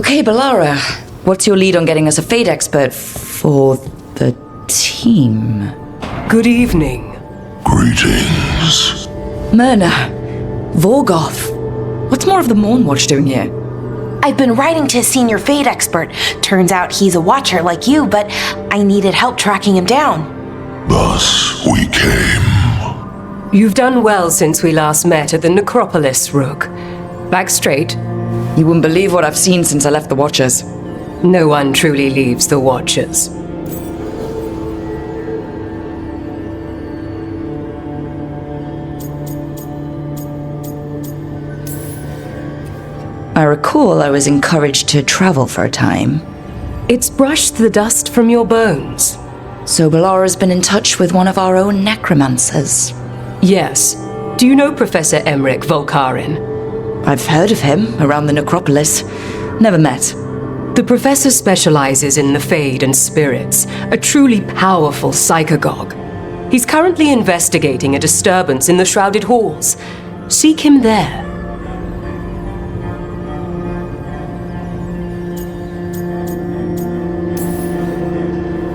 Okay, Balara, what's your lead on getting us a fate expert for the team? Good evening. Greetings. Myrna, Vorgoth, what's more of the Mournwatch doing here? I've been writing to a senior fate expert. Turns out he's a watcher like you, but I needed help tracking him down. Thus we came. You've done well since we last met at the Necropolis, Rook. Back straight. You wouldn't believe what I've seen since I left the Watchers. No one truly leaves the Watchers. I recall I was encouraged to travel for a time. It's brushed the dust from your bones. So Balara's been in touch with one of our own necromancers. Yes. Do you know Professor Emmrich Volkarin? I've heard of him around the Necropolis. Never met. The professor specializes in the Fade and spirits, a truly powerful psychagogue. He's currently investigating a disturbance in the Shrouded Halls. Seek him there.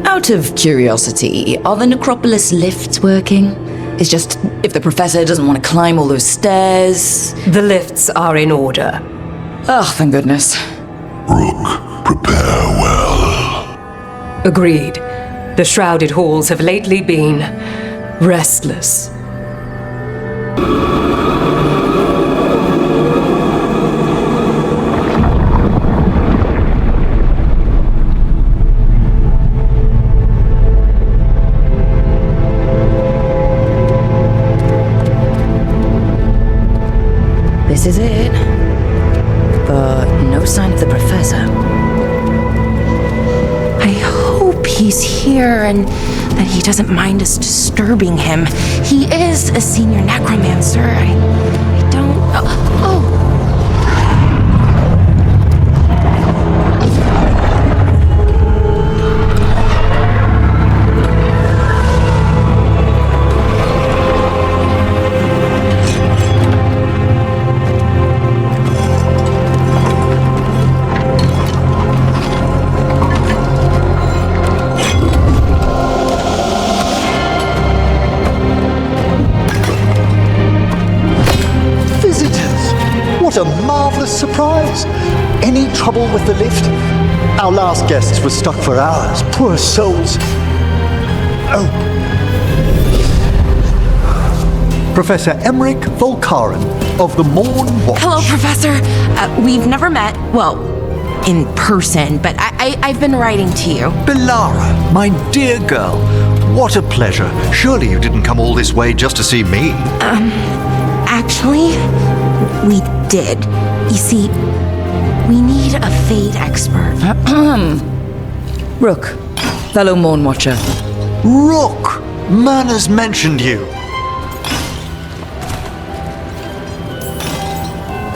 Out of curiosity, are the Necropolis lifts working? It's just, if the professor doesn't want to climb all those stairs... The lifts are in order. Oh, thank goodness. Rook, prepare well. Agreed. The Shrouded Halls have lately been restless. This is it. But no sign of the professor. I hope he's here and that he doesn't mind us disturbing him. He is a senior necromancer. I don't... Oh! What a marvelous surprise! Any trouble with the lift? Our last guests were stuck for hours. Poor souls. Oh. Professor Emmrich Volkarin of the Mournwatch. Hello, Professor. We've never met, well, in person, but I've been writing to you. Balara, my dear girl. What a pleasure. Surely you didn't come all this way just to see me. Actually, we did. You see, we need a fate expert. Rook, fellow Mournwatcher. Rook! Myrna's mentioned you.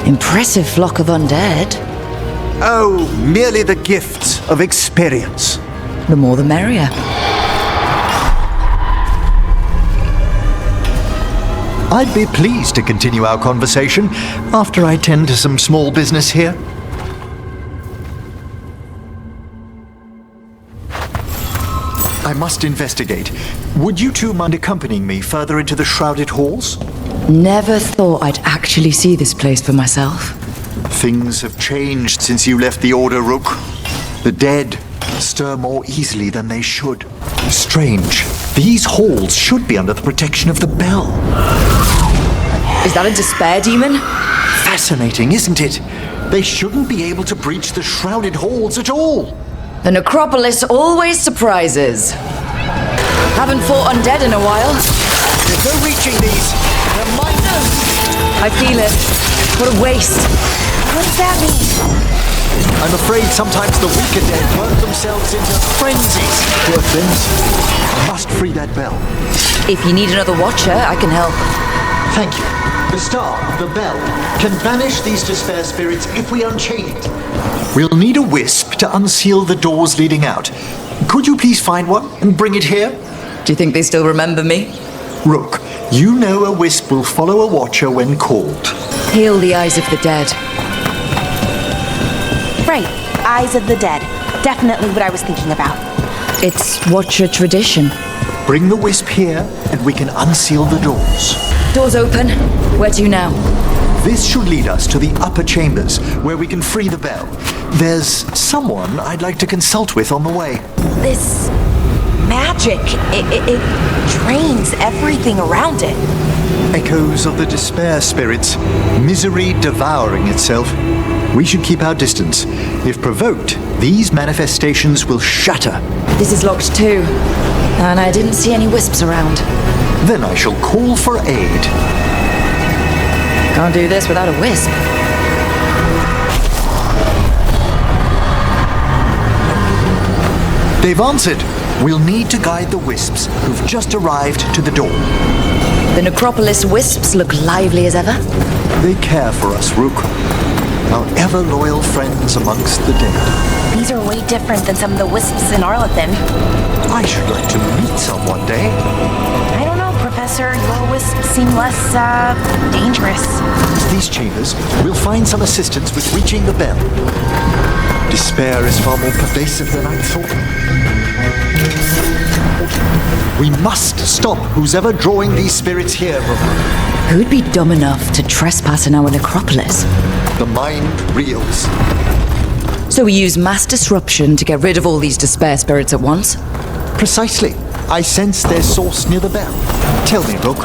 Impressive flock of undead. Oh, merely the gifts of experience. The more the merrier. I'd be pleased to continue our conversation after I tend to some small business here. I must investigate. Would you two mind accompanying me further into the Shrouded Halls? Never thought I'd actually see this place for myself. Things have changed since you left the Order, Rook. The dead stir more easily than they should. Strange. These halls should be under the protection of the bell. Is that a despair demon? Fascinating, isn't it? They shouldn't be able to breach the Shrouded Halls at all. The Necropolis always surprises. Haven't fought undead in a while. There's no reaching these. They're minor. I feel it. What a waste. What does that mean? I'm afraid sometimes the weaker dead work themselves into frenzies. Poor things. I must free that bell. If you need another watcher, I can help. Thank you. The star, the bell, can banish these despair spirits if we unchain it. We'll need a wisp to unseal the doors leading out. Could you please find one and bring it here? Do you think they still remember me? Rook, you know a wisp will follow a watcher when called. Heal the eyes of the dead. Right. eyes of the dead. Definitely what I was thinking about. It's Watcher tradition. Bring the wisp here, and we can unseal the doors. Doors open. Where to now? This should lead us to the upper chambers, where we can free the bell. There's someone I'd like to consult with on the way. This magic, it drains everything around it. Echoes of the despair spirits, misery devouring itself. We should keep our distance. If provoked, these manifestations will shatter. This is locked too. And I didn't see any wisps around. Then I shall call for aid. Can't do this without a wisp. They've answered. We'll need to guide the wisps who've just arrived to the door. The necropolis wisps look lively as ever. They care for us, Rook. Our ever-loyal friends amongst the dead. These are way different than some of the wisps in Arlethan. I should like to meet some one day. I don't know, Professor. Your wisps seem less, dangerous. These chambers will find some assistance with reaching the bell. Despair is far more pervasive than I thought. We must stop who's ever drawing these spirits here, Rook. Who'd be dumb enough to trespass in our necropolis? The mind reels. So we use mass disruption to get rid of all these despair spirits at once? Precisely. I sense their source near the bell. Tell me, Rook,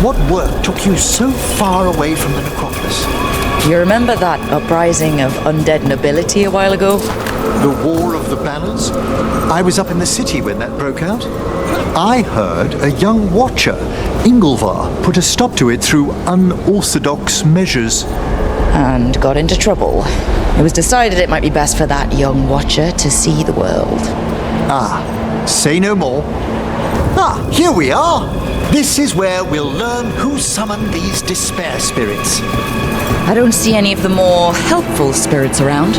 what work took you so far away from the necropolis? You remember that uprising of undead nobility a while ago? The War of the Banners? I was up in the city when that broke out. I heard a young watcher, Ingolvar, put a stop to it through unorthodox measures. And got into trouble. It was decided it might be best for that young watcher to see the world. Ah, say no more. Ah, here we are! This is where we'll learn who summoned these despair spirits. I don't see any of the more helpful spirits around.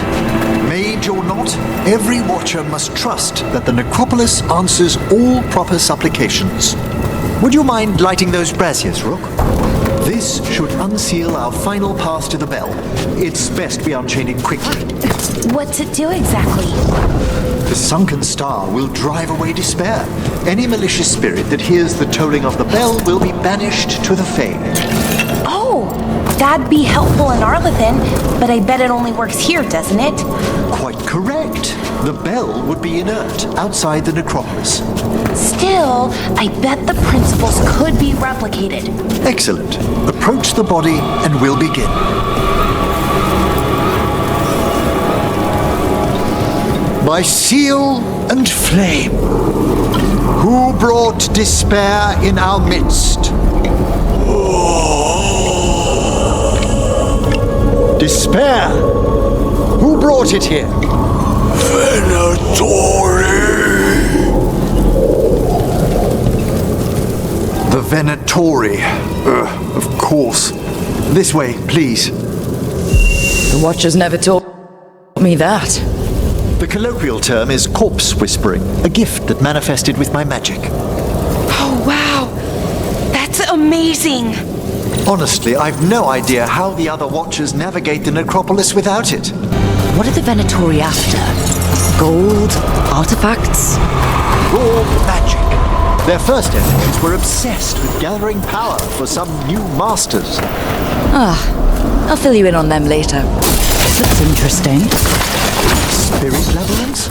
Mage or not, every watcher must trust that the necropolis answers all proper supplications. Would you mind lighting those braziers, Rook? This should unseal our final path to the bell. It's best we unchain it quickly. What's it do exactly? The sunken star will drive away despair. Any malicious spirit that hears the tolling of the bell will be banished to the Fade. Oh, that'd be helpful in Arlethan, but I bet it only works here, doesn't it? Quite correct. The bell would be inert outside the necropolis. Still, I bet the principles could be replicated. Excellent. Approach the body and we'll begin. By seal and flame, who brought despair in our midst? Despair! Who brought it here? Venatori! The Venatori. Of course. This way, please. The Watchers never taught me that. The colloquial term is corpse whispering, a gift that manifested with my magic. Oh, wow. That's amazing. Honestly, I've no idea how the other Watchers navigate the necropolis without it. What are the Venatori after? Gold? Artifacts? Raw magic. Their first enemies were obsessed with gathering power for some new masters. I'll fill you in on them later. That's interesting. Spirit labyrinths?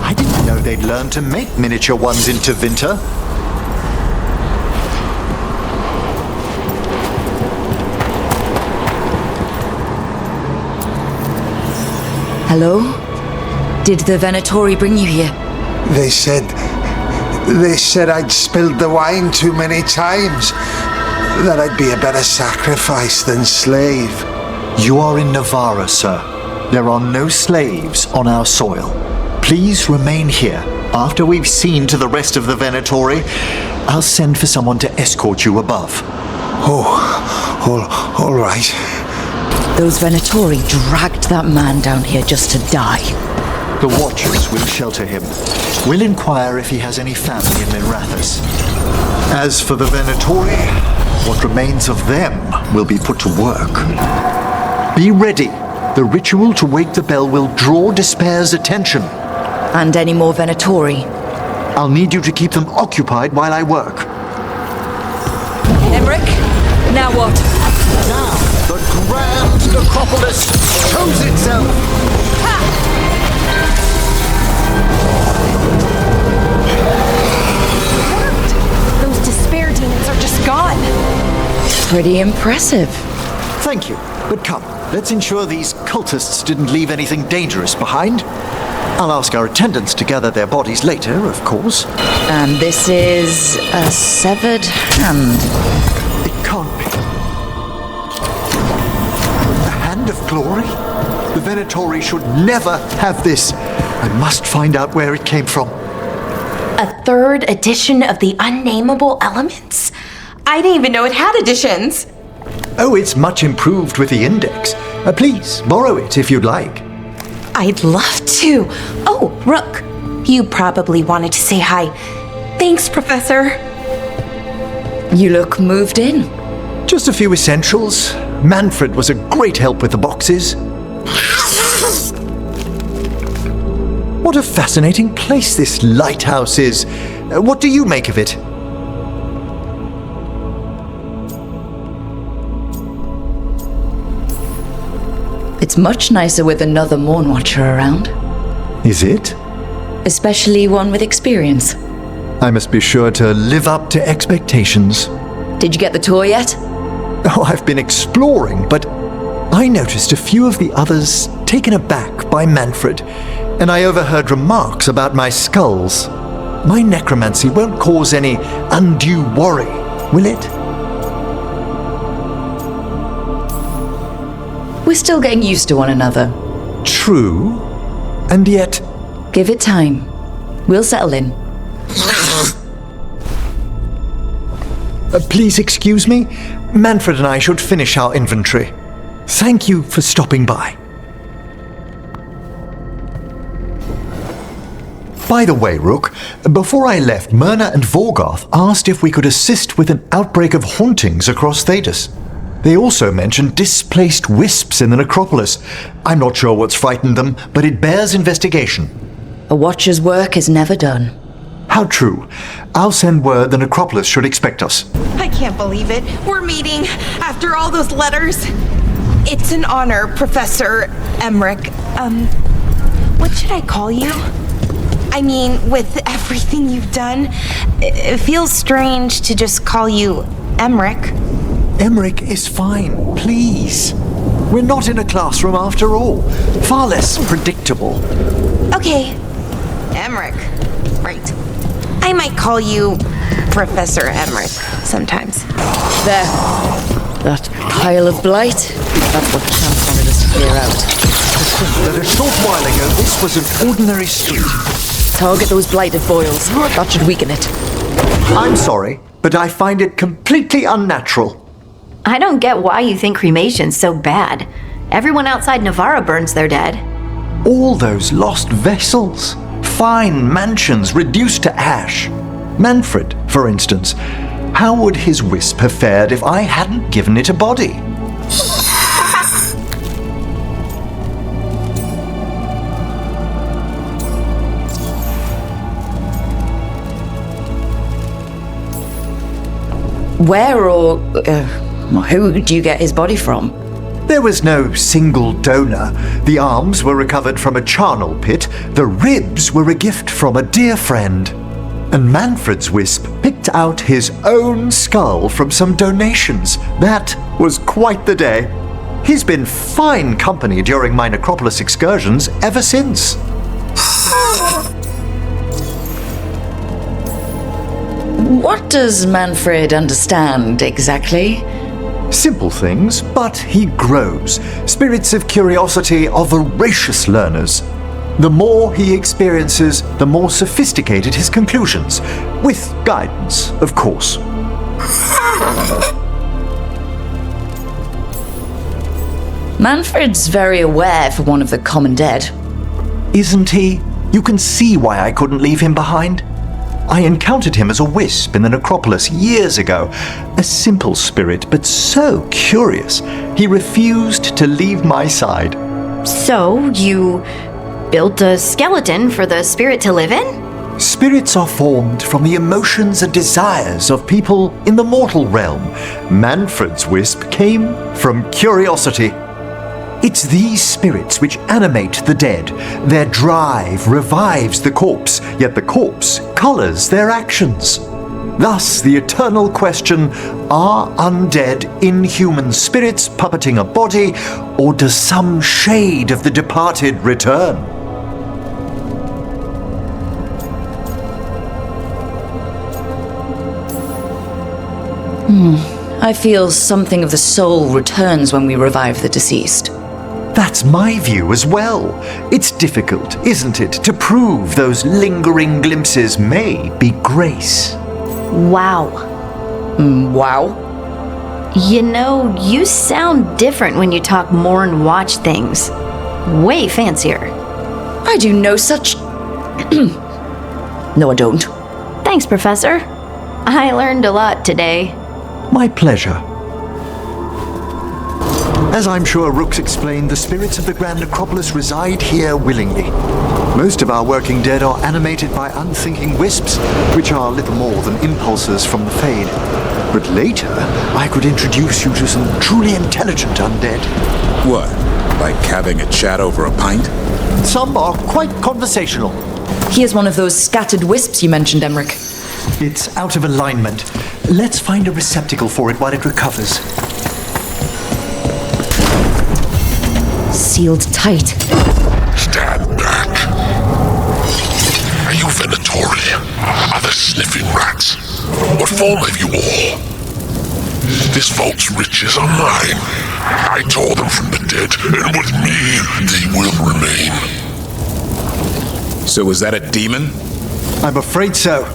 I didn't know they'd learned to make miniature ones in Tevinter. Hello? Did the Venatori bring you here? They said I'd spilled the wine too many times. That I'd be a better sacrifice than slave. You are in Navarra, sir. There are no slaves on our soil. Please remain here. After we've seen to the rest of the Venatori, I'll send for someone to escort you above. All right. Those Venatori dragged that man down here just to die. The Watchers will shelter him. We'll inquire if he has any family in Mirathus. As for the Venatori, what remains of them will be put to work. Be ready. The ritual to wake the bell will draw Despair's attention. And any more Venatori? I'll need you to keep them occupied while I work. Emmrich, now what? Now, the grand necropolis shows itself! Those despair demons are just gone. Pretty impressive. Thank you, but come, let's ensure these cultists didn't leave anything dangerous behind. I'll ask our attendants to gather their bodies later, of course. And this is a severed hand. It can't be. The Hand of Glory? The Venatori should never have this. I must find out where it came from. A third edition of the Unnameable Elements? I didn't even know it had editions. Oh, it's much improved with the index. Please, borrow it if you'd like. I'd love to. Oh, Rook, you probably wanted to say hi. Thanks, Professor. You look moved in. Just a few essentials. Manfred was a great help with the boxes. What a fascinating place this lighthouse is. What do you make of it? It's much nicer with another Morn Watcher around. Is it? Especially one with experience. I must be sure to live up to expectations. Did you get the tour yet? Oh, I've been exploring, but I noticed a few of the others taken aback by Manfred, and I overheard remarks about my skulls. My necromancy won't cause any undue worry, will it? We're still getting used to one another. True, and yet... Give it time. We'll settle in. Please excuse me. Manfred and I should finish our inventory. Thank you for stopping by. By the way, Rook, before I left, Myrna and Vorgoth asked if we could assist with an outbreak of hauntings across Thedas. They also mentioned displaced wisps in the necropolis. I'm not sure what's frightened them, but it bears investigation. A Watcher's work is never done. How true. I'll send word the necropolis should expect us. I can't believe it. We're meeting after all those letters. It's an honor, Professor Emmrich. What should I call you? I mean, with everything you've done, it feels strange to just call you Emmrich. Emmrich is fine, please. We're not in a classroom after all. Far less predictable. Okay, Emmrich. Right. I might call you Professor Emmrich sometimes. There. That pile of blight. That's what the champ wanted us to clear out. That a short while ago, this was an ordinary street. Target those blighted boils. That should weaken it. I'm sorry, but I find it completely unnatural. I don't get why you think cremation's so bad. Everyone outside Navarra burns their dead. All those lost vessels. Fine mansions reduced to ash. Manfred, for instance. How would his wisp have fared if I hadn't given it a body? Where or who do you get his body from? There was no single donor. The arms were recovered from a charnel pit. The ribs were a gift from a dear friend. And Manfred's wisp picked out his own skull from some donations. That was quite the day. He's been fine company during my necropolis excursions ever since. What does Manfred understand exactly? Simple things, but he grows. Spirits of curiosity are voracious learners. The more he experiences, the more sophisticated his conclusions. With guidance, of course. Manfred's very aware for one of the common dead. Isn't he? You can see why I couldn't leave him behind. I encountered him as a wisp in the necropolis years ago. A simple spirit, but so curious. He refused to leave my side. So, you built a skeleton for the spirit to live in? Spirits are formed from the emotions and desires of people in the mortal realm. Manfred's wisp came from curiosity. It's these spirits which animate the dead. Their drive revives the corpse, yet the corpse colors their actions. Thus, the eternal question, are undead inhuman spirits puppeting a body, or does some shade of the departed return? I feel something of the soul returns when we revive the deceased. That's my view as well. It's difficult, isn't it, to prove those lingering glimpses may be grace. Wow. Wow. You know, you sound different when you talk more and watch things. Way fancier. I do no such... No, I don't. Thanks, Professor. I learned a lot today. My pleasure. As I'm sure Rook's explained, the spirits of the Grand Necropolis reside here willingly. Most of our working dead are animated by unthinking wisps, which are little more than impulses from the Fade. But later, I could introduce you to some truly intelligent undead. What? Like having a chat over a pint? Some are quite conversational. Here's one of those scattered wisps you mentioned, Emmrich. It's out of alignment. Let's find a receptacle for it while it recovers. Sealed tight. Stand back. Are you Venatori? Are there sniffing rats? What form have you all? This vault's riches are mine. I tore them from the dead, and with me, they will remain. So is that a demon? I'm afraid so.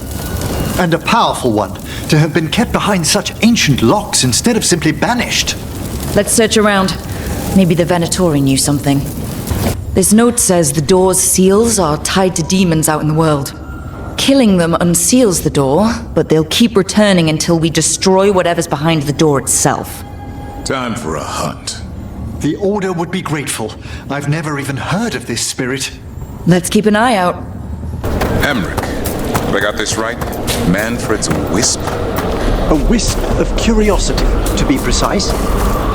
And a powerful one, to have been kept behind such ancient locks instead of simply banished. Let's search around. Maybe the Venatori knew something. This note says the door's seals are tied to demons out in the world. Killing them unseals the door, but they'll keep returning until we destroy whatever's behind the door itself. Time for a hunt. The Order would be grateful. I've never even heard of this spirit. Let's keep an eye out. Emmrich, have I got this right? Manfred's a wisp? A wisp of curiosity, to be precise.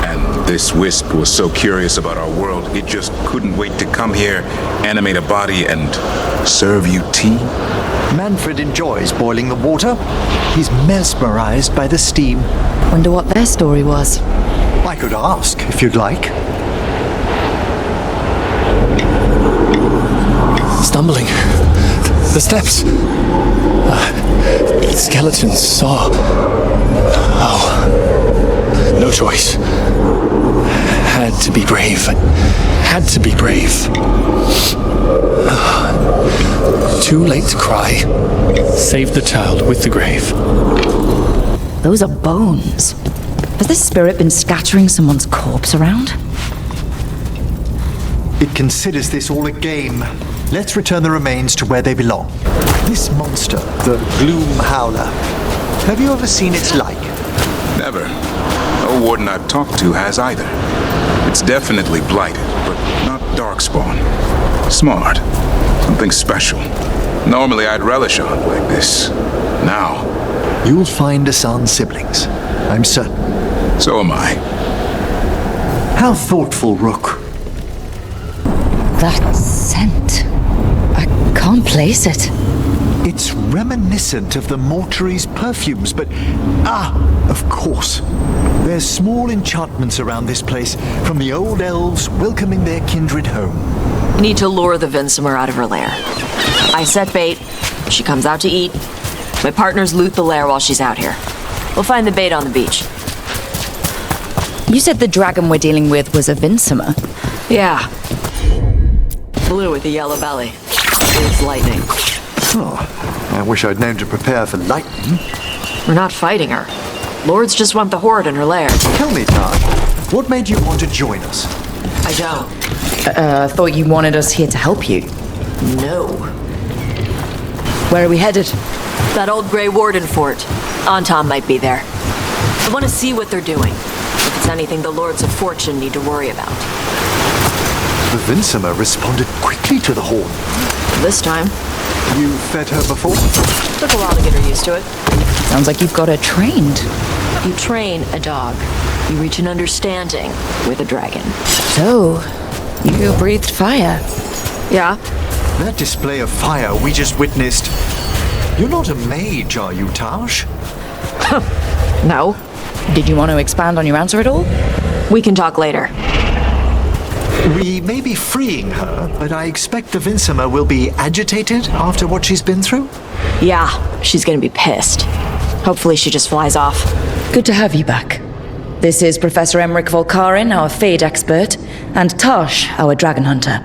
And this wisp was so curious about our world, it just couldn't wait to come here, animate a body, and serve you tea? Manfred enjoys boiling the water. He's mesmerized by the steam. Wonder what their story was. I could ask, if you'd like. Stumbling. The steps. Skeletons saw. Oh. No choice. Had to be brave. Had to be brave. Too late to cry. Save the child with the grave. Those are bones. Has this spirit been scattering someone's corpse around? It considers this all a game. Let's return the remains to where they belong. This monster, the Gloom Howler. Have you ever seen its like? Never. No warden I've talked to has either. It's definitely blighted, but not darkspawn. Smart. Something special. Normally I'd relish a hunt like this. Now... You'll find Asan's siblings. I'm certain. So am I. How thoughtful, Rook. That scent. I can't place it. It's reminiscent of the mortuary's perfumes, but... of course. There's small enchantments around this place, from the old elves welcoming their kindred home. Need to lure the Vinsomer out of her lair. I set bait. She comes out to eat. My partners loot the lair while she's out here. We'll find the bait on the beach. You said the dragon we're dealing with was a Vinsomer. Yeah. Blue with a yellow belly. It's lightning. Oh, I wish I'd known to prepare for lightning. We're not fighting her. Lords just want the horde in her lair. Tell me, Taj, what made you want to join us? I don't. I thought you wanted us here to help you. No. Where are we headed? That old Grey Warden fort. Anton might be there. I want to see what they're doing. If it's anything the Lords of Fortune need to worry about. The Vinsima responded quickly to the horn. This time, You fed her before? took a while to get her used to it. Sounds like you've got her trained. You train a dog. You reach an understanding with a dragon. So, you breathed fire. Yeah? That display of fire we just witnessed. You're not a mage, are you, Tash? No. Did you want to expand on your answer at all? We can talk later. We may be freeing her, but I expect the Vinsima will be agitated after what she's been through. Yeah, she's gonna be pissed. Hopefully she just flies off. Good to have you back. This is Professor Emmrich Volkarin, our Fade expert, and Tosh, our dragon hunter.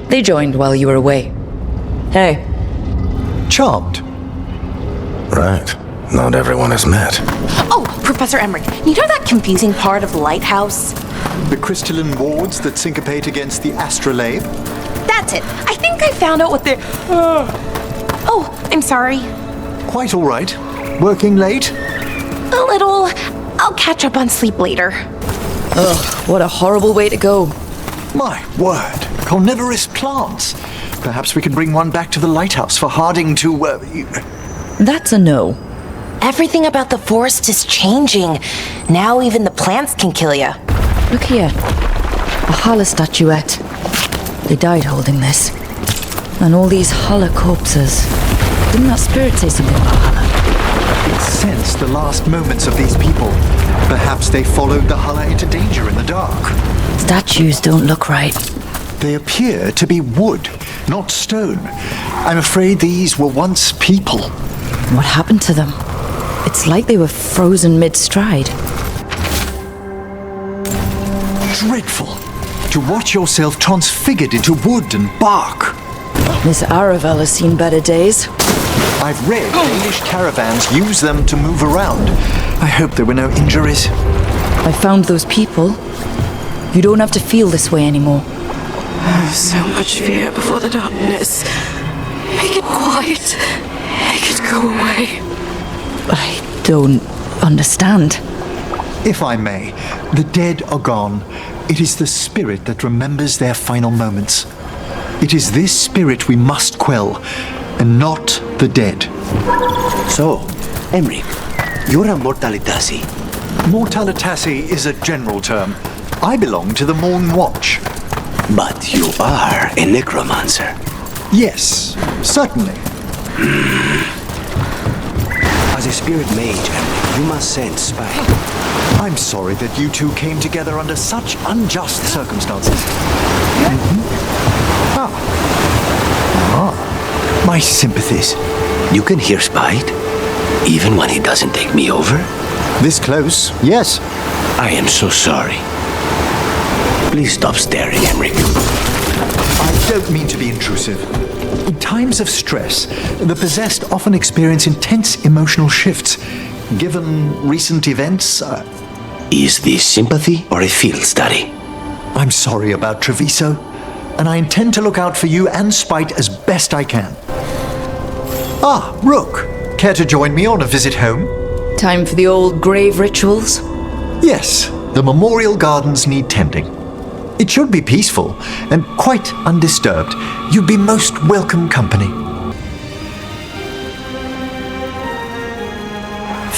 They joined while you were away. Hey. Charmed. Right. Not everyone has met. Oh, Professor Emmrich, you know that confusing part of the lighthouse? The crystalline wards that syncopate against the astrolabe? That's it. I think I found out what they're... Oh, I'm sorry. Quite all right. Working late? A little. I'll catch up on sleep later. Ugh, what a horrible way to go. My word. Carnivorous plants. Perhaps we can bring one back to the lighthouse for Harding to... That's a no. Everything about the forest is changing. Now even the plants can kill you. Look here. A Hala statuette. They died holding this. And all these Hala corpses. Didn't that spirit say something about Hala? It sensed the last moments of these people. Perhaps they followed the Hala into danger in the dark. Statues don't look right. They appear to be wood, not stone. I'm afraid these were once people. What happened to them? It's like they were frozen mid-stride. Dreadful. To watch yourself transfigured into wood and bark. This Aravel has seen better days. I've read Danish caravans use them to move around. I hope there were no injuries. I found those people. You don't have to feel this way anymore. So much fear before the darkness. Make it quiet. Make it go away. I don't understand. If I may, the dead are gone. It is the spirit that remembers their final moments. It is this spirit we must quell, and not the dead. So, Emmrich, you're a Mortalitasi. Mortalitasi is a general term. I belong to the Morn Watch. But you are a necromancer. Yes, certainly. As a spirit mage, Emmrich, you must sense spite. I'm sorry that you two came together under such unjust circumstances. My sympathies. You can hear spite, even when he doesn't take me over? This close, yes. I am so sorry. Please stop staring, Emmrich. I don't mean to be intrusive. In times of stress, the possessed often experience intense emotional shifts. Given recent events... Is this sympathy or a field study? I'm sorry about Treviso, and I intend to look out for you and Spite as best I can. Ah, Rook. Care to join me on a visit home? Time for the old grave rituals? Yes, the memorial gardens need tending. It should be peaceful and quite undisturbed. You'd be most welcome company.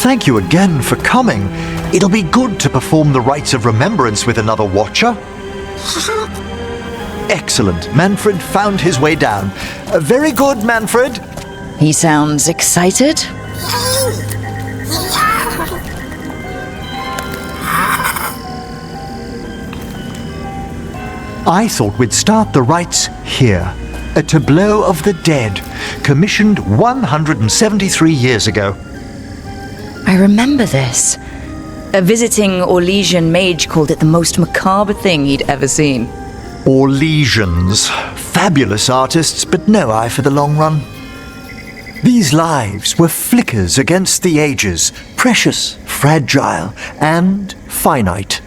Thank you again for coming. It'll be good to perform the rites of remembrance with another watcher. Excellent. Manfred found his way down. Very good, Manfred. He sounds excited. I thought we'd start the rites here. A tableau of the dead, commissioned 173 years ago. I remember this. A visiting Orlesian mage called it the most macabre thing he'd ever seen. Orlesians. Fabulous artists, but no eye for the long run. These lives were flickers against the ages, precious, fragile, and finite.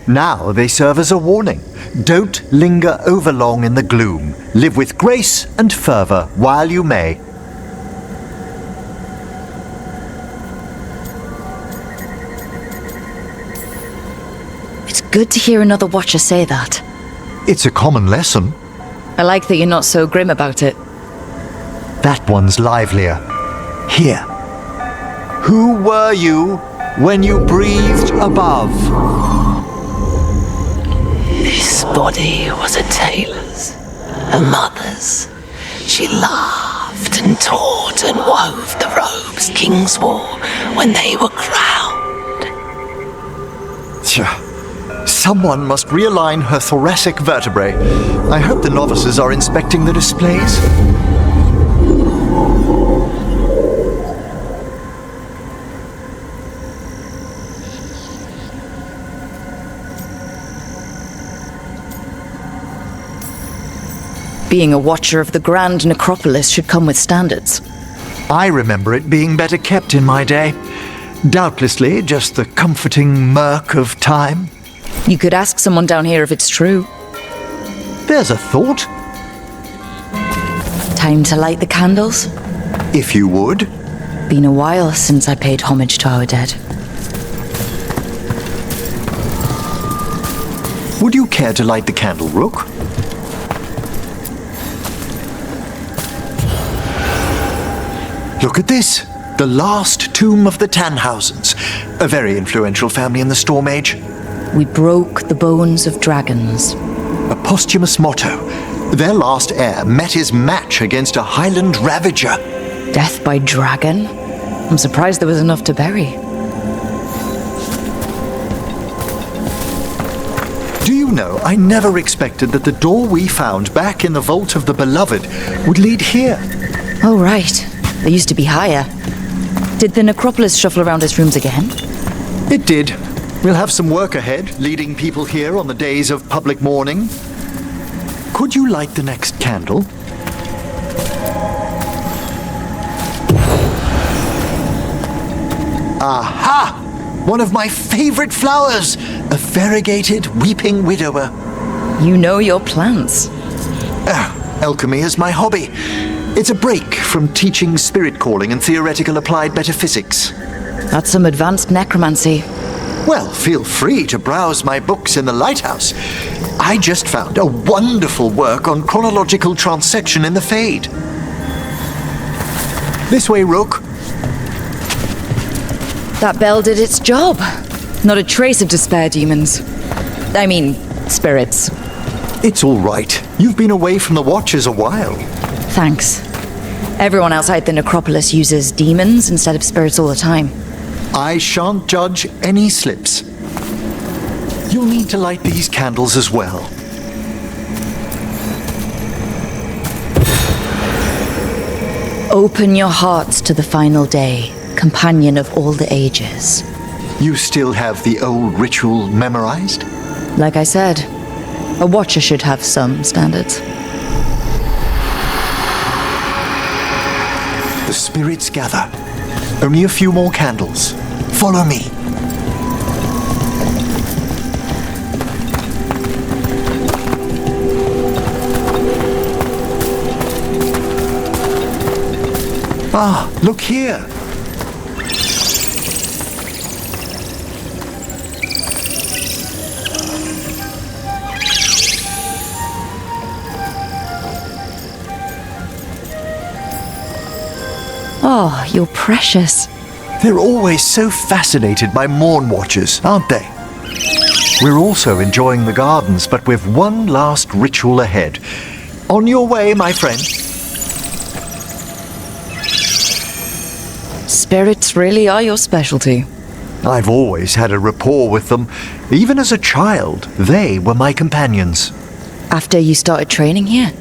Now they serve as a warning. Don't linger overlong in the gloom. Live with grace and fervor while you may. It's good to hear another watcher say that. It's a common lesson. I like that you're not so grim about it. That one's livelier. Here. Who were you when you breathed above? This body was a tailor's, a mother's. She laughed and taught and wove the robes kings wore when they were crowned. Someone must realign her thoracic vertebrae. I hope the novices are inspecting the displays. Being a watcher of the Grand Necropolis should come with standards. I remember it being better kept in my day. Doubtlessly just the comforting murk of time. You could ask someone down here if it's true. There's a thought. Time to light the candles? If you would. Been a while since I paid homage to our dead. Would you care to light the candle, Rook? Look at this. The last tomb of the Tannhausens. A very influential family in the Storm Age. We broke the bones of dragons. A posthumous motto. Their last heir met his match against a Highland Ravager. Death by dragon? I'm surprised there was enough to bury. Do you know, I never expected that the door we found back in the Vault of the Beloved would lead here. Oh, right. They used to be higher. Did the necropolis shuffle around its rooms again? It did. We'll have some work ahead, leading people here on the days of public mourning. Could you light the next candle? Aha! One of my favorite flowers! A variegated weeping widower. You know your plants. Alchemy is my hobby. It's a break from teaching spirit calling and theoretical applied metaphysics. That's some advanced necromancy. Well, feel free to browse my books in the lighthouse. I just found a wonderful work on chronological transection in the Fade. This way, Rook. That bell did its job. Not a trace of despair demons. I mean, spirits. It's all right. You've been away from the Watchers a while. Thanks. Everyone outside the necropolis uses demons instead of spirits all the time. I shan't judge any slips. You'll need to light these candles as well. Open your hearts to the final day, companion of all the ages. You still have the old ritual memorized? Like I said, a watcher should have some standards. The spirits gather. Only a few more candles. Follow me. Ah, look here. Oh, you're precious. They're always so fascinated by Morn Watchers, aren't they? We're also enjoying the gardens, but with one last ritual ahead. On your way, my friend. Spirits really are your specialty. I've always had a rapport with them. Even as a child, they were my companions. After you started training here?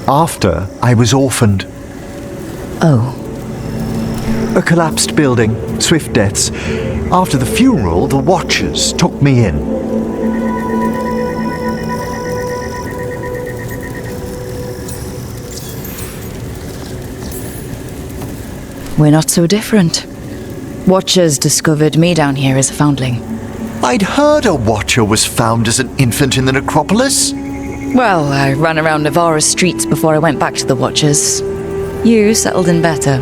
After I was orphaned. Oh. A collapsed building, swift deaths. After the funeral, the Watchers took me in. We're not so different. Watchers discovered me down here as a foundling. I'd heard a Watcher was found as an infant in the necropolis. Well, I ran around Navarra's streets before I went back to the Watchers. You settled in better.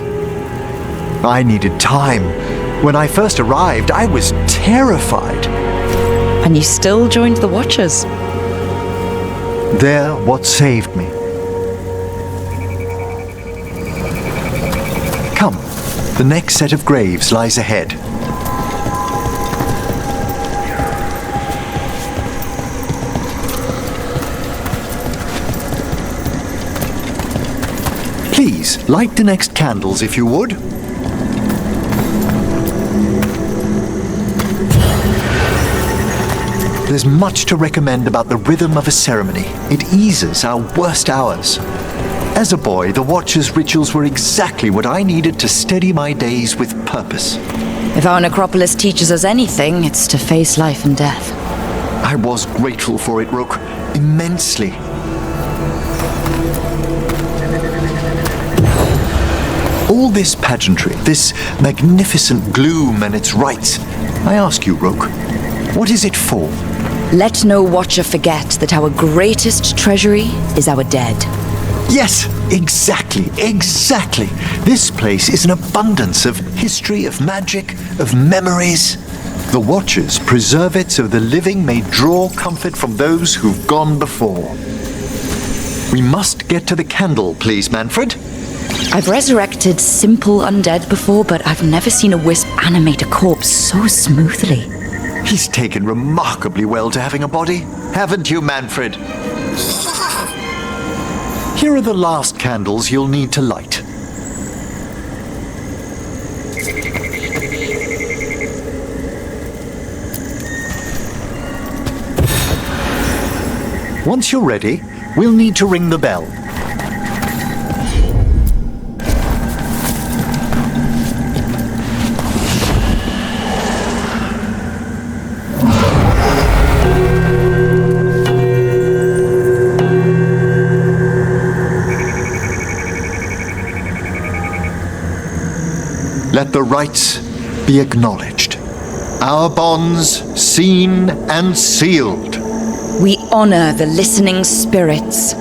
I needed time. When I first arrived, I was terrified. And you still joined the Watchers? They're what saved me. Come, the next set of graves lies ahead. Please, light the next candles if you would. There's much to recommend about the rhythm of a ceremony. It eases our worst hours. As a boy, the Watcher's rituals were exactly what I needed to steady my days with purpose. If our necropolis teaches us anything, it's to face life and death. I was grateful for it, Rook. Immensely. All this pageantry, this magnificent gloom and its rites, I ask you, Rook, what is it for? Let no Watcher forget that our greatest treasury is our dead. Yes, exactly. This place is an abundance of history, of magic, of memories. The Watchers preserve it so the living may draw comfort from those who've gone before. We must get to the candle, please, Manfred. I've resurrected simple undead before, but I've never seen a wisp animate a corpse so smoothly. He's taken remarkably well to having a body, haven't you, Manfred? Here are the last candles you'll need to light. Once you're ready, we'll need to ring the bell. Let the rites be acknowledged. Our bonds seen and sealed. We honor the listening spirits.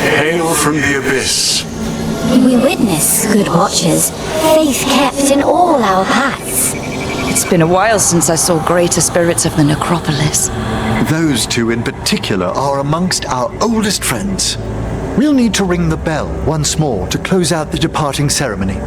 Hail from the abyss. We witness, good watchers, faith kept in all our paths. It's been a while since I saw greater spirits of the necropolis. Those two in particular are amongst our oldest friends. We'll need to ring the bell once more to close out the departing ceremony.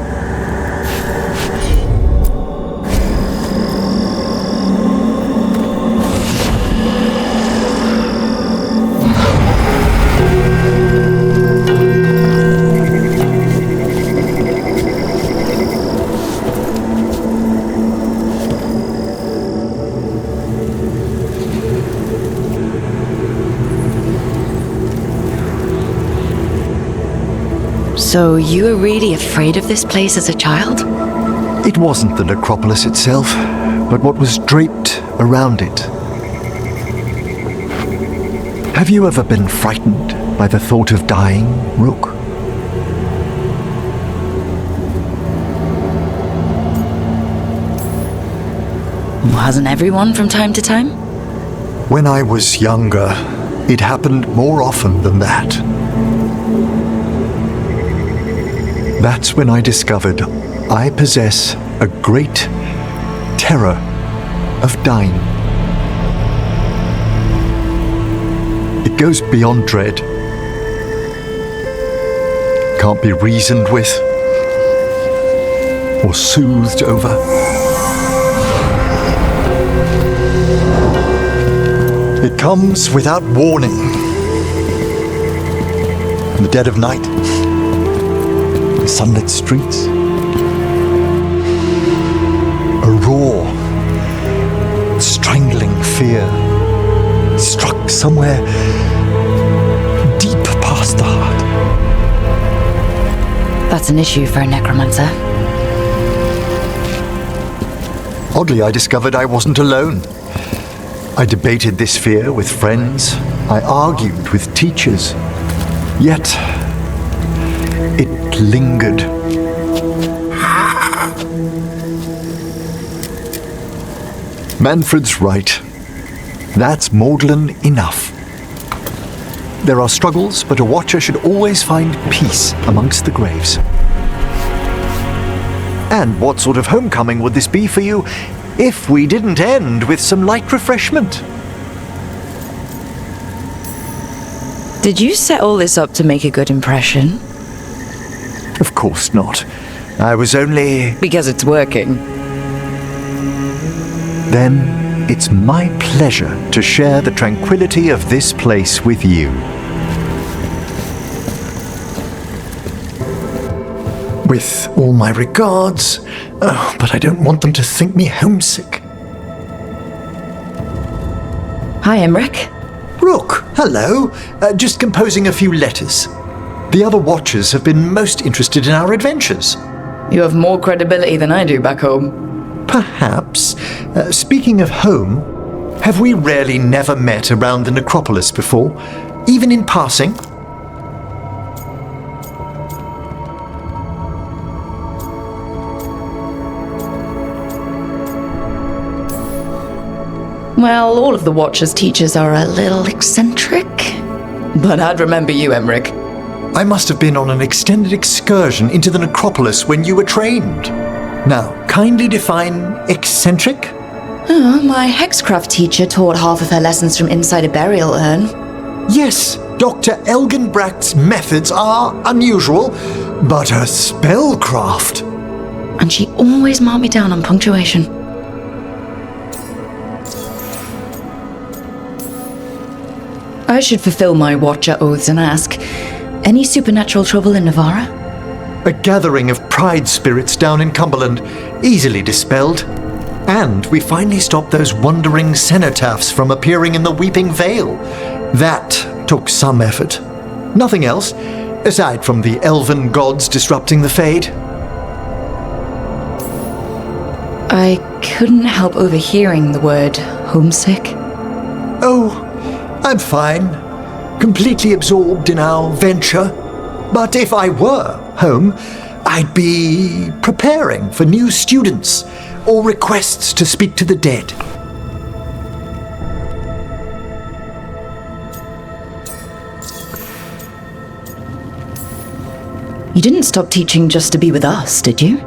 So you were really afraid of this place as a child? It wasn't the necropolis itself, but what was draped around it. Have you ever been frightened by the thought of dying, Rook? Hasn't everyone from time to time? When I was younger, it happened more often than that. That's when I discovered I possess a great terror of dying. It goes beyond dread. Can't be reasoned with or soothed over. It comes without warning. In the dead of night, in sunlit streets, a raw, strangling fear struck somewhere deep past the heart. That's an issue for a necromancer. Oddly, I discovered I wasn't alone. I debated this fear with friends. I argued with teachers. Yet, it lingered. Manfred's right. That's maudlin enough. There are struggles, but a watcher should always find peace amongst the graves. And what sort of homecoming would this be for you if we didn't end with some light refreshment? Did you set all this up to make a good impression? Of course not. I was only... Because it's working. Then it's my pleasure to share the tranquility of this place with you. With all my regards, but I don't want them to think me homesick. Hi, Emmrich. Rook, hello. Just composing a few letters. The other Watchers have been most interested in our adventures. You have more credibility than I do back home. Perhaps. Speaking of home, have we really never met around the necropolis before? Even in passing? Well, all of the Watcher's teachers are a little eccentric. But I'd remember you, Emmrich. I must have been on an extended excursion into the necropolis when you were trained. Now, kindly define eccentric? My hexcraft teacher taught half of her lessons from inside a burial urn. Yes, Dr. Elgenbracht's methods are unusual, but her spellcraft... And she always marked me down on punctuation. I should fulfill my Watcher oaths and ask, any supernatural trouble in Navarra? A gathering of pride spirits down in Cumberland, easily dispelled. And we finally stopped those wandering cenotaphs from appearing in the Weeping Vale. That took some effort. Nothing else, aside from the elven gods disrupting the Fade. I couldn't help overhearing the word homesick. Oh, I'm fine. Completely absorbed in our venture. But if I were home, I'd be preparing for new students or requests to speak to the dead. You didn't stop teaching just to be with us, did you?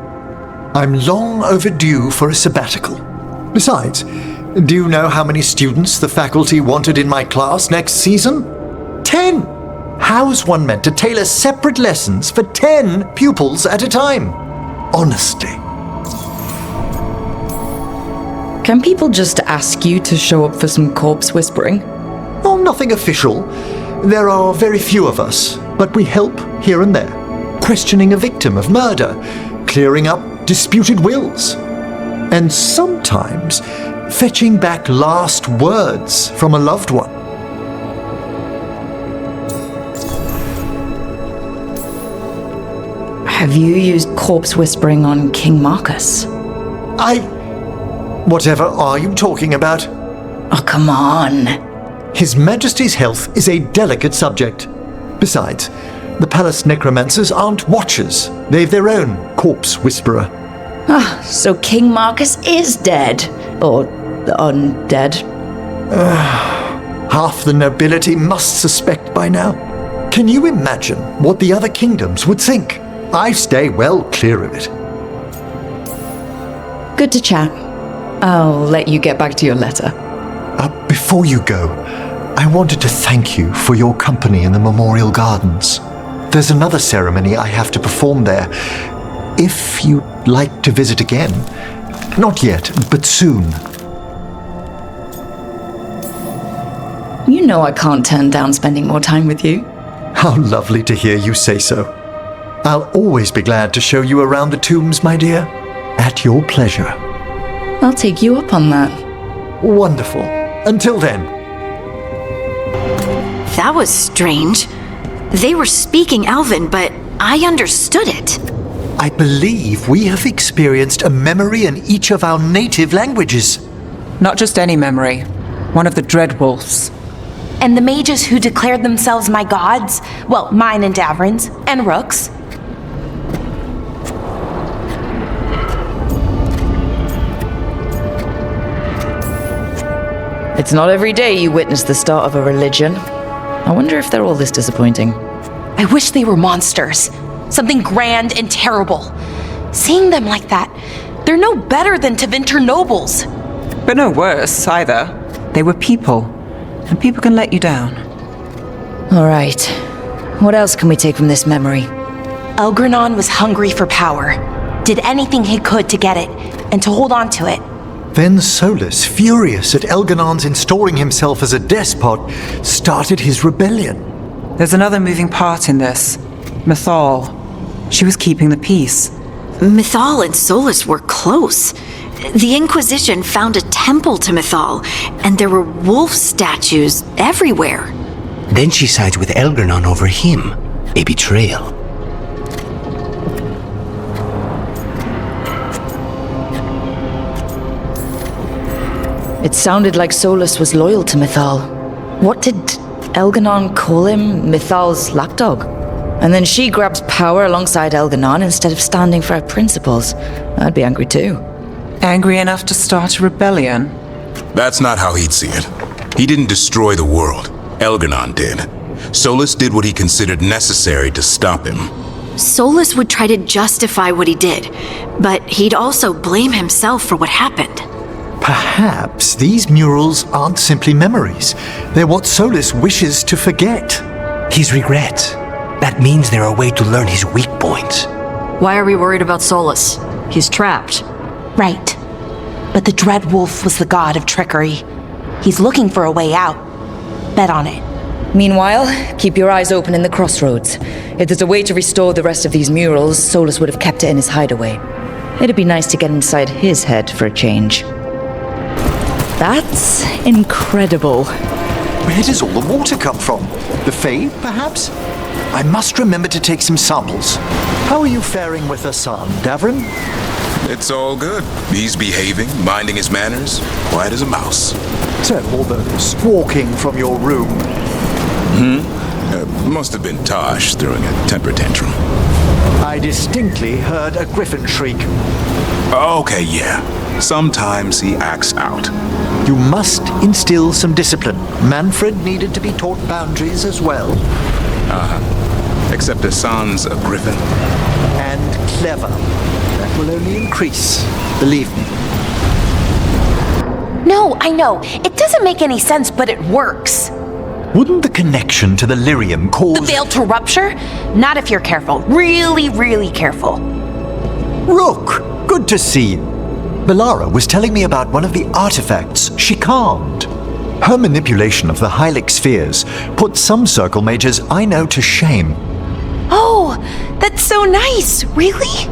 I'm long overdue for a sabbatical. Besides, do you know how many students the faculty wanted in my class next season? 10! How's one meant to tailor separate lessons for 10 pupils at a time? Honestly. Can people just ask you to show up for some corpse whispering? Oh, nothing official. There are very few of us, but we help here and there. Questioning a victim of murder, clearing up disputed wills, and sometimes fetching back last words from a loved one. Have you used corpse whispering on King Marcus? Whatever are you talking about? Oh, come on. His Majesty's health is a delicate subject. Besides, the palace necromancers aren't watchers. They've their own corpse whisperer. So King Marcus is dead. Or undead. Half the nobility must suspect by now. Can you imagine what the other kingdoms would think? I stay well clear of it. Good to chat. I'll let you get back to your letter. Before you go, I wanted to thank you for your company in the Memorial Gardens. There's another ceremony I have to perform there. If you'd like to visit again. Not yet, but soon. You know I can't turn down spending more time with you. How lovely to hear you say so. I'll always be glad to show you around the tombs, my dear. At your pleasure. I'll take you up on that. Wonderful. Until then. That was strange. They were speaking Elven, but I understood it. I believe we have experienced a memory in each of our native languages. Not just any memory. One of the Dreadwolves. And the mages who declared themselves my gods? Well, mine and Davrin's, and Rook's. It's not every day you witness the start of a religion. I wonder if they're all this disappointing. I wish they were monsters. Something grand and terrible. Seeing them like that, they're no better than Tevinter nobles. But no worse, either. They were people. And people can let you down. All right. What else can we take from this memory? Elgranon was hungry for power. Did anything he could to get it, and to hold on to it. Then Solus, furious at Elganon's installing himself as a despot, started his rebellion. There's another moving part in this. Mythal. She was keeping the peace. Mythal and Solus were close. The Inquisition found a temple to Mythal, and there were wolf statues everywhere. Then she sides with Elgranon over him. A betrayal. It sounded like Solus was loyal to Mythal. What did Elganon call him? Mythal's lapdog? And then she grabs power alongside Elganon instead of standing for her principles. I'd be angry too. Angry enough to start a rebellion? That's not how he'd see it. He didn't destroy the world. Elganon did. Solus did what he considered necessary to stop him. Solus would try to justify what he did, but he'd also blame himself for what happened. Perhaps these murals aren't simply memories. They're what Solus wishes to forget. His regret. That means they're a way to learn his weak points. Why are we worried about Solus? He's trapped. Right. But the Dread Wolf was the god of trickery. He's looking for a way out. Bet on it. Meanwhile, keep your eyes open in the crossroads. If there's a way to restore the rest of these murals, Solus would have kept it in his hideaway. It'd be nice to get inside his head for a change. That's incredible. Where does all the water come from? The Fae, perhaps? I must remember to take some samples. How are you faring with Asan, Davrin? It's all good. He's behaving, minding his manners, quiet as a mouse. So, all those walking from your room. Must have been Tosh throwing a temper tantrum. I distinctly heard a griffin shriek. Okay, yeah. Sometimes he acts out. You must instill some discipline. Manfred needed to be taught boundaries as well. Except Hassan's a griffin. And clever. That will only increase. Believe me. No, I know. It doesn't make any sense, but it works. Wouldn't the connection to the lyrium cause... The veil to rupture? Not if you're careful. Really, really careful. Rook, good to see you. Belara was telling me about one of the artifacts she calmed. Her manipulation of the Hylic spheres put some circle mages I know to shame. Oh, that's so nice. Really?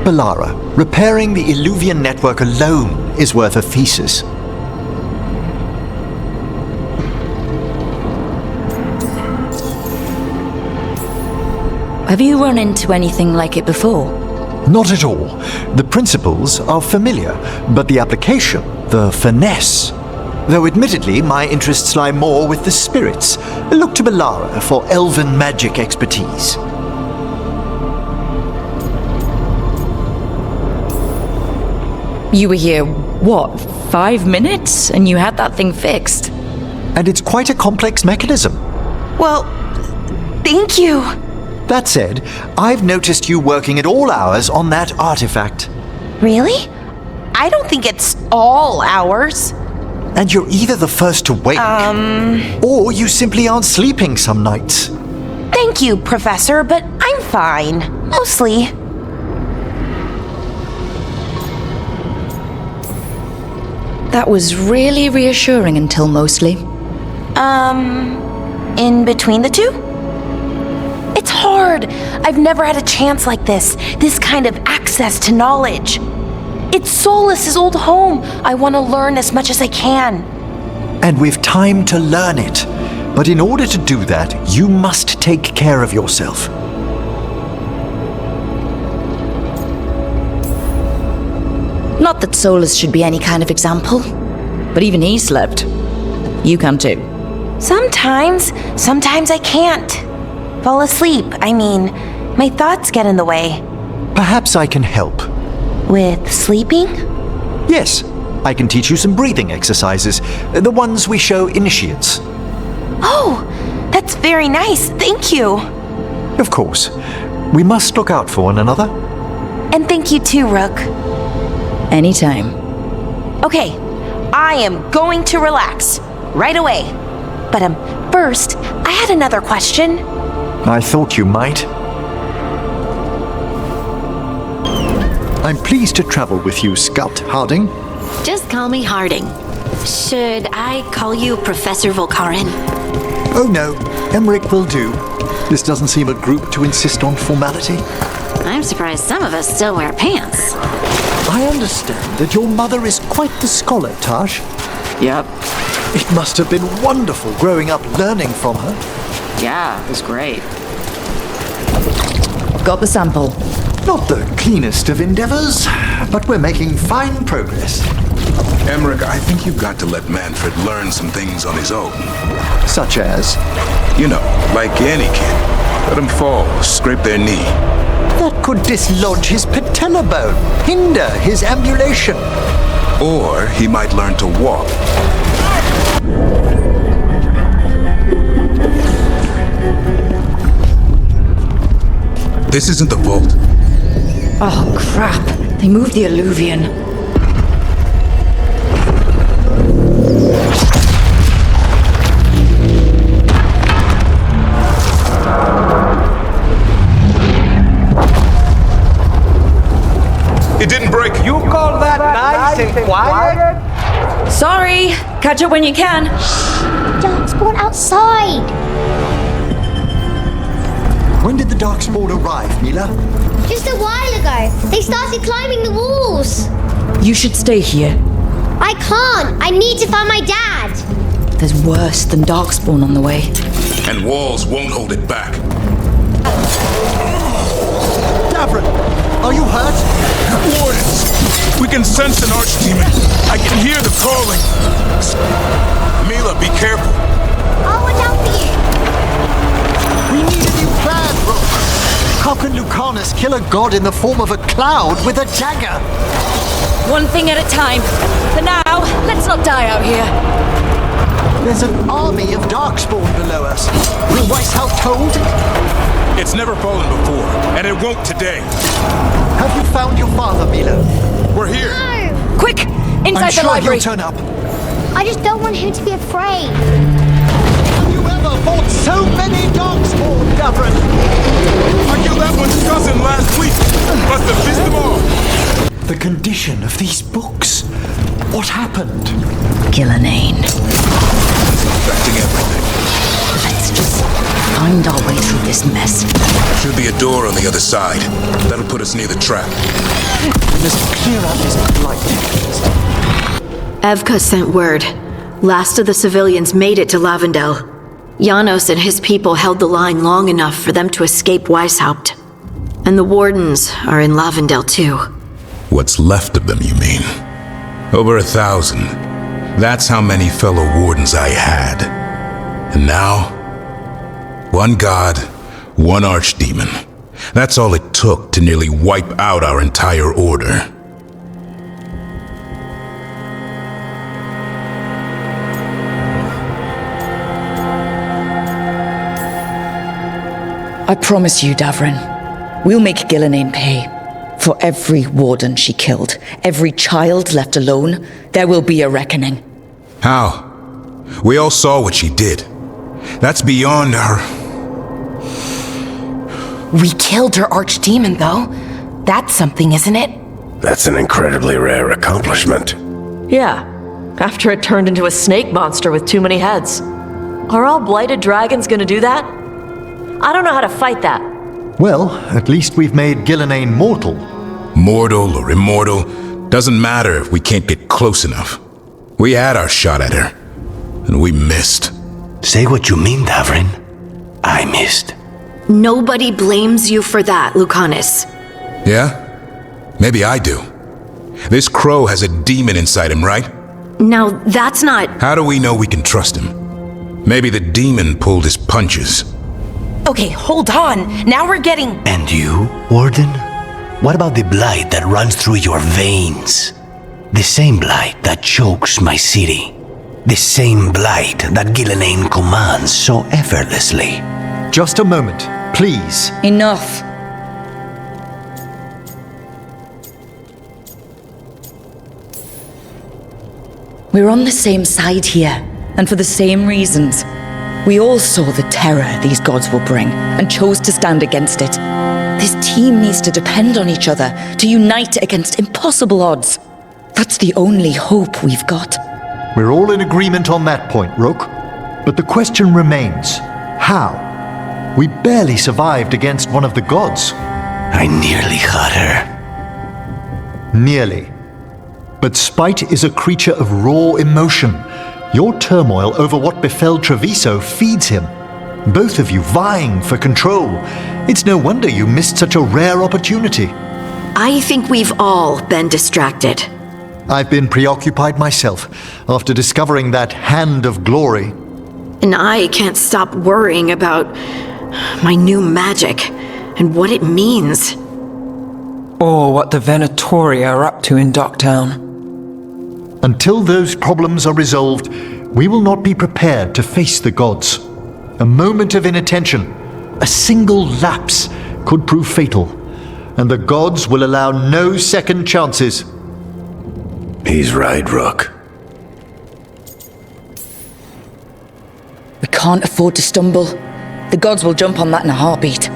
Belara, repairing the Illuvian network alone is worth a thesis. Have you run into anything like it before? Not at all. The principles are familiar, but the application, the finesse. Though admittedly, my interests lie more with the spirits. Look to Belara for elven magic expertise. You were here, what, 5 minutes? And you had that thing fixed? And it's quite a complex mechanism. Well, thank you. That said, I've noticed you working at all hours on that artifact. Really? I don't think it's all hours. And you're either the first to wake, or you simply aren't sleeping some nights. Thank you, Professor, but I'm fine. Mostly. That was really reassuring until mostly. In between the two? It's hard. I've never had a chance like this kind of access to knowledge. It's Solus's old home. I want to learn as much as I can. And we've time to learn it. But in order to do that, you must take care of yourself. Not that Solus should be any kind of example, but even he slept. You can too. Sometimes I can't. Fall asleep, I mean, my thoughts get in the way. Perhaps I can help. With sleeping? Yes, I can teach you some breathing exercises, the ones we show initiates. Oh, that's very nice, thank you. Of course. We must look out for one another. And thank you too, Rook. Anytime. Okay, I am going to relax. Right away. But first, I had another question. I thought you might. I'm pleased to travel with you, Scout Harding. Just call me Harding. Should I call you Professor Volkarin? Oh no, Emmrich will do. This doesn't seem a group to insist on formality. I'm surprised some of us still wear pants. I understand that your mother is quite the scholar, Tash. Yep. It must have been wonderful growing up learning from her. Yeah, it was great. Got the sample. Not the cleanest of endeavors, but we're making fine progress. Emmrich, I think you've got to let Manfred learn some things on his own. Such as? You know, like any kid. Let them fall, scrape their knee. That could dislodge his patella bone, hinder his ambulation. Or he might learn to walk. This isn't the vault. Oh, crap. They moved the alluvian. It didn't break. You call that nice and quiet? Sorry. Catch up when you can. Darkspawn outside! When did the Darkspawn arrive, Mila? Just a while ago. They started climbing the walls. You should stay here. I can't. I need to find my dad. There's worse than Darkspawn on the way. And walls won't hold it back. Davrin, are you hurt? Wardens! We can sense an archdemon. I can hear the calling. Mila, be careful. I'll watch out for you. We need a new plan, Rook. How can Lucanis kill a god in the form of a cloud with a dagger? One thing at a time. For now, let's not die out here. There's an army of Darkspawn below us. Will Weisshaupt hold? It's never fallen before, and it won't today. Have you found your father, Mila? We're here. No. Quick! Inside I'm the sure library. he'll turn up. I just don't want him to be afraid. Have you ever fought so many Darkspawn, Davrin? I killed that one's cousin last week. Must have missed them all. The condition of these books. What happened? Gillenane. Affecting everything. Let's just find our way through this mess. Should be a door on the other side. That'll put us near the trap. We must clear out this blight. Evka sent word. Last of the civilians made it to Lavendel. Janos and his people held the line long enough for them to escape Weisshaupt. And the wardens are in Lavendel too. What's left of them, you mean? Over 1,000. That's how many fellow wardens I had. And now, one god, one archdemon. That's all it took to nearly wipe out our entire order. I promise you, Davrin, we'll make Gillenane pay. For every warden she killed, every child left alone, there will be a reckoning. How? We all saw what she did. That's beyond our... We killed her archdemon, though. That's something, isn't it? That's an incredibly rare accomplishment. Yeah, after it turned into a snake monster with too many heads. Are all blighted dragons gonna do that? I don't know how to fight that. Well, at least we've made Gillenane mortal. Mortal or immortal, doesn't matter if we can't get close enough. We had our shot at her, and we missed. Say what you mean, Davrin. I missed. Nobody blames you for that, Lucanis. Yeah? Maybe I do. This crow has a demon inside him, right? Now, that's not... How do we know we can trust him? Maybe the demon pulled his punches. Okay, hold on. Now we're getting... And you, Warden? What about the blight that runs through your veins? The same blight that chokes my city. The same blight that Gillenane commands so effortlessly. Just a moment, please. Enough. We're on the same side here, and for the same reasons. We all saw the terror these gods will bring, and chose to stand against it. This team needs to depend on each other, to unite against impossible odds. That's the only hope we've got. We're all in agreement on that point, Rook. But the question remains, how? We barely survived against one of the gods. I nearly had her. Nearly. But spite is a creature of raw emotion. Your turmoil over what befell Treviso feeds him. Both of you vying for control. It's no wonder you missed such a rare opportunity. I think we've all been distracted. I've been preoccupied myself after discovering that hand of glory. And I can't stop worrying about my new magic and what it means. Or what the Venatori are up to in Docktown. Until those problems are resolved, we will not be prepared to face the gods. A moment of inattention, a single lapse, could prove fatal, and the gods will allow no second chances. He's right, Rook. We can't afford to stumble. The gods will jump on that in a heartbeat.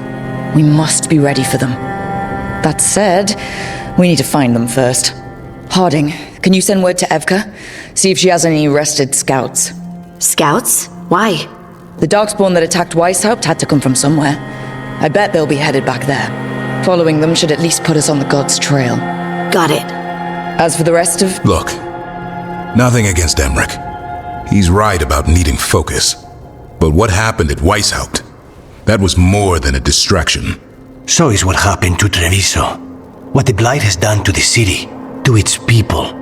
We must be ready for them. That said, we need to find them first. Harding, can you send word to Evka? See if she has any rested scouts. Scouts? Why? The Darkspawn that attacked Weisshaupt had to come from somewhere. I bet they'll be headed back there. Following them should at least put us on the gods' trail. Got it. As for the rest of... Look, nothing against Emmrich. He's right about needing focus. But what happened at Weisshaupt? That was more than a distraction. So is what happened to Treviso. What the Blight has done to the city, to its people.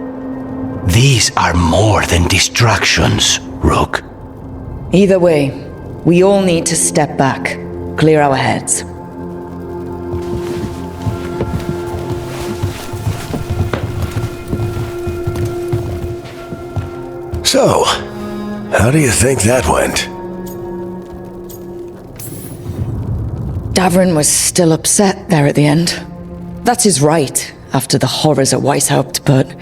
These are more than distractions, Rook. Either way, we all need to step back, clear our heads. So, how do you think that went? Davrin was still upset there at the end. That's his right, after the horrors at Weisshaupt, but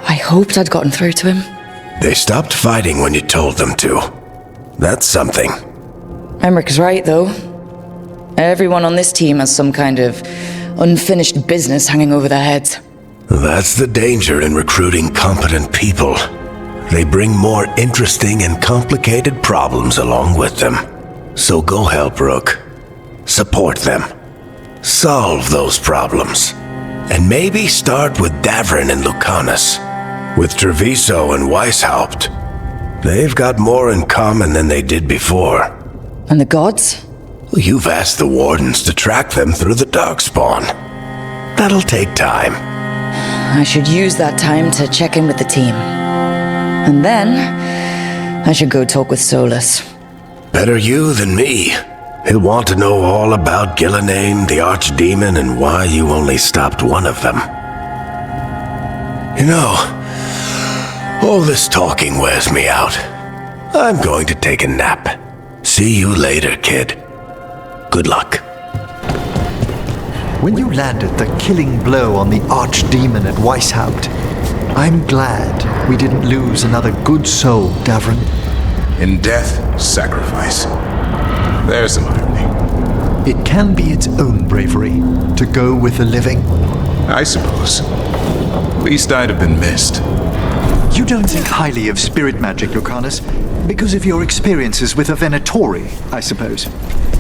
I hoped I'd gotten through to him. They stopped fighting when you told them to. That's something. Emmrich's right, though. Everyone on this team has some kind of unfinished business hanging over their heads. That's the danger in recruiting competent people. They bring more interesting and complicated problems along with them. So go help, Rook. Support them. Solve those problems. And maybe start with Davrin and Lucanis. With Treviso and Weisshaupt, they've got more in common than they did before. And the gods? You've asked the wardens to track them through the Darkspawn. That'll take time. I should use that time to check in with the team. And then, I should go talk with Solus. Better you than me. He'll want to know all about Gillenane, the Archdemon, and why you only stopped one of them. You know, all this talking wears me out. I'm going to take a nap. See you later, kid. Good luck. When you landed the killing blow on the Archdemon at Weisshaupt, I'm glad we didn't lose another good soul, Davrin. In death, sacrifice. There's some irony. It can be its own bravery to go with the living. I suppose. At least I'd have been missed. You don't think highly of spirit magic, Lucanis, because of your experiences with a Venatori, I suppose.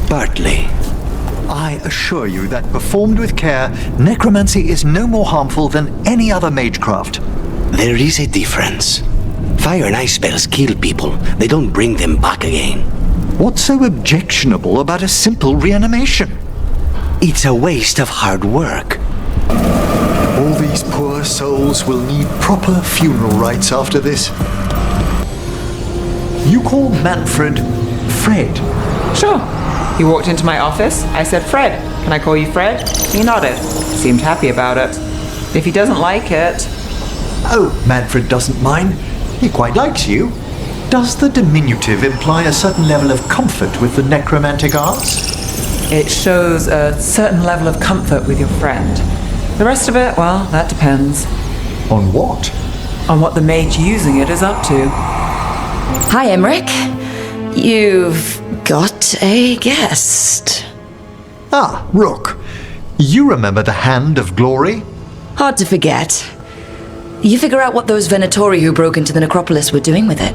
Partly. I assure you that performed with care, necromancy is no more harmful than any other magecraft. There is a difference. Fire and ice spells kill people. They don't bring them back again. What's so objectionable about a simple reanimation? It's a waste of hard work. All these poor souls will need proper funeral rites after this. You call Manfred Fred? Sure. He walked into my office. I said, Fred, can I call you Fred? He nodded. Seemed happy about it. If he doesn't like it... Oh, Manfred doesn't mind. He quite likes you. Does the diminutive imply a certain level of comfort with the necromantic arts? It shows a certain level of comfort with your friend. The rest of it, well, that depends. On what? on what the mage using it is up to. Hi, Emmrich. You've got a guest. Ah, Rook. You remember the Hand of Glory? Hard to forget. You figure out what those Venatori who broke into the necropolis were doing with it.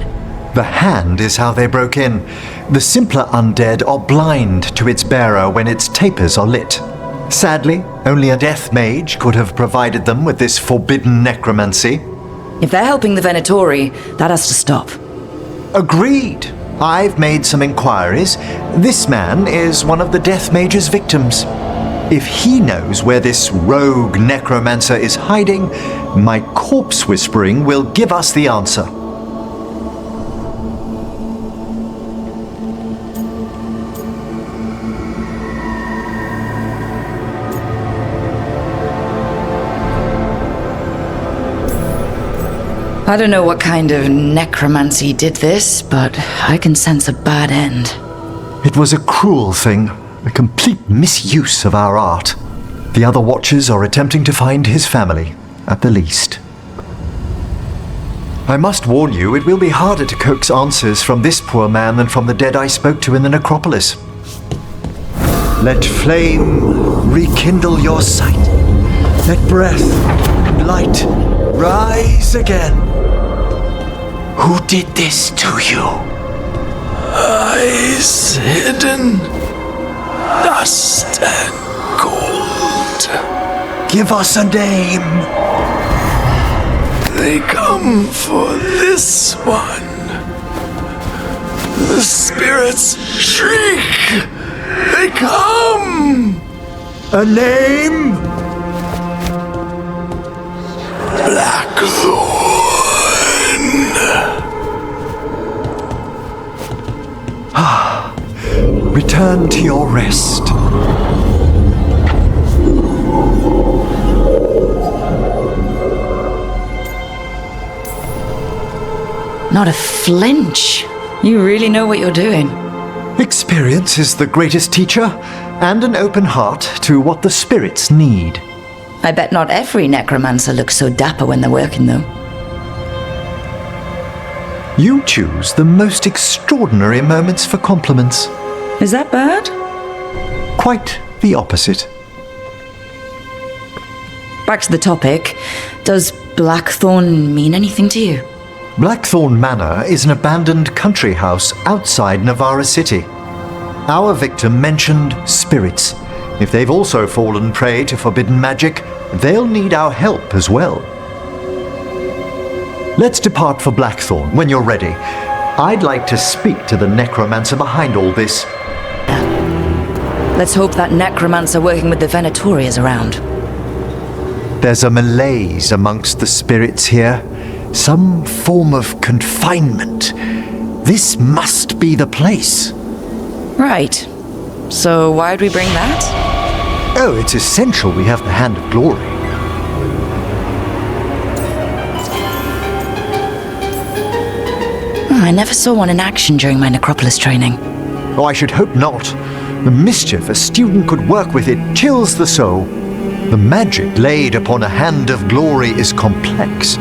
The hand is how they broke in. The simpler undead are blind to its bearer when its tapers are lit. Sadly, only a death mage could have provided them with this forbidden necromancy. If they're helping the Venatori, that has to stop. Agreed. I've made some inquiries. This man is one of the death mage's victims. If he knows where this rogue necromancer is hiding, my corpse whispering will give us the answer. I don't know what kind of necromancy did this, but I can sense a bad end. It was a cruel thing, a complete misuse of our art. The other Watchers are attempting to find his family, at the least. I must warn you, it will be harder to coax answers from this poor man than from the dead I spoke to in the necropolis. Let flame rekindle your sight. Let breath and light rise again. Who did this to you? Eyes hidden, dust and gold. Give us a name. They come for this one. The spirits shriek. They come. A name? Blackthorne. Return to your rest. Not a flinch. You really know what you're doing. Experience is the greatest teacher, and an open heart to what the spirits need. I bet not every necromancer looks so dapper when they're working, though. You choose the most extraordinary moments for compliments. Is that bad? Quite the opposite. Back to the topic. Does Blackthorne mean anything to you? Blackthorne Manor is an abandoned country house outside Navarra City. Our victim mentioned spirits. If they've also fallen prey to forbidden magic, they'll need our help as well. Let's depart for Blackthorne when you're ready. I'd like to speak to the necromancer behind all this. Let's hope that necromancer working with the Venatori is around. There's a malaise amongst the spirits here. Some form of confinement. This must be the place. Right. So why'd we bring that? Oh, it's essential we have the Hand of Glory. I never saw one in action during my necropolis training. Oh, I should hope not. The mischief a student could work with it chills the soul. The magic laid upon a Hand of Glory is complex.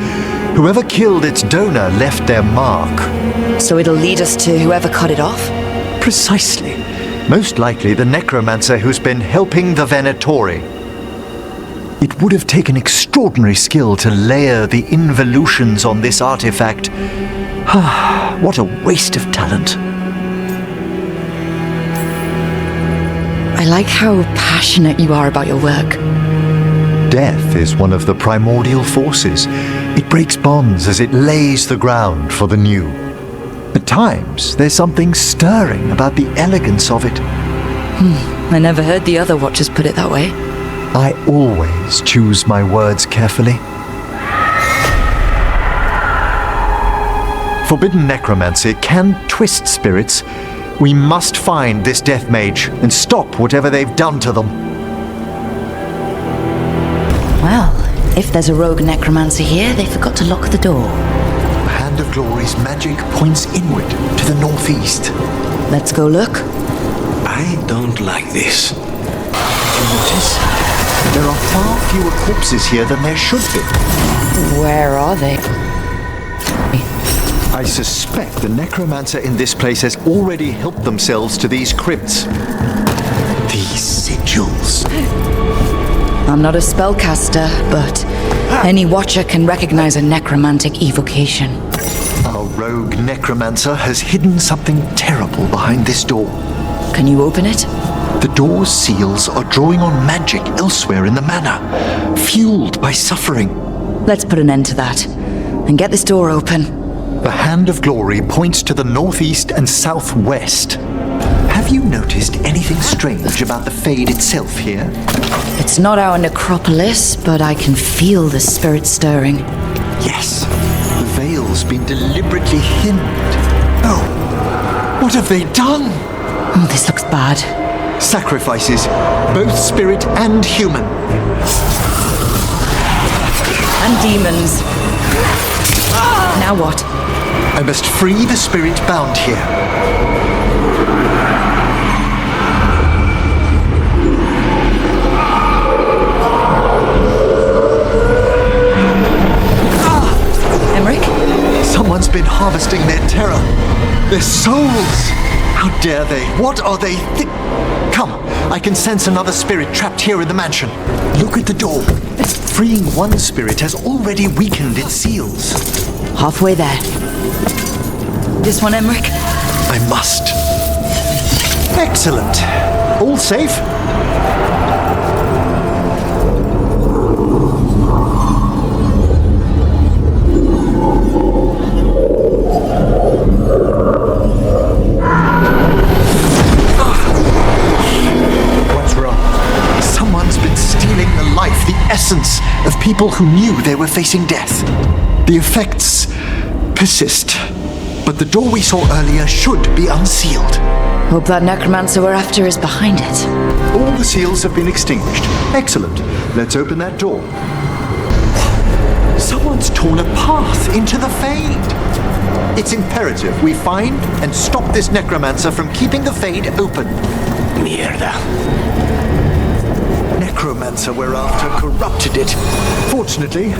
Whoever killed its donor left their mark. So it'll lead us to whoever cut it off? Precisely. Most likely the necromancer who's been helping the Venatori. It would have taken extraordinary skill to layer the involutions on this artifact. What a waste of talent. I like how passionate you are about your work. Death is one of the primordial forces. It breaks bonds as it lays the ground for the new. At times, there's something stirring about the elegance of it. I never heard the other Watchers put it that way. I always choose my words carefully. Forbidden necromancy can twist spirits. We must find this death mage and stop whatever they've done to them. Well, if there's a rogue necromancer here, they forgot to lock the door. The Hand of Glory's magic points inward to the northeast. Let's go look. I don't like this. Notice? There are far fewer corpses here than there should be. Where are they? I suspect the necromancer in this place has already helped themselves to these crypts. These sigils. I'm not a spellcaster, but any watcher can recognize a necromantic evocation. Our rogue necromancer has hidden something terrible behind this door. Can you open it? The door's seals are drawing on magic elsewhere in the manor, fueled by suffering. Let's put an end to that, and get this door open. The Hand of Glory points to the northeast and southwest. Have you noticed anything strange about the Fade itself here? It's not our necropolis, but I can feel the spirit stirring. Yes, the veil's been deliberately hidden. Oh, what have they done? Oh, this looks bad. Sacrifices, both spirit and human. And demons. Now what? I must free the spirit bound here. Emmrich? Someone's been harvesting their terror. Their souls. How dare they? What are they Come, I can sense another spirit trapped here in the mansion. Look at the door. Freeing one spirit has already weakened its seals. Halfway there. This one, Emmrich? I must. Excellent. All safe? What's wrong? Someone's been stealing the life, the essence of people who knew they were facing death. The effects persist. But the door we saw earlier should be unsealed. Hope that necromancer we're after is behind it. All the seals have been extinguished. Excellent. Let's open that door. Someone's torn a path into the Fade. It's imperative we find and stop this necromancer from keeping the Fade open. Mierda. Necromancer we're after corrupted it. Fortunately,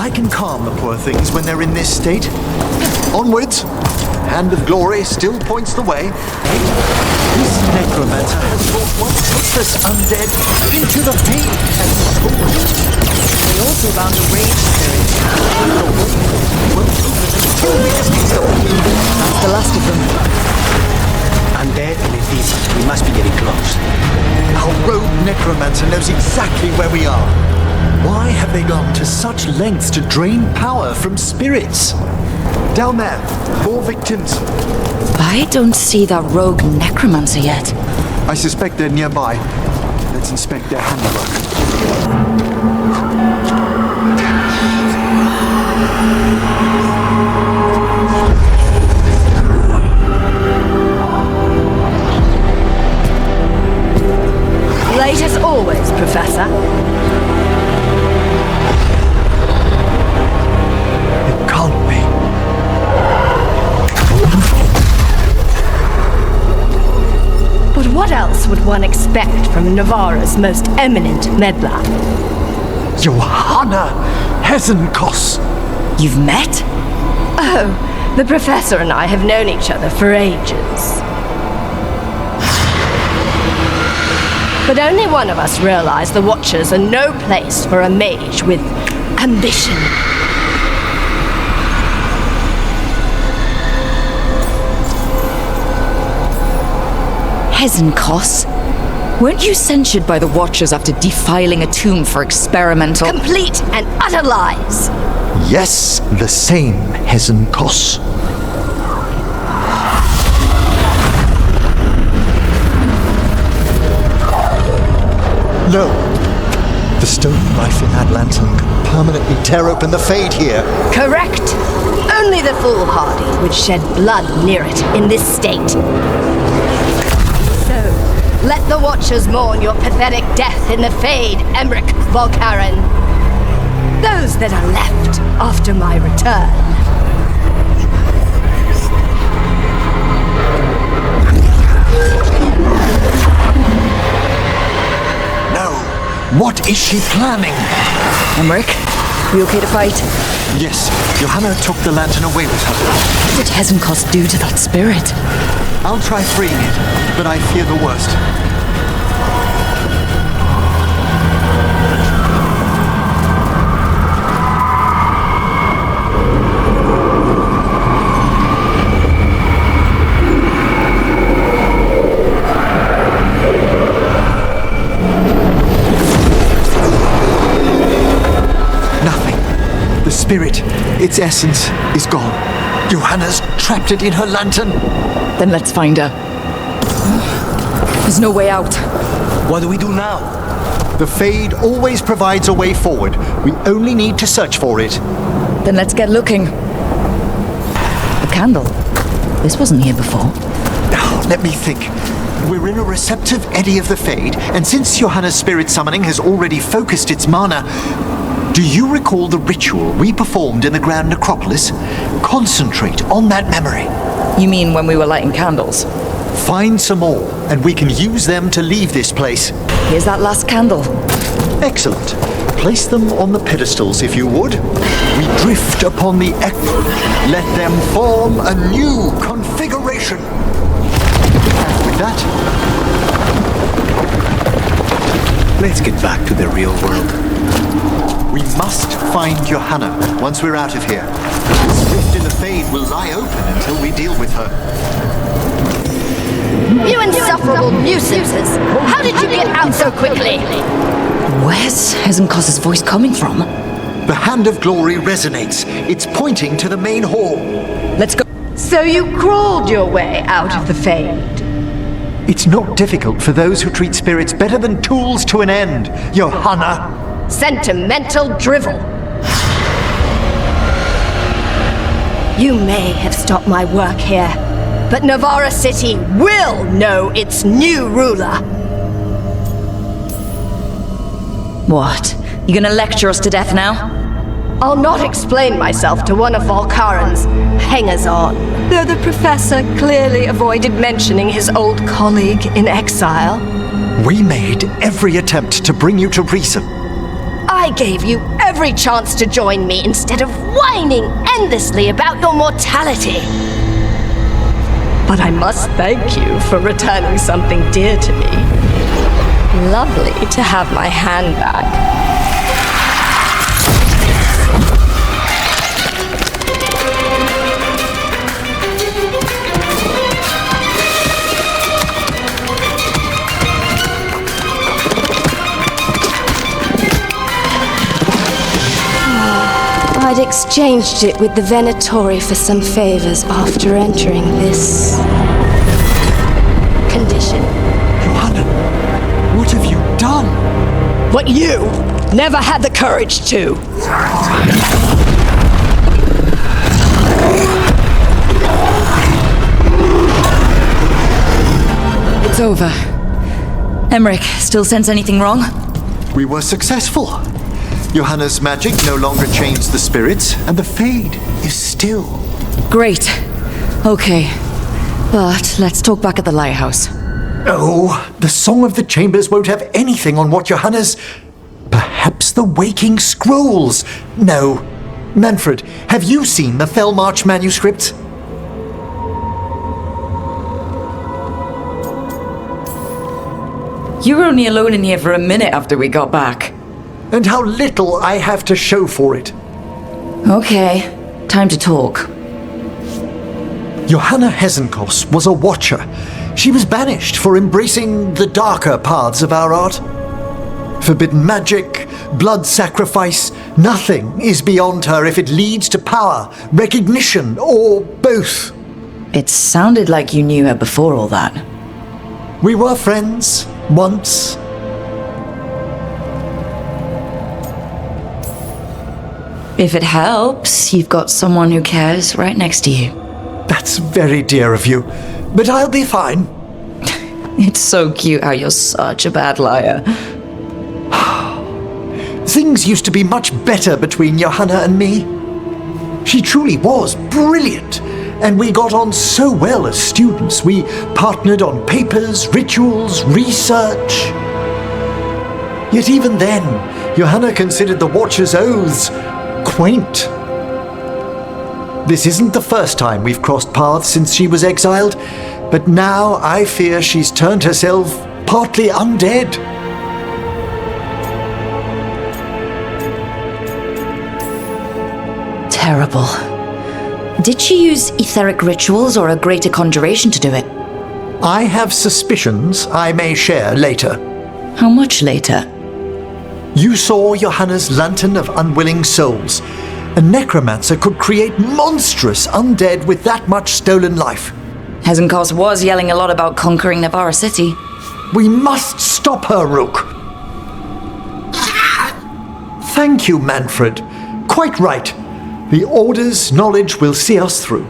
I can calm the poor things when they're in this state. Onwards! Hand of Glory still points the way. This necromancer has brought one helpless undead into the Fade and stolen. They also bound a rage spirit. Won't open until we defeat them. That's the last of them. Undead and indeed, we must be getting close. Our rogue necromancer knows exactly where we are. Why have they gone to such lengths to drain power from spirits? Down there, more victims. I don't see that rogue necromancer yet. I suspect they're nearby. Let's inspect their handiwork. Late as always, Professor. It can't be. But what else would one expect from Navarra's most eminent meddler? Johanna Hezenkos. You've met? Oh, the Professor and I have known each other for ages. But only one of us realized the Watchers are no place for a mage with ambition. Hezenkos? Weren't you censured by the Watchers after defiling a tomb for experimental— Complete and utter lies! Yes, the same Hezenkos. No. The stone rifle Atlanton can permanently tear open the Fade here. Correct. Only the foolhardy would shed blood near it in this state. So, let the Watchers mourn your pathetic death in the Fade, Emmrich Volkaren. Those that are left after my return. What is she planning? Emmrich, We okay to fight? Yes, Johanna took the lantern away with her. What did Hesenkos do to that spirit? I'll try freeing it, but I fear the worst. Spirit, its essence, is gone. Johanna's trapped it in her lantern. Then let's find her. There's no way out. What do we do now? The Fade always provides a way forward. We only need to search for it. Then let's get looking. The candle. This wasn't here before. Now, let me think. We're in a receptive eddy of the Fade, and since Johanna's spirit summoning has already focused its mana, do you recall the ritual we performed in the Grand Necropolis? Concentrate on that memory. You mean when we were lighting candles? Find some more, and we can use them to leave this place. Here's that last candle. Excellent. Place them on the pedestals, if you would. We drift upon the echo. Let them form a new configuration. And with that, let's get back to the real world. We must find Johanna once we're out of here. This rift in the Fade will lie open until we deal with her. You insufferable nuisances! How did you get out so quickly? Where's Hesenkos' voice coming from? The Hand of Glory resonates. It's pointing to the main hall. Let's go. So you crawled your way out of the Fade? It's not difficult for those who treat spirits better than tools to an end, Johanna. Sentimental drivel. You may have stopped my work here, but Navarra City will know its new ruler. What? You gonna lecture us to death now? I'll not explain myself to one of Valkaran's hangers-on, though the professor clearly avoided mentioning his old colleague in exile. We made every attempt to bring you to reason. I gave you every chance to join me instead of whining endlessly about your mortality. But I must thank you for returning something dear to me. Lovely to have my hand back. I'd exchanged it with the Venatori for some favors after entering this condition. Johanna, what have you done? What you never had the courage to. It's over. Emmrich, still sense anything wrong? We were successful. Johanna's magic no longer changed the spirits, and the Fade is still. Great. Okay. But let's talk back at the lighthouse. Oh, the Song of the Chambers won't have anything on what Johanna's... Perhaps the Waking Scrolls? No. Manfred, have you seen the Fellmarch manuscripts? You were only alone in here for a minute after we got back. And how little I have to show for it. Okay, time to talk. Johanna Hesenkos was a watcher. She was banished for embracing the darker paths of our art. Forbidden magic, blood sacrifice, nothing is beyond her if it leads to power, recognition, or both. It sounded like you knew her before all that. We were friends, once. If it helps, you've got someone who cares right next to you. That's very dear of you, but I'll be fine. It's so cute how you're such a bad liar. Things used to be much better between Johanna and me. She truly was brilliant, and we got on so well as students. We partnered on papers, rituals, research. Yet even then, Johanna considered the Watcher's oaths quaint. This isn't the first time we've crossed paths since she was exiled, but now I fear she's turned herself partly undead. Terrible. Did she use etheric rituals or a greater conjuration to do it? I have suspicions I may share later. How much later? You saw Johanna's Lantern of Unwilling Souls. A necromancer could create monstrous undead with that much stolen life. Hezenkos was yelling a lot about conquering Navarra City. We must stop her, Rook. Thank you, Manfred. Quite right. The Order's knowledge will see us through.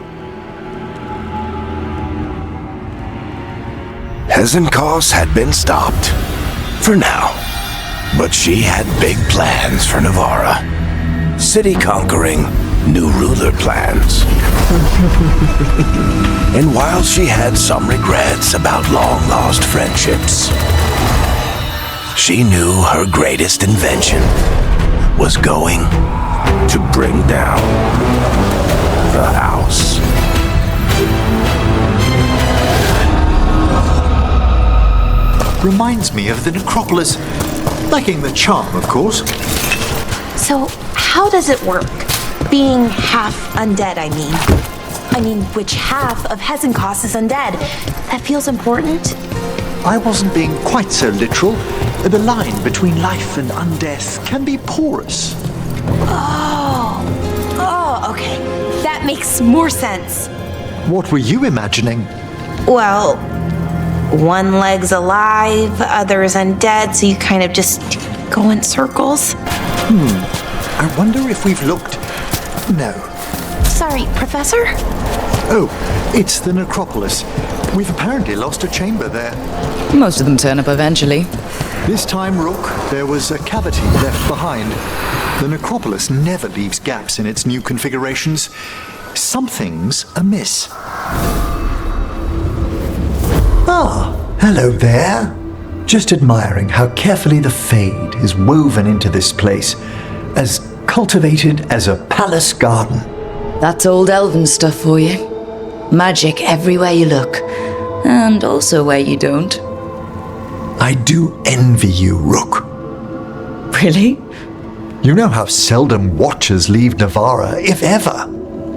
Hezenkos had been stopped. For now. But she had big plans for Navarra. City conquering, new ruler plans. And while she had some regrets about long-lost friendships, she knew her greatest invention was going to bring down the house. Reminds me of the necropolis. Lacking the charm, of course. So, how does it work? Being half undead, I mean, which half of Hezenkos is undead? That feels important? I wasn't being quite so literal. The line between life and undeath can be porous. Oh, okay. That makes more sense. What were you imagining? Well, one leg's alive, other's undead, so you kind of just go in circles. I wonder if we've looked... No. Sorry, Professor? Oh, it's the necropolis. We've apparently lost a chamber there. Most of them turn up eventually. This time, Rook, there was a cavity left behind. The necropolis never leaves gaps in its new configurations. Something's amiss. Ah, hello there. Just admiring how carefully the Fade is woven into this place, as cultivated as a palace garden. That's old elven stuff for you. Magic everywhere you look, and also where you don't. I do envy you, Rook. Really? You know how seldom watchers leave Navarra, if ever.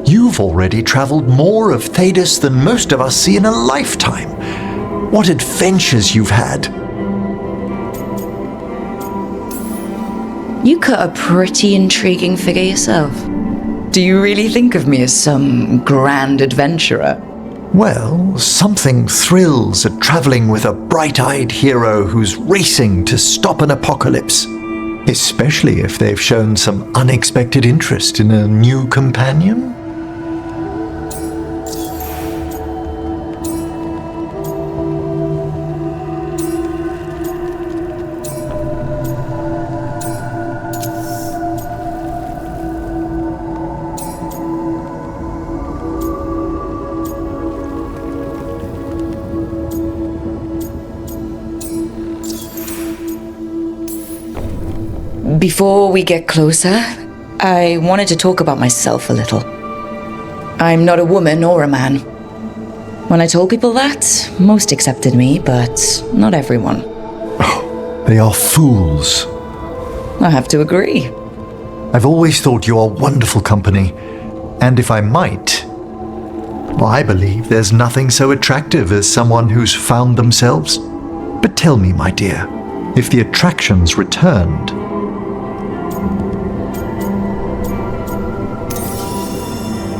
You've already traveled more of Thedas than most of us see in a lifetime. What adventures you've had. You cut a pretty intriguing figure yourself. Do you really think of me as some grand adventurer? Well, something thrills at traveling with a bright-eyed hero who's racing to stop an apocalypse. Especially if they've shown some unexpected interest in a new companion. Before we get closer, I wanted to talk about myself a little. I'm not a woman or a man. When I told people that, most accepted me, but not everyone. They are fools. I have to agree. I've always thought you are wonderful company, and if I might, well, I believe there's nothing so attractive as someone who's found themselves. But tell me, my dear, if the attraction's returned...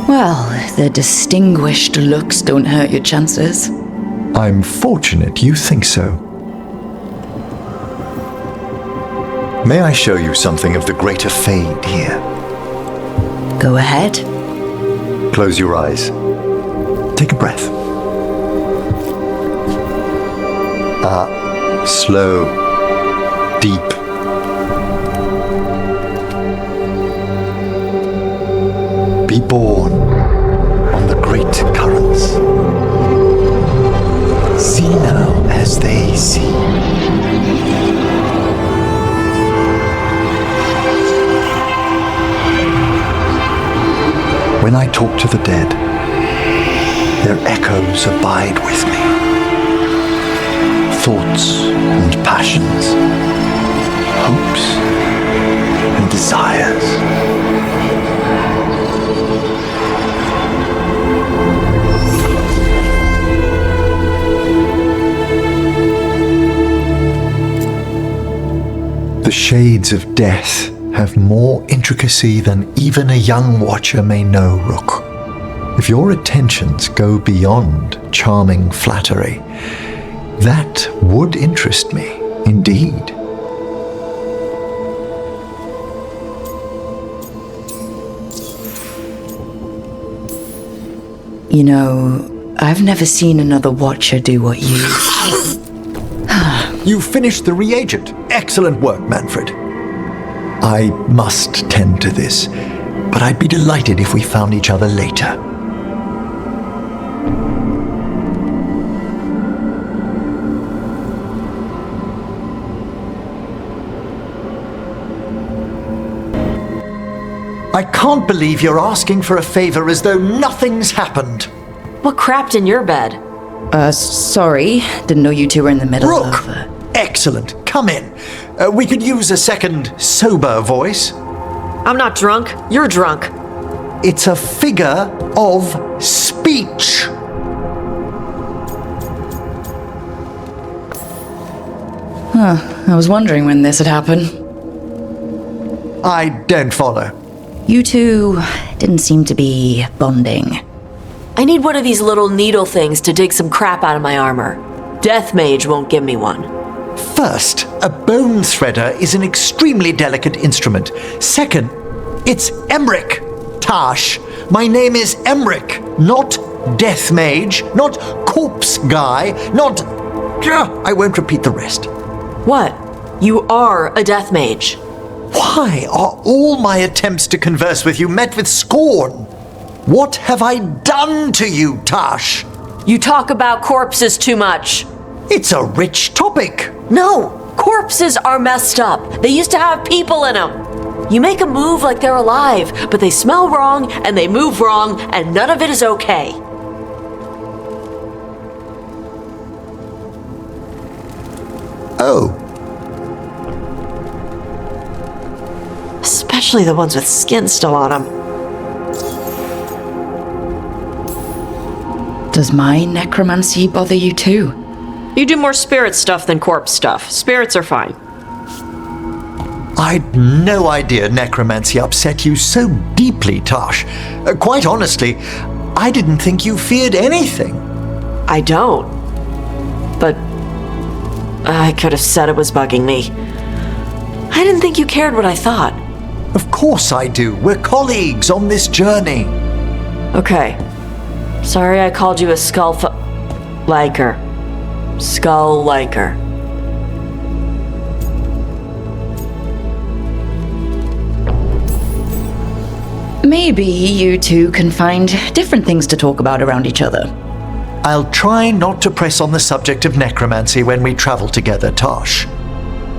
Well, the distinguished looks don't hurt your chances. I'm fortunate you think so. May I show you something of the greater Fade here? Go ahead. Close your eyes. Take a breath. Slow. Deep. Be born on the great currents. See now as they see. their echoes abide with me. Thoughts and passions, hopes and desires. The shades of death have more intricacy than even a young watcher may know, Rook. If your attentions go beyond charming flattery, that would interest me, indeed. You know, I've never seen another watcher do what you... You finished the reagent. Excellent work, Manfred. I must tend to this, but I'd be delighted if we found each other later. I can't believe you're asking for a favor as though nothing's happened. What crapped in your bed? Sorry. Didn't know you two were in the middle Rook! of... Excellent. Come in. We could use a second sober voice. I'm not drunk. You're drunk. It's a figure of speech. I was wondering when this had happened. I don't follow. You two didn't seem to be bonding. I need one of these little needle things to dig some crap out of my armor. Death Mage won't give me one. First, a bone threader is an extremely delicate instrument. Second, it's Emmrich. Tash, my name is Emmrich, not Death Mage, not Corpse Guy, not... I won't repeat the rest. What? You are a Death Mage. Why are all my attempts to converse with you met with scorn? What have I done to you, Tash? You talk about corpses too much. It's a rich topic. No, corpses are messed up. They used to have people in them. You make a move like they're alive, but they smell wrong and they move wrong, and none of it is okay. Oh. Especially the ones with skin still on them. Does my necromancy bother you too? You do more spirit stuff than corpse stuff. Spirits are fine. I'd no idea necromancy upset you so deeply, Tash. Quite honestly, I didn't think you feared anything. I don't. But I could have said it was bugging me. I didn't think you cared what I thought. Of course I do. We're colleagues on this journey. Okay. Sorry I called you a liker. Skull liker. Maybe you two can find different things to talk about around each other. I'll try not to press on the subject of necromancy when we travel together, Tash.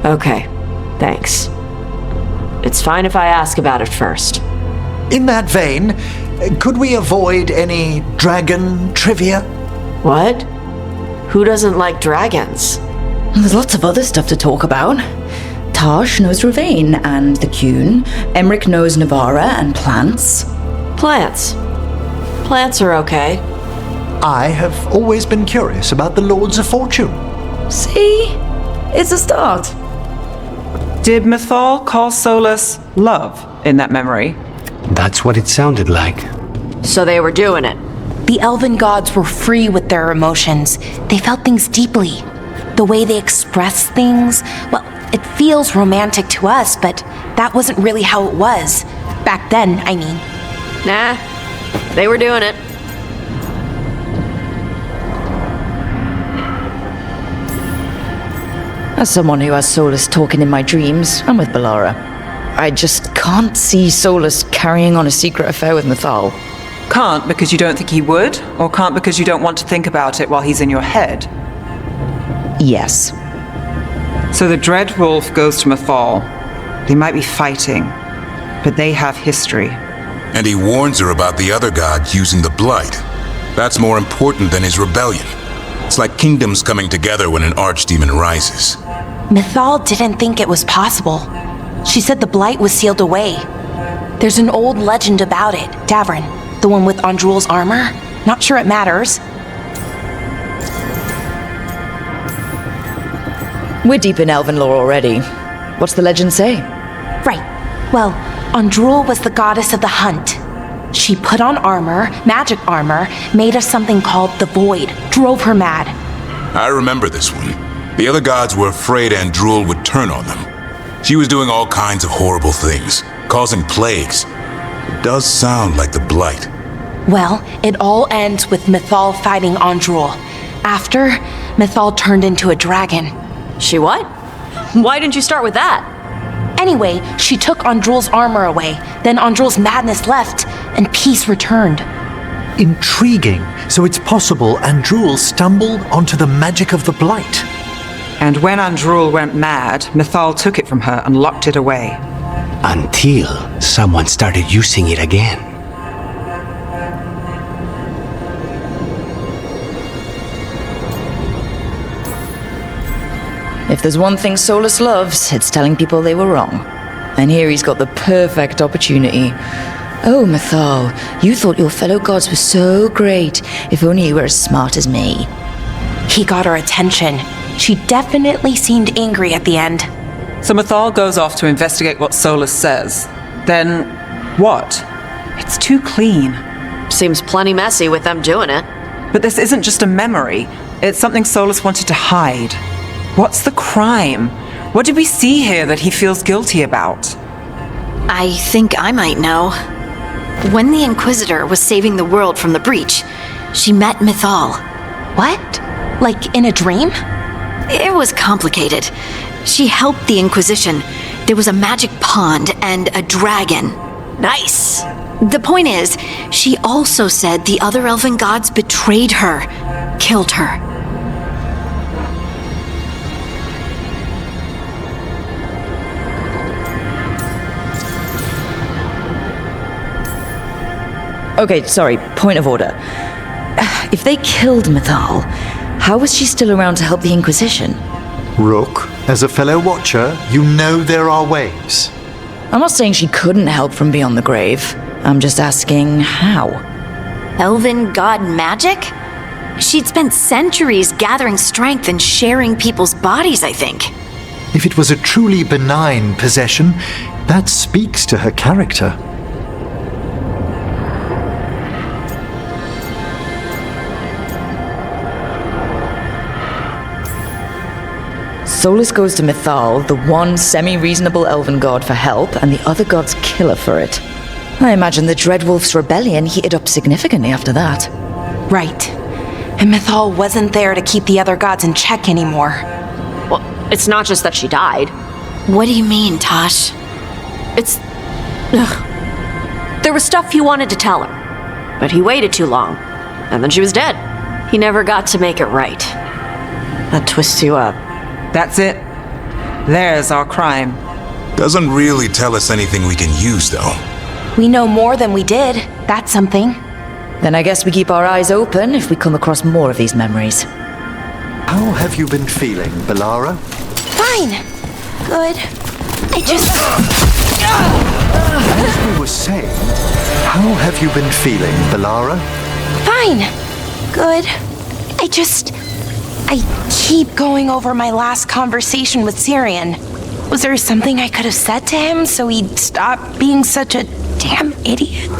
Okay, thanks. It's fine if I ask about it first. In that vein, could we avoid any dragon trivia? What? Who doesn't like dragons? There's lots of other stuff to talk about. Tash knows Ravane and the Cune. Emmrich knows Navara and plants. Plants? Plants are okay. I have always been curious about the Lords of Fortune. See? It's a start. Did Mythal call Solus love in that memory? That's what it sounded like. So they were doing it. The elven gods were free with their emotions. They felt things deeply. The way they express things, well, it feels romantic to us, but that wasn't really how it was. Back then, I mean. Nah, they were doing it. As someone who has Solus talking in my dreams, I'm with Balara. I just can't see Solus carrying on a secret affair with Mythal. Can't because you don't think he would, or can't because you don't want to think about it while he's in your head? Yes. So the Dread Wolf goes to Mythal. They might be fighting, but they have history. And he warns her about the other god using the Blight. That's more important than his rebellion. It's like kingdoms coming together when an archdemon rises. Mythal didn't think it was possible. She said the Blight was sealed away. There's an old legend about it. Davrin, the one with Andrul's armor. Not sure it matters. We're deep in elven lore already. What's the legend say? Right. Well, Andrul was the goddess of the hunt. She put on armor, magic armor, made of something called the Void, drove her mad. I remember this one. The other gods were afraid Andrul would turn on them. She was doing all kinds of horrible things, causing plagues. It does sound like the Blight. Well, it all ends with Mythal fighting Andrul. After, Mythal turned into a dragon. She what? Why didn't you start with that? Anyway, she took Andrul's armor away. Then Andrul's madness left, and peace returned. Intriguing. So it's possible Andrul stumbled onto the magic of the Blight. And when Andrul went mad, Mythal took it from her and locked it away. Until someone started using it again. If there's one thing Solus loves, it's telling people they were wrong. And here he's got the perfect opportunity. Oh, Mythal, you thought your fellow gods were so great. If only you were as smart as me. He got her attention. She definitely seemed angry at the end. So Mythal goes off to investigate what Solus says. Then, what? It's too clean. Seems plenty messy with them doing it. But this isn't just a memory. It's something Solus wanted to hide. What's the crime? What did we see here that he feels guilty about? I think I might know. When the Inquisitor was saving the world from the breach, she met Mythal. What? Like in a dream? It was complicated. She helped the Inquisition. There was a magic pond and a dragon. Nice! The point is, she also said the other elven gods betrayed her, killed her. Okay, sorry, point of order. If they killed Mythal, how was she still around to help the Inquisition? Rook, as a fellow watcher, you know there are ways. I'm not saying she couldn't help from beyond the grave. I'm just asking how. Elven god magic? She'd spent centuries gathering strength and sharing people's bodies, I think. If it was a truly benign possession, that speaks to her character. Solus goes to Mythal, the one semi-reasonable elven god, for help, and the other gods kill her for it. I imagine the Dreadwolf's rebellion heated up significantly after that. Right. And Mythal wasn't there to keep the other gods in check anymore. Well, it's not just that she died. What do you mean, Tosh? It's... Ugh. There was stuff he wanted to tell her, but he waited too long, and then she was dead. He never got to make it right. That twists you up. That's it. There's our crime. Doesn't really tell us anything we can use, though. We know more than we did. That's something. Then I guess we keep our eyes open if we come across more of these memories. How have you been feeling, Belara? Fine. Good. I just... As we were saying, how have you been feeling, Belara? Fine. Good. I keep going over my last conversation with Syrian. Was there something I could have said to him so he'd stop being such a damn idiot?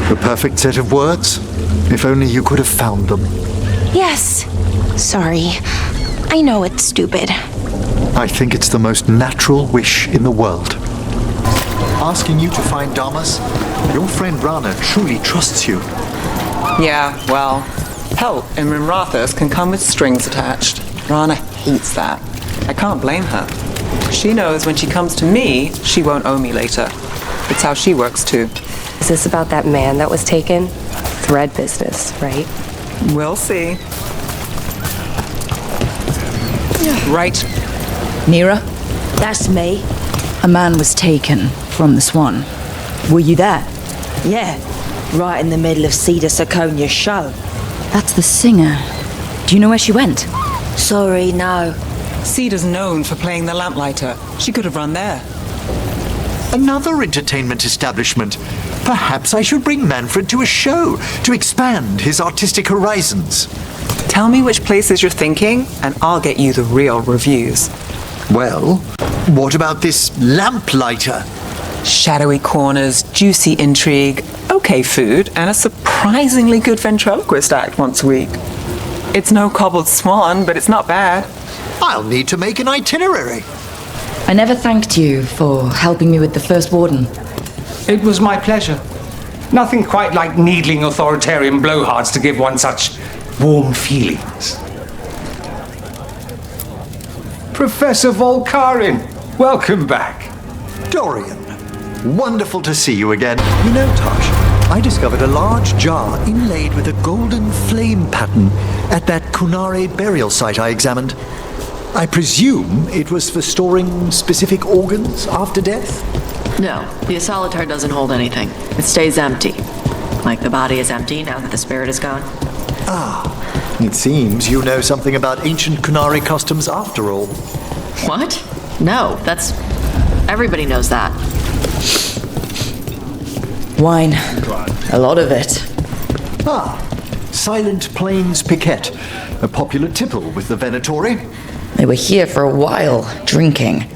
The perfect set of words? If only you could have found them. Yes. Sorry. I know it's stupid. I think it's the most natural wish in the world. Asking you to find Damas, your friend Rana truly trusts you. Yeah, well, help in Rimrathas can come with strings attached. Rana hates that. I can't blame her. She knows when she comes to me, she won't owe me later. It's how she works too. Is this about that man that was taken? Thread business, right? We'll see. Right. Mira? That's me. A man was taken from the Swan. Were you there? Yeah, right in the middle of Cedar Sarconia's show. That's the singer. Do you know where she went? Sorry, no. Cedar's known for playing the lamplighter. She could have run there. Another entertainment establishment. Perhaps I should bring Manfred to a show to expand his artistic horizons. Tell me which places you're thinking, and I'll get you the real reviews. Well, what about this lamplighter? Shadowy corners, juicy intrigue, okay food, and a surprisingly good ventriloquist act once a week. It's no cobbled swan, but it's not bad. I'll need to make an itinerary. I never thanked you for helping me with the first warden. It was my pleasure. Nothing quite like needling authoritarian blowhards to give one such warm feelings. Professor Volkarin, welcome back. Dorian, wonderful to see you again. You know, Tosh, I discovered a large jar inlaid with a golden flame pattern at that Kunare burial site I examined. I presume it was for storing specific organs after death? No, the Asolitar doesn't hold anything. It stays empty. Like the body is empty now that the spirit is gone. Ah, it seems you know something about ancient Kunare customs after all. What? No, that's... Everybody knows that. Wine. A lot of it. Ah, Silent Plains Piquette. A popular tipple with the Venatori. They were here for a while, drinking.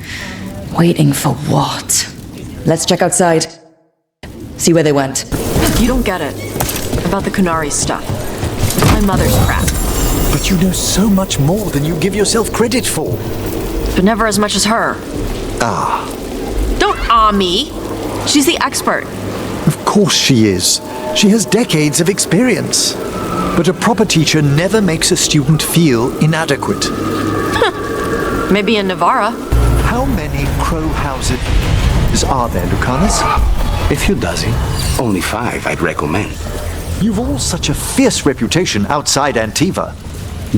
Waiting for what? Let's check outside. See where they went. You don't get it. About the Kunari stuff. My mother's crap. But you know so much more than you give yourself credit for. But never as much as her. Ah. Don't me. She's the expert. Of course she is. She has decades of experience. But a proper teacher never makes a student feel inadequate. Maybe in Navarra. How many crow-housed are there, Lucanis? A few dozen. Only 5 I'd recommend. You've all such a fierce reputation outside Antiva.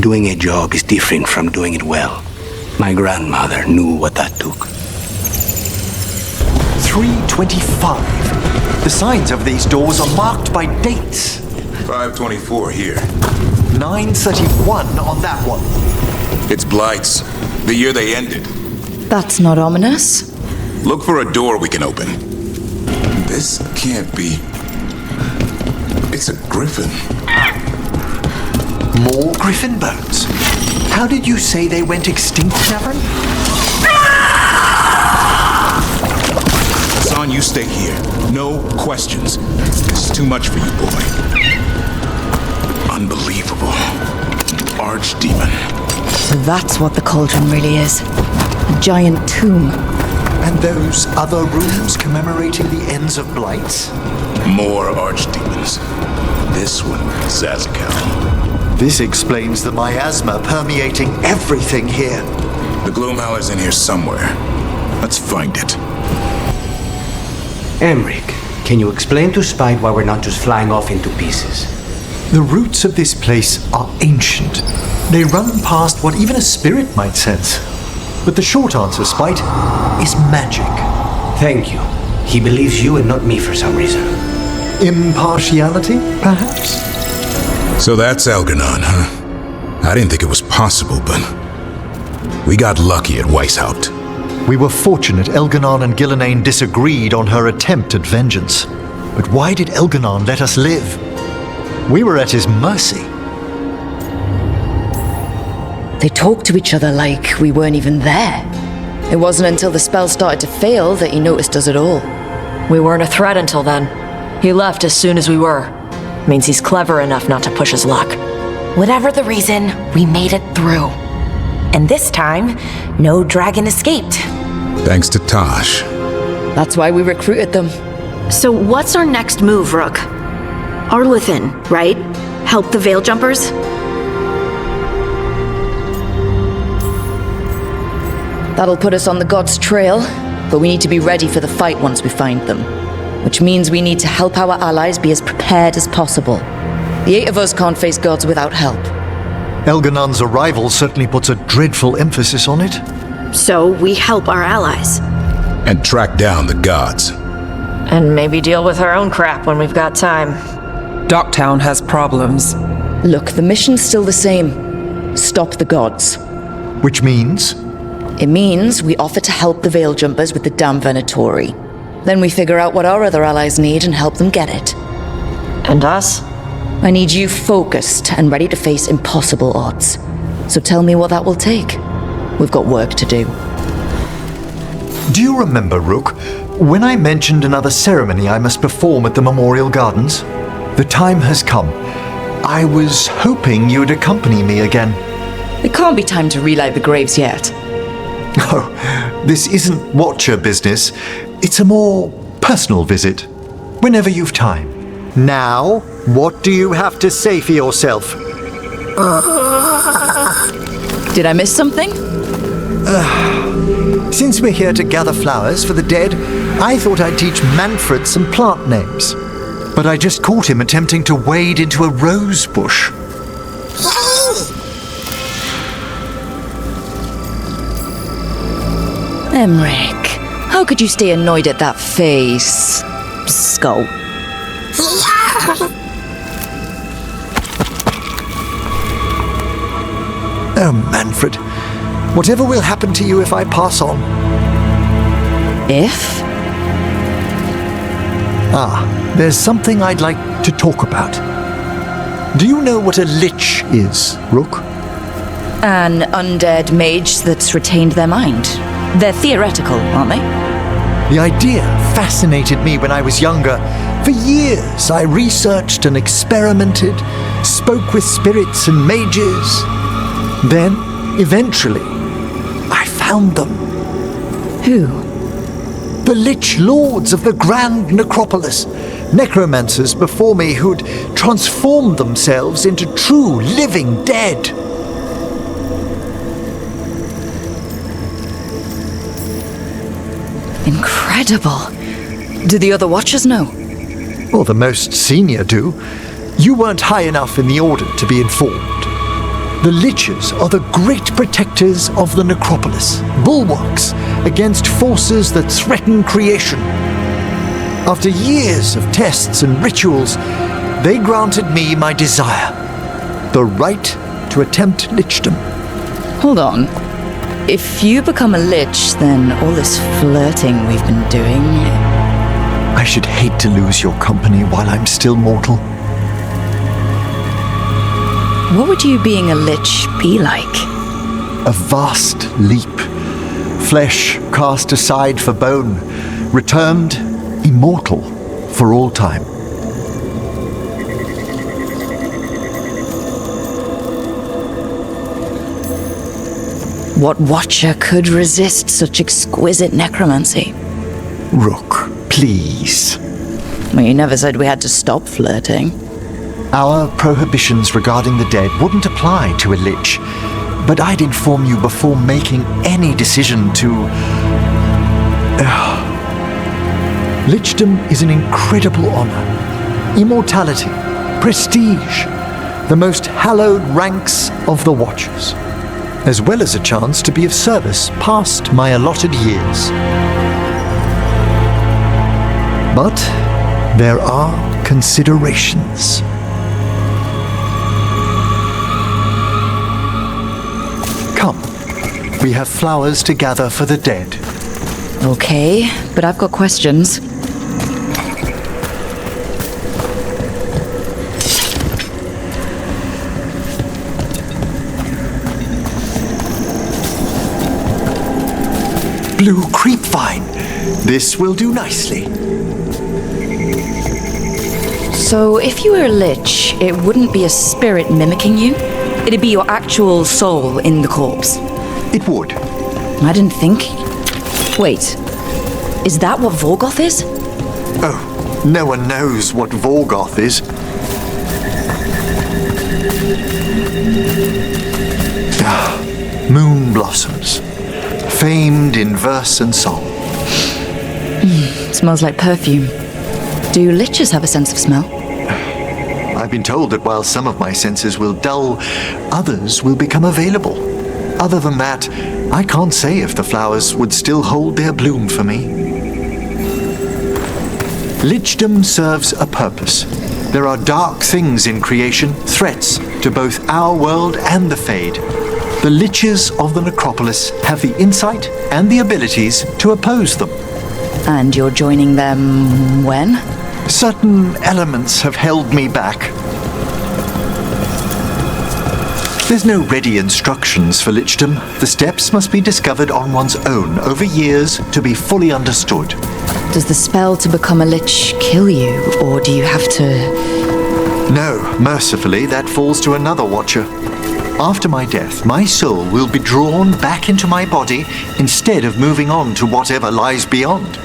Doing a job is different from doing it well. My grandmother knew what that took. 325. The signs of these doors are marked by dates. 524 here. 931 on that one. It's Blight's. The year they ended. That's not ominous. Look for a door we can open. This can't be... It's a griffin. More griffin bones. How did you say they went extinct, Navran? Son, you stay here. No questions. This is too much for you, boy. Unbelievable. Archdemon. So that's what the cauldron really is. A giant tomb. And those other rooms commemorating the ends of blights? More archdemons. This one, Zazakel. This explains the miasma permeating everything here. The Gloomhowler's in here somewhere. Let's find it. Emmrich, can you explain to Spite why we're not just flying off into pieces? The roots of this place are ancient. They run past what even a spirit might sense. But the short answer, Spite, is magic. Thank you. He believes you and not me for some reason. Impartiality, perhaps? So that's Elganon, huh? I didn't think it was possible, but... We got lucky at Weisshaupt. We were fortunate Elganon and Gillenane disagreed on her attempt at vengeance. But why did Elganon let us live? We were at his mercy. They talked to each other like we weren't even there. It wasn't until the spell started to fail that he noticed us at all. We weren't a threat until then. He left as soon as we were. Means he's clever enough not to push his luck. Whatever the reason, we made it through. And this time, no dragon escaped. Thanks to Tosh. That's why we recruited them. So what's our next move, Rook? Arlithin, right? Help the Veil Jumpers? That'll put us on the gods' trail, but we need to be ready for the fight once we find them. Which means we need to help our allies be as prepared as possible. The 8 of us can't face gods without help. Elganon's arrival certainly puts a dreadful emphasis on it. So we help our allies. And track down the gods. And maybe deal with our own crap when we've got time. Docktown has problems. Look, the mission's still the same. Stop the gods. Which means? It means we offer to help the Veil Jumpers with the damn Venatori. Then we figure out what our other allies need and help them get it. And us? I need you focused and ready to face impossible odds. So tell me what that will take. We've got work to do. Do you remember, Rook, when I mentioned another ceremony I must perform at the Memorial Gardens? The time has come. I was hoping you'd accompany me again. It can't be time to relight the graves yet. Oh, this isn't Watcher business. It's a more personal visit. Whenever you've time. Now, what do you have to say for yourself? Did I miss something? Since we're here to gather flowers for the dead, I thought I'd teach Manfred some plant names. But I just caught him attempting to wade into a rose bush. Emmrich, how could you stay annoyed at that face? Skull. Oh, Manfred. Whatever will happen to you if I pass on? If? There's something I'd like to talk about. Do you know what a lich is, Rook? An undead mage that's retained their mind. They're theoretical, aren't they? The idea fascinated me when I was younger. For years, I researched and experimented, spoke with spirits and mages. Then, eventually, I found them. Who? The Lich Lords of the Grand Necropolis. Necromancers before me who'd transformed themselves into true living dead. Incredible. Do the other Watchers know? Well, the most senior do. You weren't high enough in the Order to be informed. The Liches are the great protectors of the necropolis, bulwarks against forces that threaten creation. After years of tests and rituals, they granted me my desire, the right to attempt lichdom. Hold on. If you become a lich, then all this flirting we've been doing... I should hate to lose your company while I'm still mortal. What would you being a lich be like? A vast leap. Flesh cast aside for bone, returned immortal for all time. What Watcher could resist such exquisite necromancy? Rook, please. Well, you never said we had to stop flirting. Our prohibitions regarding the dead wouldn't apply to a lich, but I'd inform you before making any decision to... Lichdom is an incredible honor. Immortality, prestige, the most hallowed ranks of the Watchers, as well as a chance to be of service past my allotted years. But there are considerations. Come, we have flowers to gather for the dead. Okay, but I've got questions. Blue creepvine. This will do nicely. So if you were a lich, it wouldn't be a spirit mimicking you? It'd be your actual soul in the corpse? It would. I didn't think... Wait, is that what Vorgoth is? Oh, no one knows what Vorgoth is. Moon blossoms. Famed in verse and song. Smells like perfume. Do liches have a sense of smell? I've been told that while some of my senses will dull, others will become available. Other than that, I can't say if the flowers would still hold their bloom for me. Lichdom serves a purpose. There are dark things in creation, threats to both our world and the Fade. The Liches of the Necropolis have the insight and the abilities to oppose them. And you're joining them when? Certain elements have held me back. There's no ready instructions for lichdom. The steps must be discovered on one's own over years to be fully understood. Does the spell to become a lich kill you, or do you have to... No, mercifully, that falls to another watcher. After my death, my soul will be drawn back into my body instead of moving on to whatever lies beyond.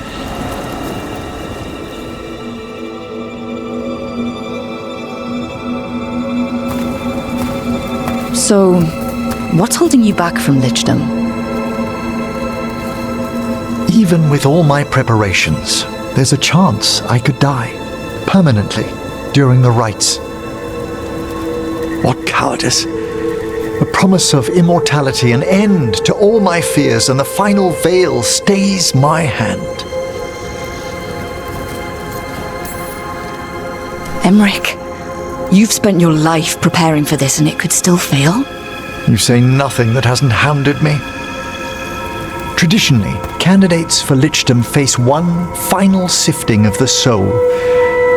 So, what's holding you back from lichdom? Even with all my preparations, there's a chance I could die, permanently, during the rites. What cowardice! A promise of immortality, an end to all my fears, and the final veil stays my hand. Emmrich, you've spent your life preparing for this and it could still fail? You say nothing that hasn't hounded me. Traditionally, candidates for lichdom face one final sifting of the soul.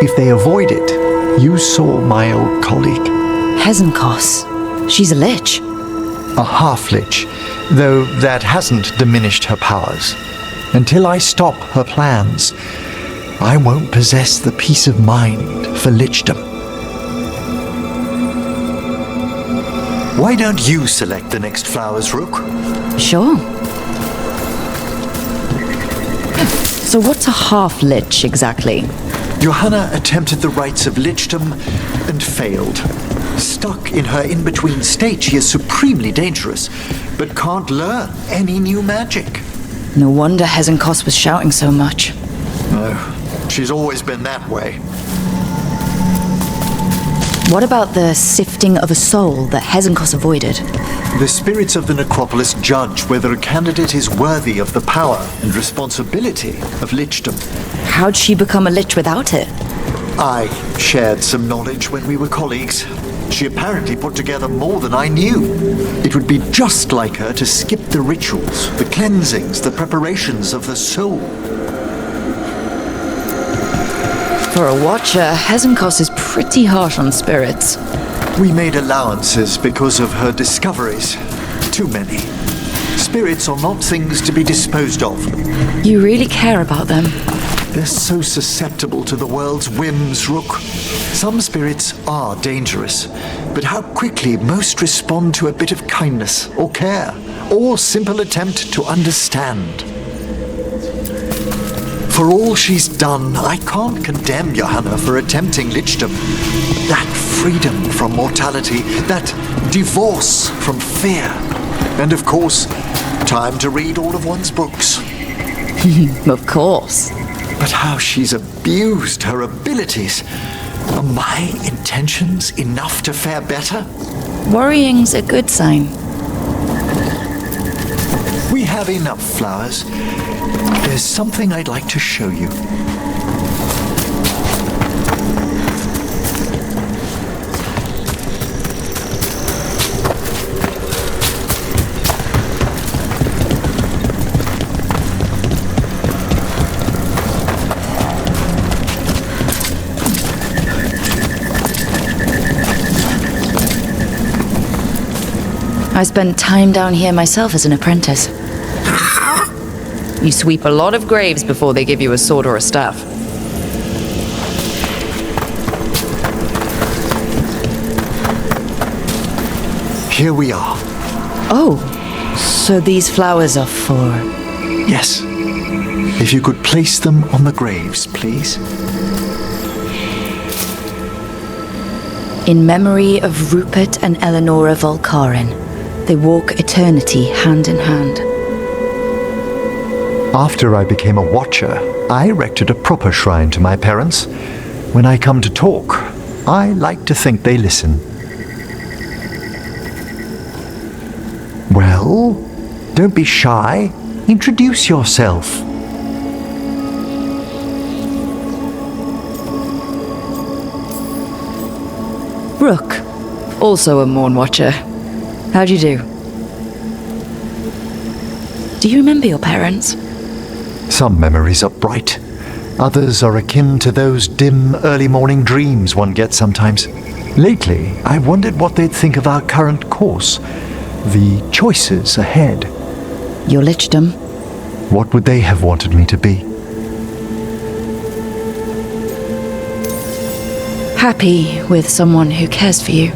If they avoid it, you saw my old colleague. Hezenkos. She's a lich. A half-lich, though that hasn't diminished her powers. Until I stop her plans, I won't possess the peace of mind for lichdom. Why don't you select the next flowers, Rook? Sure. So what's a half-lich exactly? Johanna attempted the rites of lichdom and failed. Stuck in her in-between state, she is supremely dangerous, but can't learn any new magic. No wonder Hezenkos was shouting so much. No, she's always been that way. What about the sifting of a soul that Hezenkos avoided? The spirits of the necropolis judge whether a candidate is worthy of the power and responsibility of lichdom. How'd she become a lich without it? I shared some knowledge when we were colleagues. She apparently put together more than I knew. It would be just like her to skip the rituals, the cleansings, the preparations of the soul. For a watcher, Hezenkos is pretty harsh on spirits. We made allowances because of her discoveries. Too many. Spirits are not things to be disposed of. You really care about them? They're so susceptible to the world's whims, Rook. Some spirits are dangerous, but how quickly most respond to a bit of kindness or care, or simple attempt to understand. For all she's done, I can't condemn Johanna for attempting lichdom. That freedom from mortality, that divorce from fear, and of course, time to read all of one's books. Of course. But how she's abused her abilities. Are my intentions enough to fare better? Worrying's a good sign. We have enough flowers. There's something I'd like to show you. I spent time down here myself as an apprentice. You sweep a lot of graves before they give you a sword or a staff. Here we are. Oh, so these flowers are for... Yes. If you could place them on the graves, please. In memory of Rupert and Eleonora Volcarin, they walk eternity hand in hand. After I became a watcher, I erected a proper shrine to my parents. When I come to talk, I like to think they listen. Well, don't be shy. Introduce yourself. Rook, also a Morn Watcher. How'd you do? Do you remember your parents? Some memories are bright. Others are akin to those dim, early morning dreams one gets sometimes. Lately, I've wondered what they'd think of our current course. The choices ahead. Your lichdom. What would they have wanted me to be? Happy with someone who cares for you.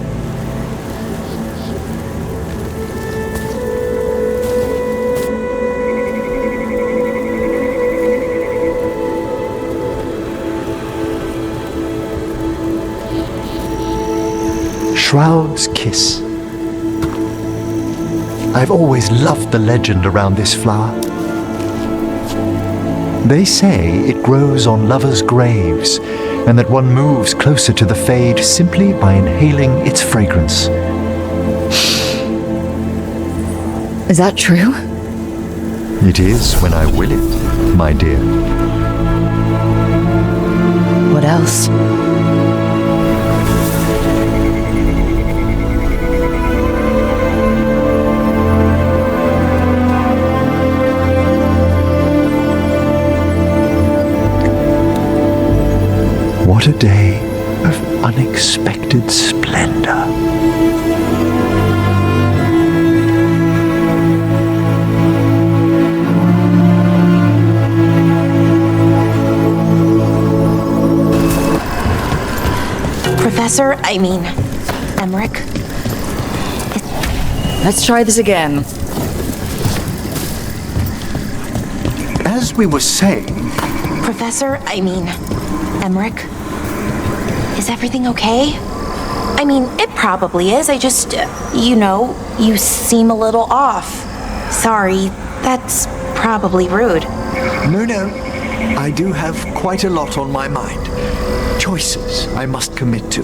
Shroud's Kiss. I've always loved the legend around this flower. They say it grows on lovers' graves, and that one moves closer to the fade simply by inhaling its fragrance. Is that true? It is when I will it, my dear. What else? What a day of unexpected splendor. Professor, Emmrich. Let's try this again. As we were saying... Professor, Emmrich. Is everything okay? It probably is. I just, you seem a little off. Sorry, that's probably rude. No. I do have quite a lot on my mind. Choices I must commit to.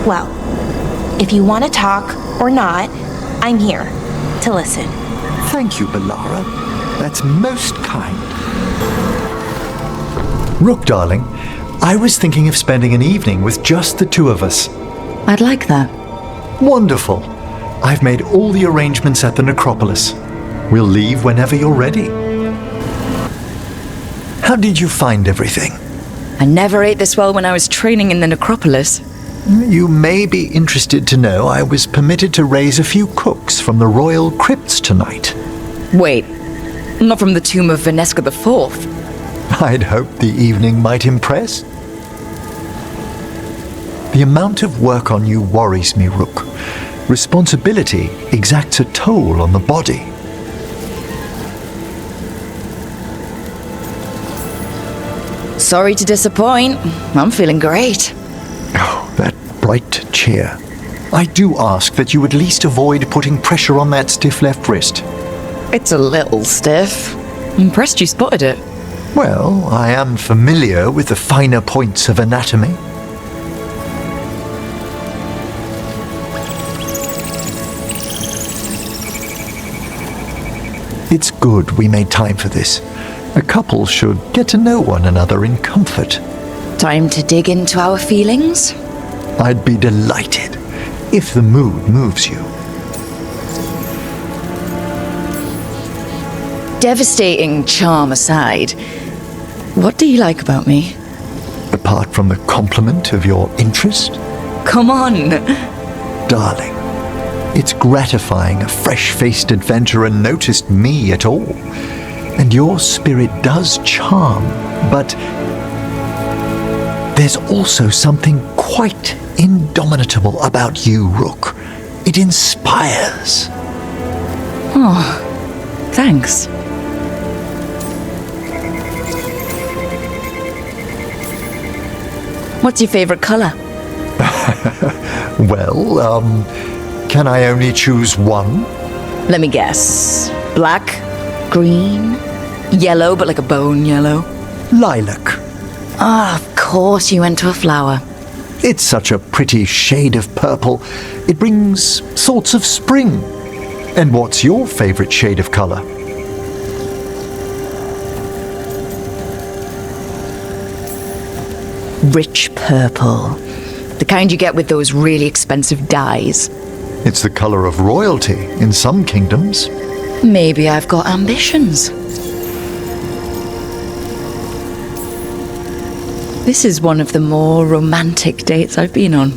Well, if you want to talk or not, I'm here to listen. Thank you, Bellara. That's most kind. Rook, darling, I was thinking of spending an evening with just the two of us. I'd like that. Wonderful. I've made all the arrangements at the necropolis. We'll leave whenever you're ready. How did you find everything? I never ate this well when I was training in the necropolis. You may be interested to know I was permitted to raise a few cooks from the royal crypts tonight. Wait, not from the tomb of Venesca IV? I'd hoped the evening might impress. The amount of work on you worries me, Rook. Responsibility exacts a toll on the body. Sorry to disappoint. I'm feeling great. Oh, that bright cheer. I do ask that you at least avoid putting pressure on that stiff left wrist. It's a little stiff. Impressed you spotted it. Well, I am familiar with the finer points of anatomy. It's good we made time for this. A couple should get to know one another in comfort. Time to dig into our feelings? I'd be delighted if the mood moves you. Devastating charm aside, what do you like about me? Apart from the compliment of your interest? Come on! Darling, it's gratifying a fresh-faced adventurer noticed me at all. And your spirit does charm, but there's also something quite indomitable about you, Rook. It inspires. Oh, thanks. What's your favorite color? Well, can I only choose one? Let me guess. Black, green, yellow, but like a bone yellow. Lilac. Ah, of course you went to a flower. It's such a pretty shade of purple. It brings thoughts of spring. And what's your favorite shade of color? Rich purple. The kind you get with those really expensive dyes. It's the color of royalty in some kingdoms. Maybe I've got ambitions. This is one of the more romantic dates I've been on.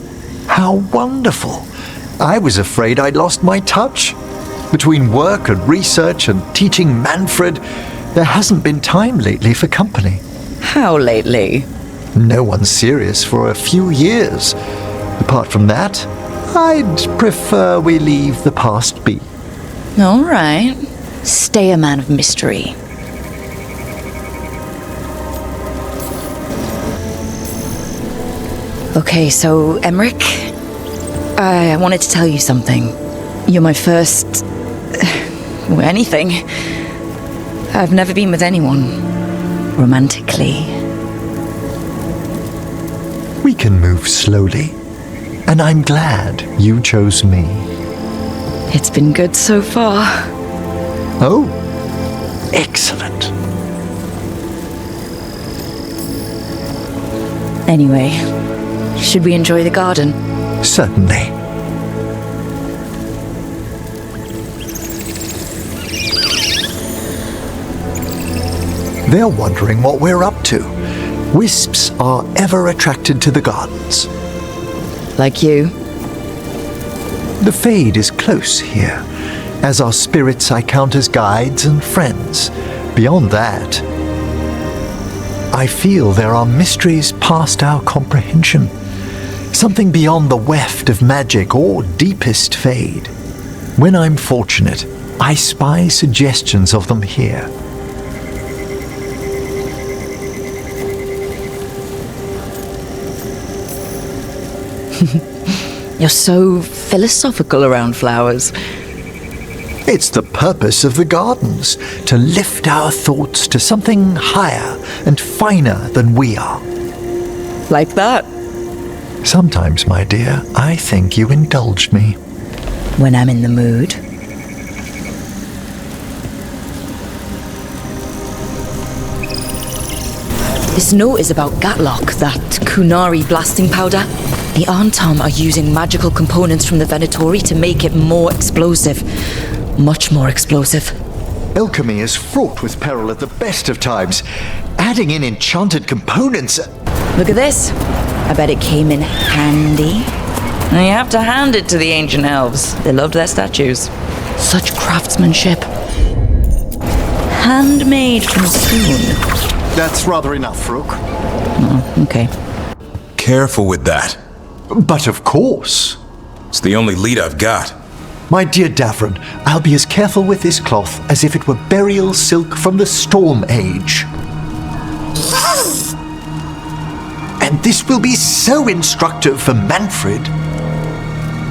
How wonderful. I was afraid I'd lost my touch. Between work and research and teaching Manfred, there hasn't been time lately for company. How lately? No one's serious for a few years. Apart from that, I'd prefer we leave the past be. All right. Stay a man of mystery. Okay, so Emmrich, I wanted to tell you something. You're my first... anything. I've never been with anyone romantically. We can move slowly, and I'm glad you chose me. It's been good so far. Oh, excellent. Anyway, should we enjoy the garden? Certainly. They're wondering what we're up to. Wisps are ever attracted to the gardens. Like you? The Fade is close here. As our spirits I count as guides and friends. Beyond that, I feel there are mysteries past our comprehension. Something beyond the weft of magic or deepest Fade. When I'm fortunate, I spy suggestions of them here. You're so philosophical around flowers. It's the purpose of the gardens, to lift our thoughts to something higher and finer than we are. Like that? Sometimes, my dear, I think you indulge me. When I'm in the mood. This note is about Gatlock, that Kunari blasting powder. The Arntom are using magical components from the Venatori to make it more explosive. Much more explosive. Alchemy is fraught with peril at the best of times. Adding in enchanted components... Look at this. I bet it came in handy. And you have to hand it to the ancient elves. They loved their statues. Such craftsmanship. Handmade from stone. That's rather enough, Rook. Oh, okay. Careful with that. But of course. It's the only lead I've got. My dear Davron, I'll be as careful with this cloth as if it were burial silk from the Storm Age. And this will be so instructive for Manfred.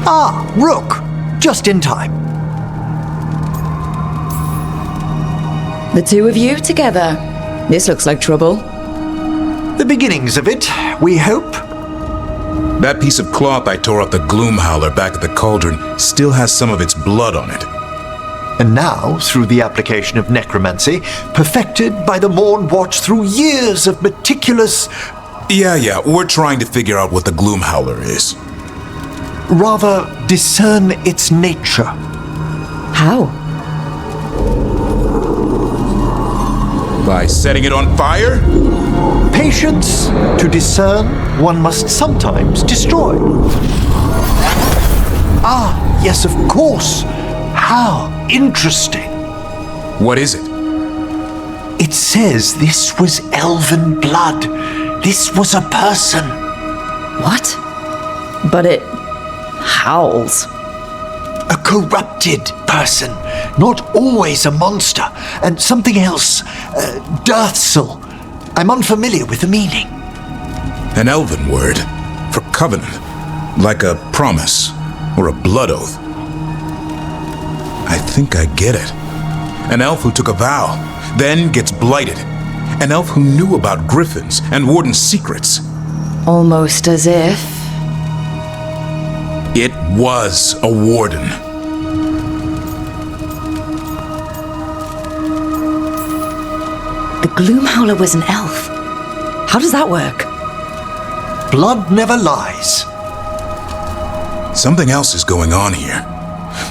Ah, Rook, just in time. The two of you together. This looks like trouble. The beginnings of it, we hope. That piece of cloth I tore off the gloom howler back at the cauldron still has some of its blood on it. And now, through the application of necromancy, perfected by the Morn Watch through years of meticulous... Yeah, we're trying to figure out what the gloom howler is. Rather, discern its nature. How? By setting it on fire? Patience. To discern, one must sometimes destroy. Ah, yes, of course. How interesting. What is it? It says this was elven blood. This was a person. What? But it howls. A corrupted person. Not always a monster. And something else. Deathsel. I'm unfamiliar with the meaning. An elven word for covenant. Like a promise or a blood oath. I think I get it. An elf who took a vow, then gets blighted. An elf who knew about griffins and warden's secrets. Almost as if... It was a warden. The Gloomhowler was an elf. How does that work? Blood never lies. Something else is going on here.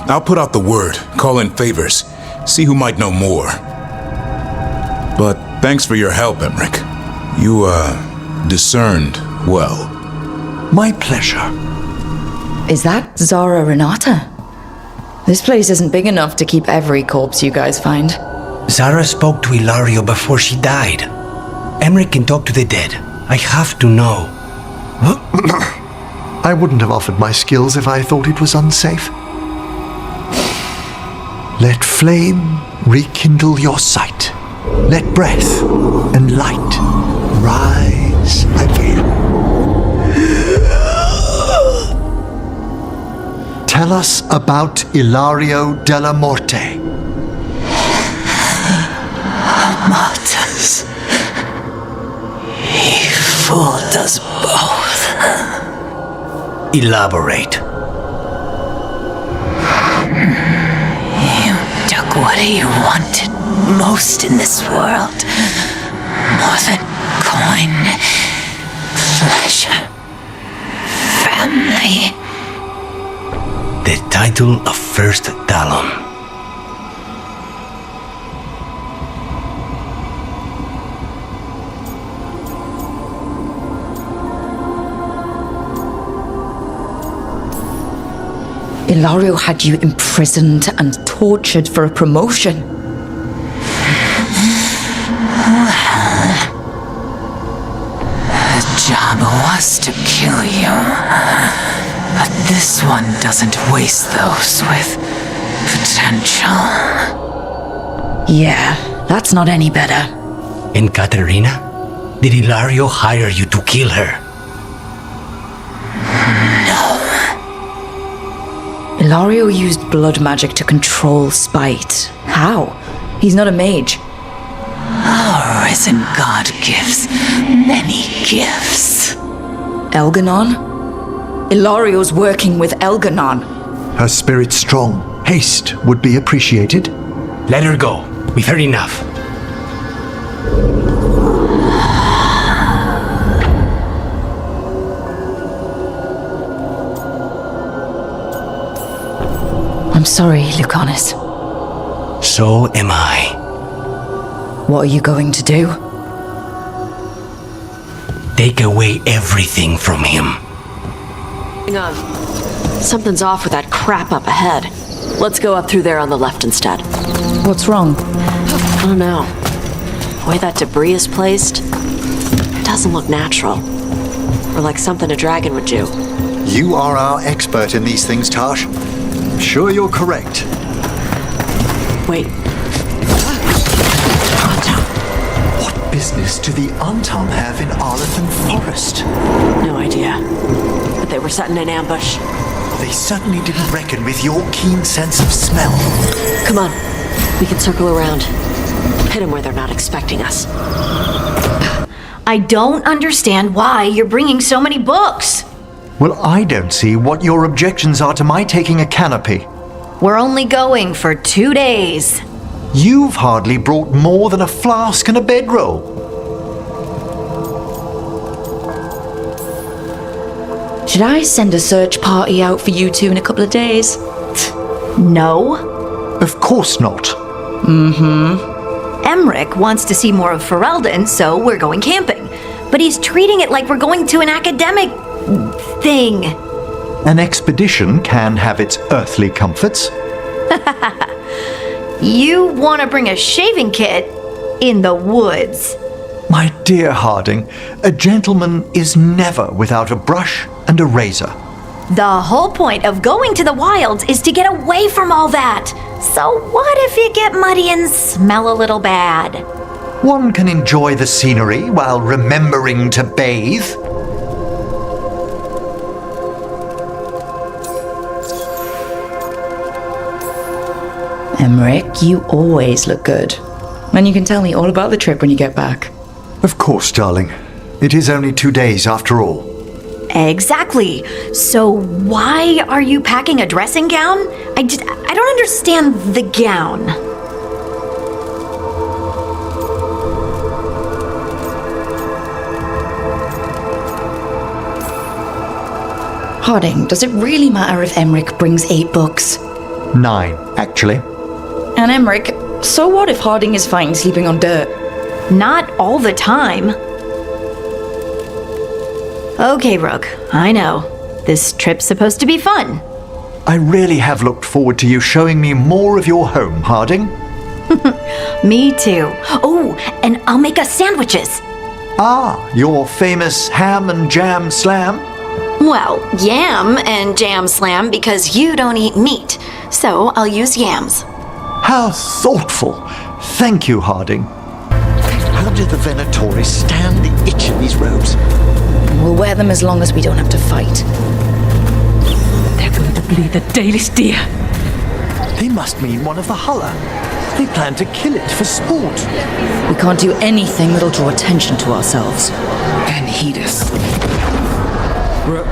I'll put out the word, call in favors, see who might know more. But thanks for your help, Emmrich. You, discerned well. My pleasure. Is that Zara Renata? This place isn't big enough to keep every corpse you guys find. Zara spoke to Ilario before she died. Emmrich can talk to the dead. I have to know. I wouldn't have offered my skills if I thought it was unsafe. Let flame rekindle your sight. Let breath and light rise again. Tell us about Ilario della Morte. Martyrs. He fooled us both. Elaborate. You took what he wanted most in this world. More than coin, pleasure, family. The title of First Talon. Ilario had you imprisoned and tortured for a promotion. The job was to kill you. But this one doesn't waste those with potential. Yeah, that's not any better. And Katerina? Did Ilario hire you to kill her? Ilario used blood magic to control spite. How? He's not a mage. Our risen god gives many gifts. Elganon? Ilario's working with Elganon. Her spirit's strong. Haste would be appreciated. Let her go. We've heard enough. I'm sorry, Lucanis. So am I. What are you going to do? Take away everything from him. Hang on. Something's off with that crap up ahead. Let's go up through there on the left instead. What's wrong? I don't know. The way that debris is placed, it doesn't look natural. Or like something a dragon would do. You are our expert in these things, Tash. I'm sure you're correct. Wait. What business do the Untom have in Arlethan Forest? No idea. But they were setting an ambush. They certainly didn't reckon with your keen sense of smell. Come on. We can circle around. Hit them where they're not expecting us. I don't understand why you're bringing so many books. Well, I don't see what your objections are to my taking a canopy. We're only going for 2 days. You've hardly brought more than a flask and a bedroll. Should I send a search party out for you two in a couple of days? No. Of course not. Emmrich wants to see more of Ferelden, so we're going camping. But he's treating it like we're going to an academic thing. An expedition can have its earthly comforts. You want to bring a shaving kit in the woods. My dear Harding, a gentleman is never without a brush and a razor. The whole point of going to the wilds is to get away from all that. So what if you get muddy and smell a little bad? One can enjoy the scenery while remembering to bathe. Emmrich, you always look good. And you can tell me all about the trip when you get back. Of course, darling. It is only 2 days after all. Exactly. So why are you packing a dressing gown? I don't understand the gown. Harding, does it really matter if Emmrich brings 8 books? 9, actually. And Emmrich, so what if Harding is fine sleeping on dirt? Not all the time. Okay, Rook, I know. This trip's supposed to be fun. I really have looked forward to you showing me more of your home, Harding. Me too. Oh, and I'll make us sandwiches. Ah, your famous ham and jam slam? Well, yam and jam slam because you don't eat meat, so I'll use yams. How thoughtful. Thank you, Harding. How did the Venatori stand the itch of these robes? We'll wear them as long as we don't have to fight. They're going to bleed the Dalish deer. They must mean one of the Hulla. They plan to kill it for sport. We can't do anything that'll draw attention to ourselves. And heed us. Rook,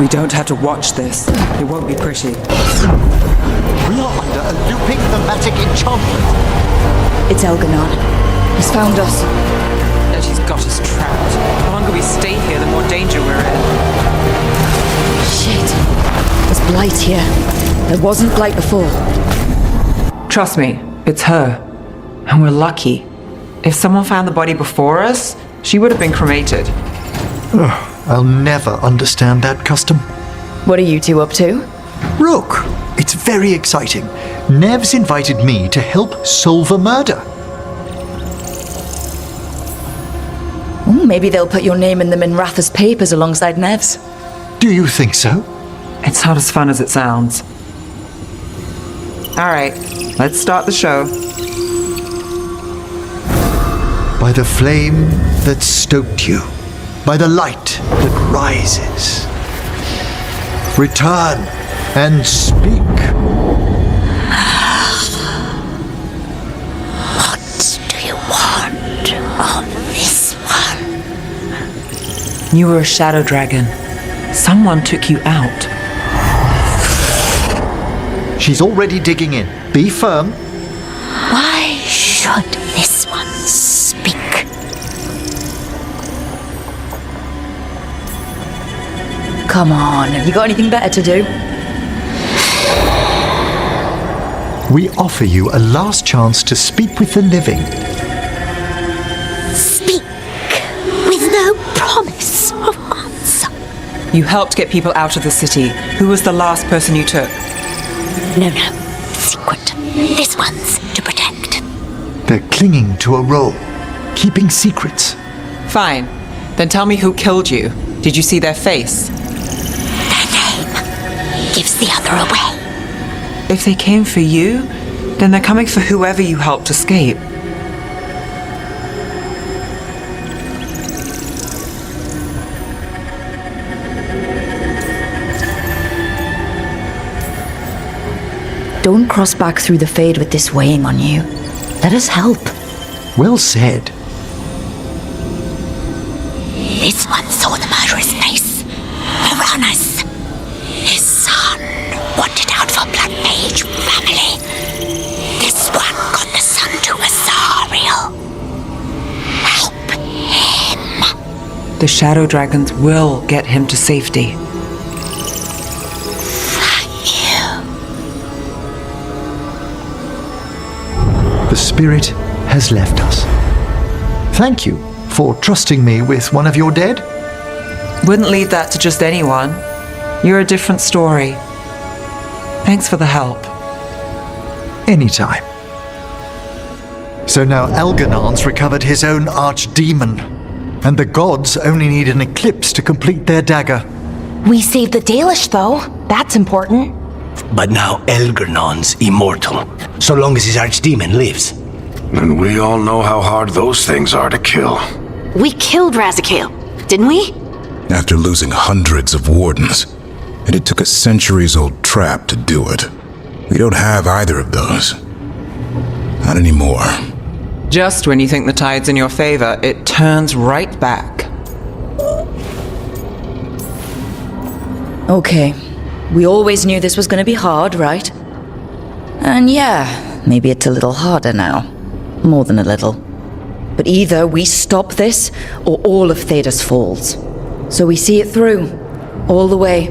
we don't have to watch this. It won't be pretty. We are under a looping thematic enchantment. It's Elganon. He's found us. And he's got us trapped. The longer we stay here, the more danger we're in. Shit. There's Blight here. There wasn't Blight before. Trust me, it's her. And we're lucky. If someone found the body before us, she would have been cremated. I'll never understand that custom. What are you two up to? Rook, it's very exciting. Nev's invited me to help solve a murder. Ooh, maybe they'll put your name in the Minratha's papers alongside Nev's. Do you think so? It's not as fun as it sounds. Alright, let's start the show. By the flame that stoked you, by the light that rises. Return and speak. What do you want of this one? You were a shadow dragon. Someone took you out. She's already digging in. Be firm. Why should this one speak? Come on, have you got anything better to do? We offer you a last chance to speak with the living. Speak with no promise of answer. You helped get people out of the city. Who was the last person you took? No. Secret. This one's to protect. They're clinging to a role, keeping secrets. Fine. Then tell me who killed you. Did you see their face? Their name gives the other away. If they came for you, then they're coming for whoever you helped escape. Don't cross back through the Fade with this weighing on you. Let us help. Well said. This one saw the murderer's face. The runners. His son wanted out for Black Mage family. This one got the son to Asariel. Help him. The shadow dragons will get him to safety. The spirit has left us. Thank you for trusting me with one of your dead. Wouldn't leave that to just anyone. You're a different story. Thanks for the help. Anytime. So now Elganon's recovered his own archdemon, and the gods only need an eclipse to complete their dagger. We saved the Dalish, though. That's important. But now Elgernon's immortal, so long as his archdemon lives. And we all know how hard those things are to kill. We killed Razikale, didn't we? After losing hundreds of wardens, and it took a centuries-old trap to do it. We don't have either of those. Not anymore. Just when you think the tide's in your favor, it turns right back. Okay. We always knew this was going to be hard, right? And yeah, maybe it's a little harder now. More than a little. But either we stop this, or all of Thedas falls. So we see it through. All the way.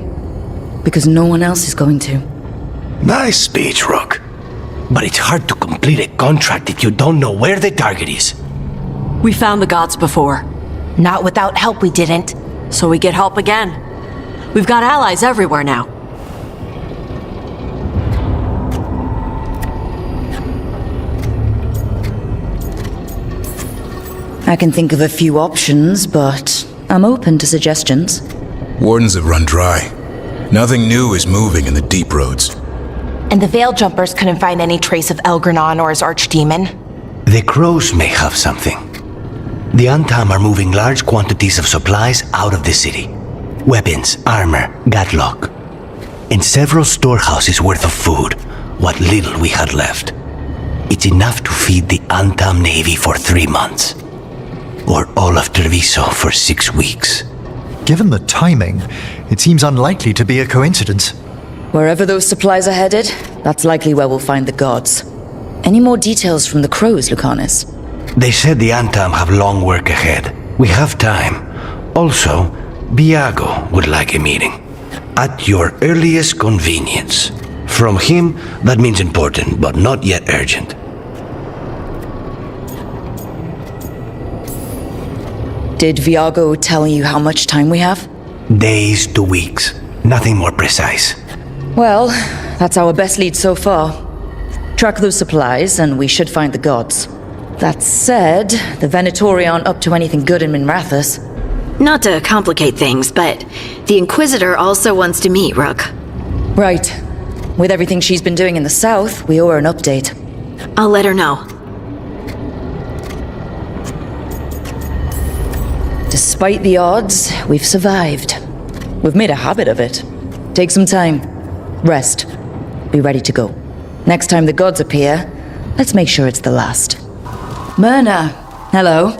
because no one else is going to. Nice speech, Rook. But it's hard to complete a contract if you don't know where the target is. We found the gods before. Not without help, we didn't. So we get help again. We've got allies everywhere now. I can think of a few options, but I'm open to suggestions. Wardens have run dry. Nothing new is moving in the deep roads. And the Veil Jumpers couldn't find any trace of Elgranon or his archdemon. The crows may have something. The Antam are moving large quantities of supplies out of the city. Weapons, armor, gatlock. And several storehouses worth of food, what little we had left. It's enough to feed the Antam Navy for 3 months. Or all of Treviso for 6 weeks. Given the timing, it seems unlikely to be a coincidence. Wherever those supplies are headed, that's likely where we'll find the gods. Any more details from the crows, Lucanis? They said the Antam have long work ahead. We have time. Also, Biago would like a meeting. At your earliest convenience. From him, that means important, but not yet urgent. Did Viago tell you how much time we have? Days to weeks. Nothing more precise. Well, that's our best lead so far. Track those supplies, and we should find the gods. That said, the Venatori aren't up to anything good in Minrathous. Not to complicate things, but the Inquisitor also wants to meet Rook. Right. With everything she's been doing in the south, we owe her an update. I'll let her know. Despite the odds, we've survived. We've made a habit of it. Take some time. Rest. Be ready to go. Next time the gods appear, let's make sure it's the last. Myrna, hello.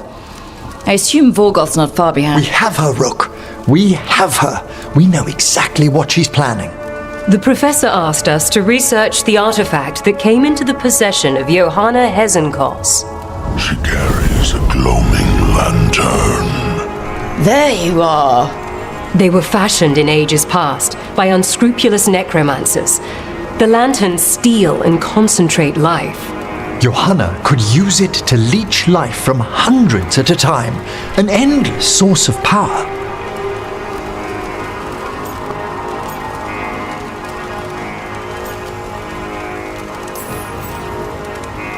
I assume Vorgoth's not far behind. We have her, Rook. We have her. We know exactly what she's planning. The professor asked us to research the artifact that came into the possession of Johanna Hezenkos. She carries a gloaming lantern. There you are. They were fashioned in ages past by unscrupulous necromancers. The lanterns steal and concentrate life. Johanna could use it to leech life from hundreds at a time. An endless source of power.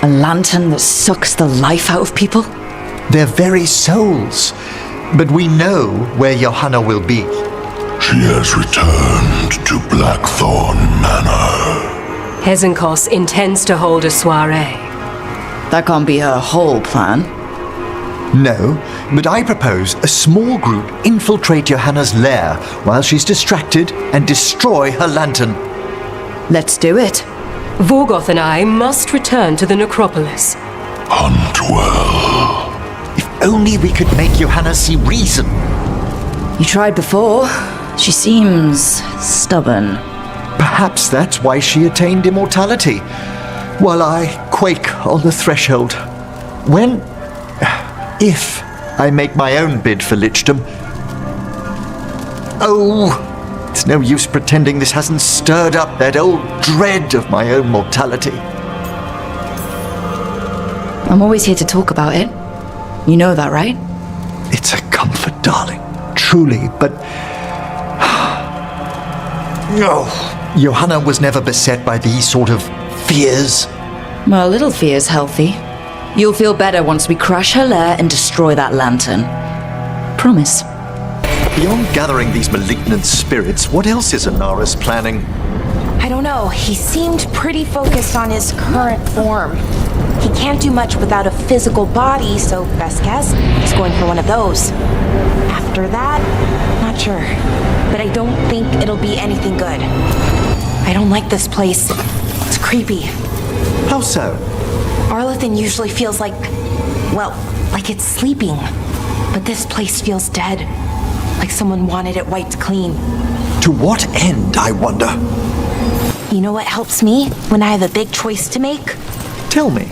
A lantern that sucks the life out of people? Their very souls. But we know where Johanna will be. She has returned to Blackthorne Manor. Hezenkos intends to hold a soiree. That can't be her whole plan. No, but I propose a small group infiltrate Johanna's lair while she's distracted and destroy her lantern. Let's do it. Vorgoth and I must return to the necropolis. Hunt well. If only we could make Johanna see reason. You tried before. She seems stubborn. Perhaps that's why she attained immortality, while I quake on the threshold. If I make my own bid for lichdom. Oh, it's no use pretending this hasn't stirred up that old dread of my own mortality. I'm always here to talk about it. You know that, right? It's a comfort, darling. Truly, but... No. Johanna was never beset by these sort of fears. Well, a little fear's healthy. You'll feel better once we crash her lair and destroy that lantern. Promise. Beyond gathering these malignant spirits, what else is Anaris planning? I don't know. He seemed pretty focused on his current form. He can't do much without a physical body, so best guess, he's going for one of those. After that, not sure. But I don't think it'll be anything good. I don't like this place. It's creepy. How so? Arlathan usually feels like it's sleeping. But this place feels dead. Like someone wanted it wiped clean. To what end, I wonder? You know what helps me when I have a big choice to make? Tell me.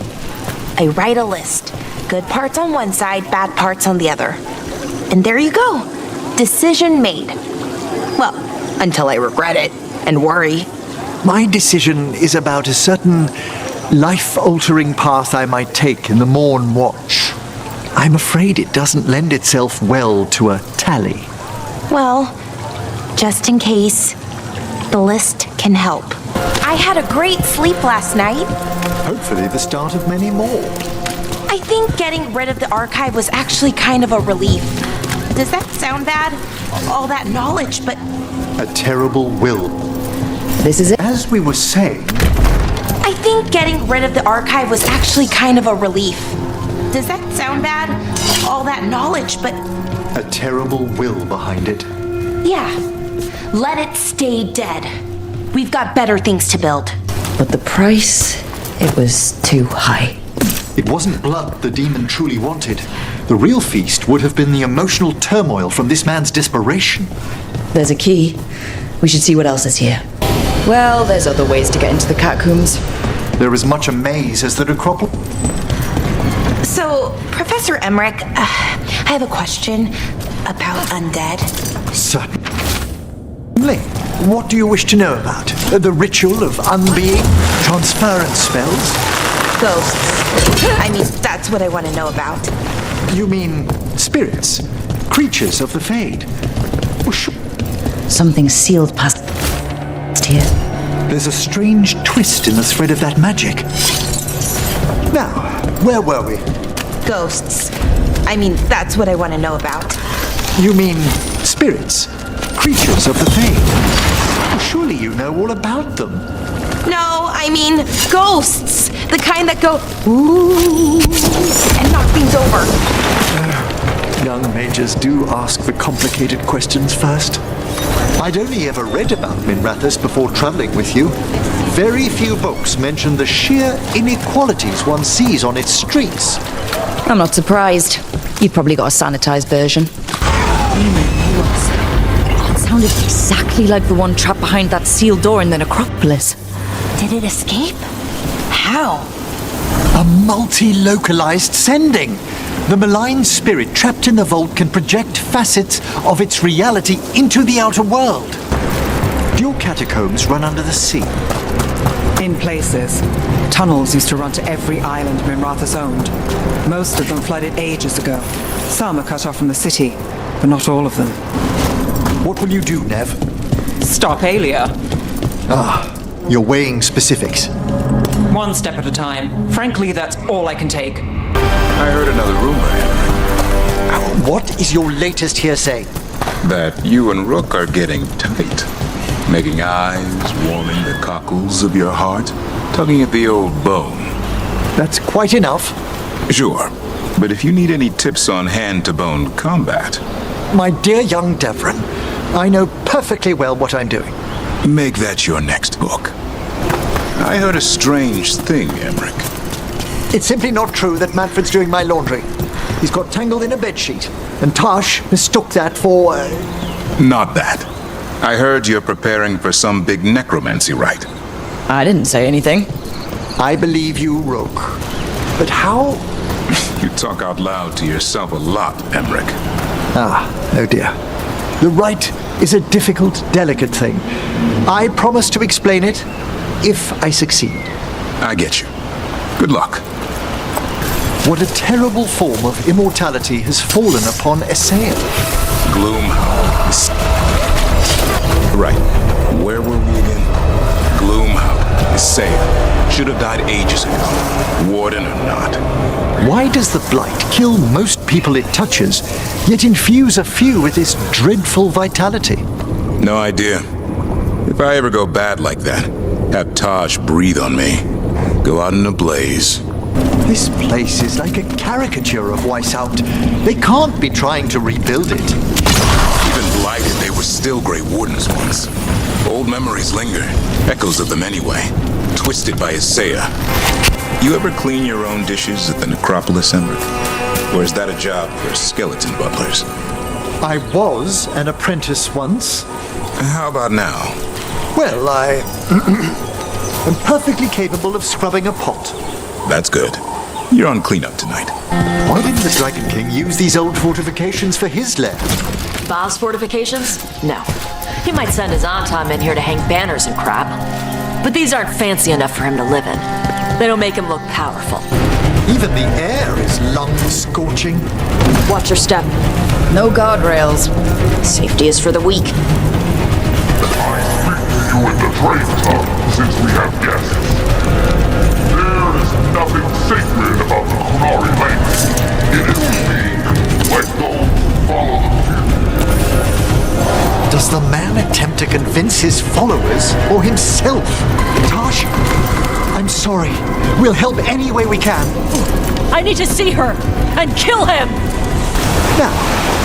I write a list. Good parts on one side, bad parts on the other. And there you go. Decision made. Well, until I regret it. and worry. My decision is about a certain life-altering path I might take in the Morn Watch. I'm afraid it doesn't lend itself well to a tally. Well, just in case, the list can help. I had a great sleep last night. Hopefully the start of many more. I think getting rid of the archive was actually kind of a relief. Does that sound bad? All that knowledge, but... A terrible will. This is it. As we were saying... I think getting rid of the archive was actually kind of a relief. Does that sound bad? All that knowledge, but... A terrible will behind it. Yeah. Let it stay dead. We've got better things to build. But the price, it was too high. It wasn't blood the demon truly wanted. The real feast would have been the emotional turmoil from this man's desperation. There's a key. We should see what else is here. Well, there's other ways to get into the catacombs. There is much a maze as the necropolis. So, Professor Emmrich, I have a question about undead. Certainly. What do you wish to know about? The ritual of unbeing? Transference spells? Ghosts. I mean, that's what I want to know about. You mean spirits? Creatures of the Fade? Oh, sure. Something sealed past here. There's a strange twist in the thread of that magic. Now, where were we? Ghosts. I mean, that's what I want to know about. You mean spirits? Creatures of the Fade? Well, surely you know all about them. No, I mean ghosts. The kind that go ooh and knock things over. Young mages do ask the complicated questions first. I'd only ever read about Minrathous before traveling with you. Very few books mention the sheer inequalities one sees on its streets. I'm not surprised. You've probably got a sanitized version. It sounded exactly like the one trapped behind that sealed door in the necropolis. Did it escape? How? A multi-localized sending. The malign spirit trapped in the vault can project facets of its reality into the outer world. Do your catacombs run under the sea? In places. Tunnels used to run to every island Minrathous owned. Most of them flooded ages ago. Some are cut off from the city, but not all of them. What will you do, Nev? Stop Alia. You're weighing specifics. One step at a time. Frankly, that's all I can take. I heard another rumor. What is your latest hearsay? That you and Rook are getting tight. Making eyes, warming the cockles of your heart, tugging at the old bone. That's quite enough. Sure, but if you need any tips on hand-to-bone combat... My dear young Devron, I know perfectly well what I'm doing. Make that your next book. I heard a strange thing, Emmrich. It's simply not true that Manfred's doing my laundry. He's got tangled in a bedsheet, and Tash mistook that for... Not that. I heard you're preparing for some big necromancy rite. I didn't say anything. I believe you, Rook. But how... You talk out loud to yourself a lot, Emmrich. Oh dear. The rite is a difficult, delicate thing. I promise to explain it if I succeed. I get you. Good luck. What a terrible form of immortality has fallen upon Essaya. Gloomhound. Right. Where were we again? Gloomhound. Essaya. Should have died ages ago. Warden or not. Why does the Blight kill most people it touches, yet infuse a few with this dreadful vitality? No idea. If I ever go bad like that, have Taj breathe on me. Go out in a blaze. This place is like a caricature of Weisshaupt. They can't be trying to rebuild it. Even Blighted, they were still Grey Wardens once. Old memories linger. Echoes of them anyway. Twisted by Essaya. You ever clean your own dishes at the necropolis, Emmrich? Or is that a job for skeleton butlers? I was an apprentice once. How about now? Well, I am perfectly capable of scrubbing a pot. That's good. You're on cleanup tonight. Why didn't the Dragon King use these old fortifications for his lair? boss fortifications? No. He might send his Antam in here to hang banners and crap. But these aren't fancy enough for him to live in. They don't make him look powerful. Even the air is lung-scorching. Watch your step. No guardrails. Safety is for the weak. You in the traitor, since we have guests. There is nothing sacred about the Kunari language. It is weak, like those who follow the few. Does the man attempt to convince his followers or himself? Tash, I'm sorry. We'll help any way we can. I need to see her and kill him! Now,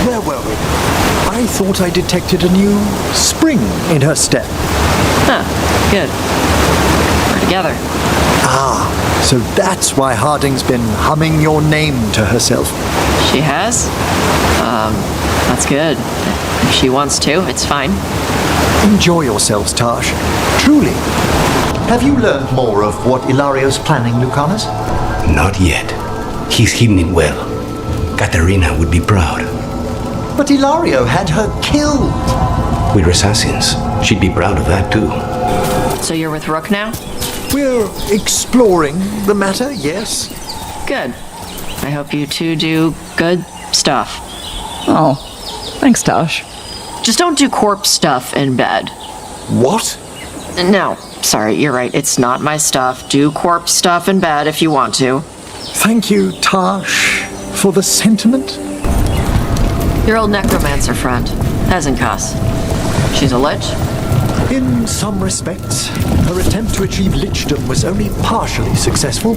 where were we? I thought I detected a new spring in her step. Huh, good. We're together. Ah, so that's why Harding's been humming your name to herself. She has? That's good. If she wants to, it's fine. Enjoy yourselves, Tash. Truly. Have you learned more of what Ilario's planning, Lucanis? Not yet. He's hidden it well. Katerina would be proud. But Ilario had her killed. We're assassins. She'd be proud of that too. So you're with Rook now? We're exploring the matter, yes. Good. I hope you two do good stuff. Oh, thanks, Tash. Just don't do corpse stuff in bed. What? No, sorry, you're right. It's not my stuff. Do corpse stuff in bed if you want to. Thank you, Tash, for the sentiment. Your old necromancer friend, Hezenkas. She's a lich? In some respects, her attempt to achieve lichdom was only partially successful.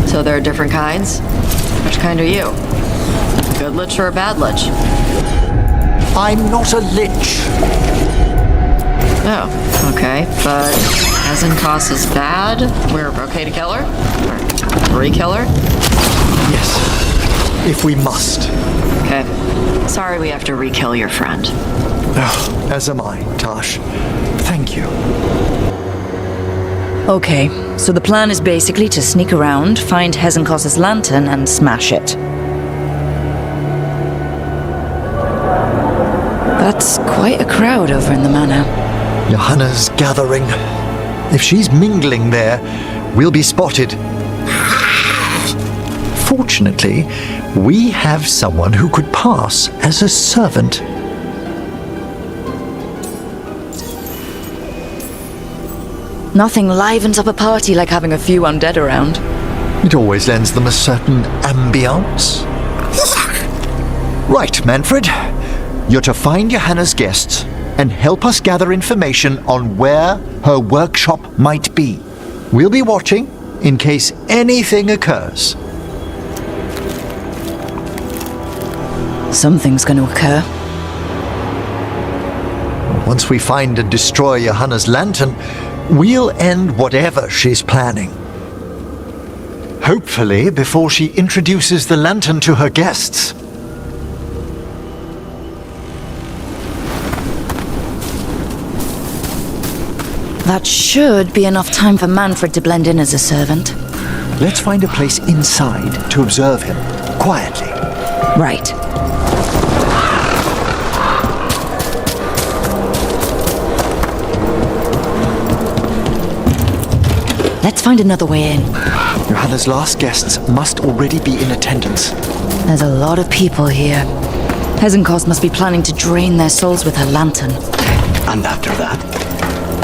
So there are different kinds? Which kind are you? Good lich or a bad lich? I'm not a lich. Oh, okay. But Hezenkas is bad? We're okay to kill her? Or re-kill her? Yes, if we must. Okay. Sorry we have to re-kill your friend. Oh, as am I, Tash. Thank you. Okay, so the plan is basically to sneak around, find Hezenkos's lantern, and smash it. That's quite a crowd over in the manor. Johanna's gathering. If she's mingling there, we'll be spotted. Fortunately, we have someone who could pass as a servant. Nothing livens up a party like having a few undead around. It always lends them a certain ambiance. Right, Manfred. You're to find Johanna's guests and help us gather information on where her workshop might be. We'll be watching in case anything occurs. Something's going to occur. Once we find and destroy Johanna's lantern, we'll end whatever she's planning. Hopefully before she introduces the lantern to her guests. That should be enough time for Manfred to blend in as a servant. Let's find a place inside to observe him, quietly. Right. Let's find another way in. Johanna's last guests must already be in attendance. There's a lot of people here. Hezenkos must be planning to drain their souls with her lantern. And after that?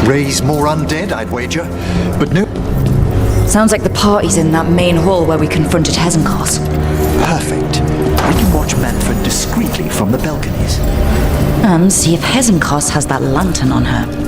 Raise more undead, I'd wager. But no. Sounds like the party's in that main hall where we confronted Hezenkos. Perfect. We can watch Manfred discreetly from the balconies. And see if Hezenkos has that lantern on her.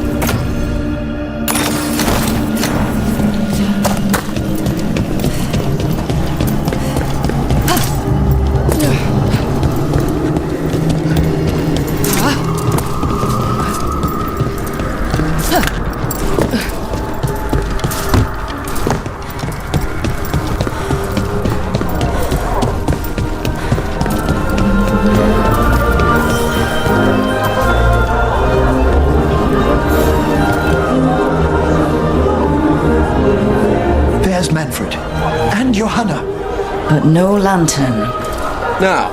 Manfred and Johanna. But no lantern. Now,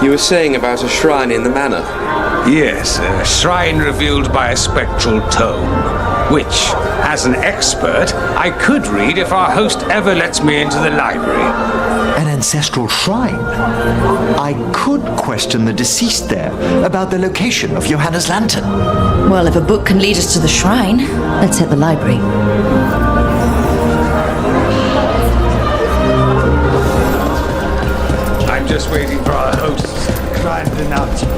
You were saying about a shrine in the manor? Yes, a shrine revealed by a spectral tome, which, as an expert, I could read if our host ever lets me into the library. An ancestral shrine? I could question the deceased there about the location of Johanna's lantern. Well, if a book can lead us to the shrine, let's hit the library. I'm just waiting for our host's grand announcement.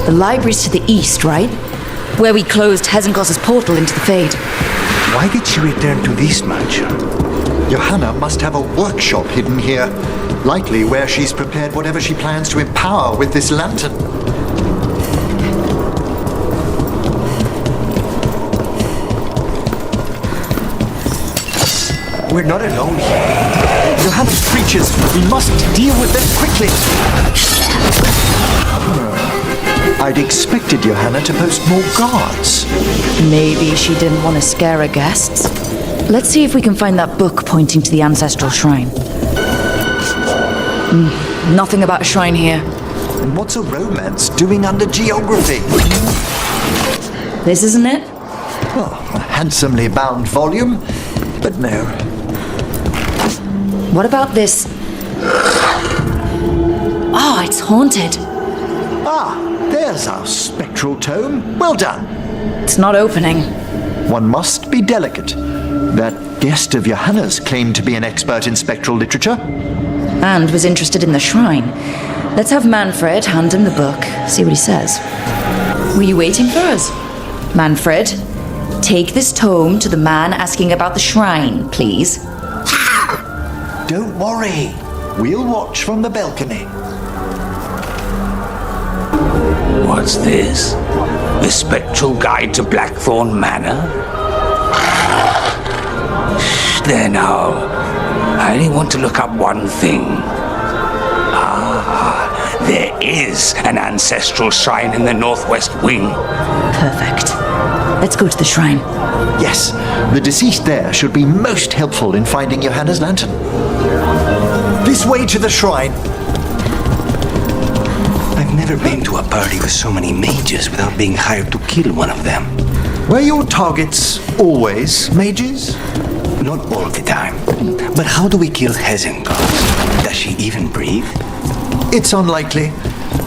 The library's to the east, right? Where we closed Hezenkos's portal into the Fade. Why did she return to this mansion? Johanna must have a workshop hidden here. Likely where she's prepared whatever she plans to empower with this lantern. We're not alone here. Johanna's creatures, we must deal with them quickly. I'd expected Johanna to post more guards. Maybe she didn't want to scare her guests. Let's see if we can find that book pointing to the ancestral shrine. Nothing about a shrine here. And what's a romance doing under geography? This isn't it? Oh, a handsomely bound volume, but no. What about this? Oh, it's haunted. There's our spectral tome. Well done. It's not opening. One must be delicate. That guest of Johanna's claimed to be an expert in spectral literature. And was interested in the shrine. Let's have Manfred hand him the book, see what he says. Were you waiting for us? Manfred, take this tome to the man asking about the shrine, please. Don't worry. We'll watch from the balcony. What's this? The Spectral Guide to Blackthorne Manor? There now. I only want to look up one thing. There is an ancestral shrine in the northwest wing. Perfect. Let's go to the shrine. Yes, the deceased there should be most helpful in finding Johanna's lantern. This way to the shrine. I've never been to a party with so many mages without being hired to kill one of them. Were your targets always mages? Not all the time. But how do we kill Hezenkos? Does she even breathe? It's unlikely.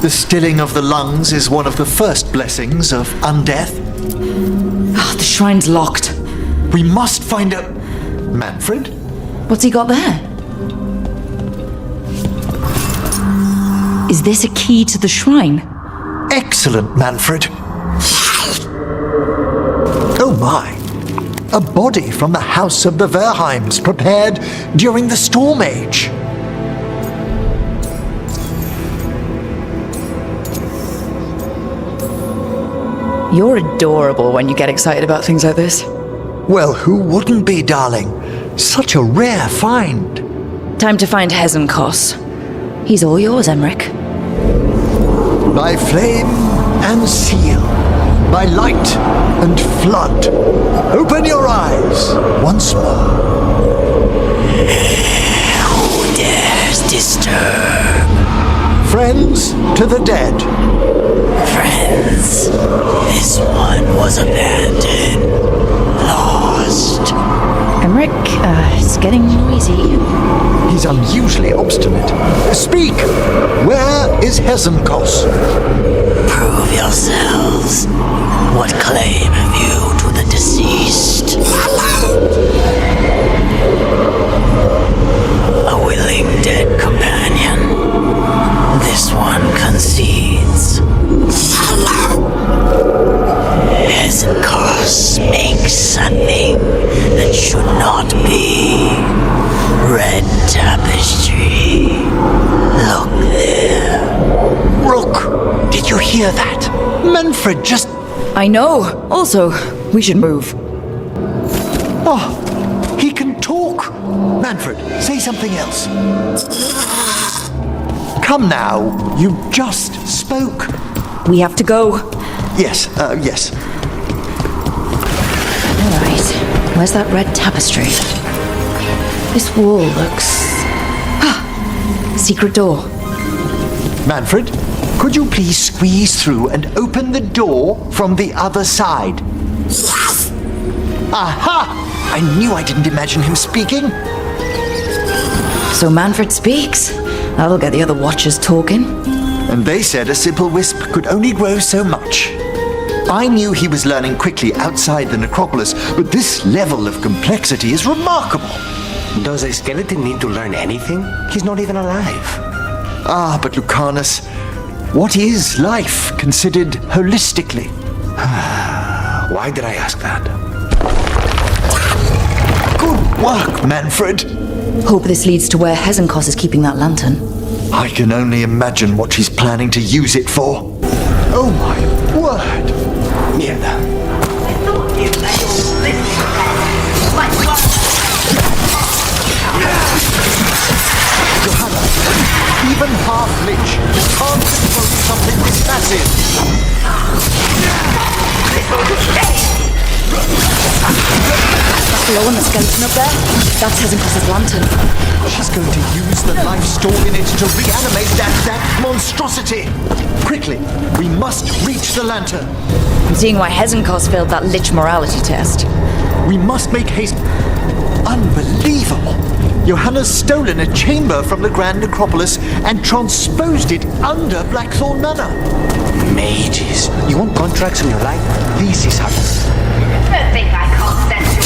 The stilling of the lungs is one of the first blessings of undeath. Oh, the shrine's locked. We must find a... Manfred? What's he got there? Is this a key to the shrine? Excellent, Manfred. Oh my. A body from the house of the Verheims prepared during the Storm Age. You're adorable when you get excited about things like this. Well, who wouldn't be, darling? Such a rare find. Time to find Hezenkos. He's all yours, Emmrich. By flame and seal, by light and flood, open your eyes once more. Who dares disturb? Friends to the dead. Friends, this one was abandoned, lost. Emmrich, it's getting noisy. He's unusually obstinate. Speak! Where is Hezenkos? Prove yourselves. What claim have you to the deceased? A willing dead companion. This one concedes. Hezenkos makes something that should not be. Red tapestry. Look there. Rook, did you hear that? Manfred just... I know. Also, we should move. Oh, he can talk. Manfred, say something else. Come now, you just spoke. We have to go. Yes, yes. All right. Where's that red tapestry? This wall looks secret door. Manfred, could you please squeeze through and open the door from the other side? Yes! Aha! I knew I didn't imagine him speaking. So Manfred speaks. That'll get the other Watchers talking. And they said a simple wisp could only grow so much. I knew he was learning quickly outside the necropolis, but this level of complexity is remarkable. Does a skeleton need to learn anything? He's not even alive. Ah, but Lucanis, what is life considered holistically? Why did I ask that? Good work, Manfred. Hope this leads to where Hezenkos is keeping that lantern. I can only imagine what she's planning to use it for. Oh my word! Mierda. Johanna, even half-lich can't control something this massive. That glow on the skeleton up there? That's Hezenkos' lantern. She's going to use the life stored in it to reanimate that monstrosity. Quickly, we must reach the lantern. I'm seeing why Hezenkos failed that lich morality test. We must make haste. Unbelievable! Johanna's stolen a chamber from the Grand Necropolis and transposed it under Blackthorne Manor. Mages. You want contracts in your life? This is how. Don't think I can't sense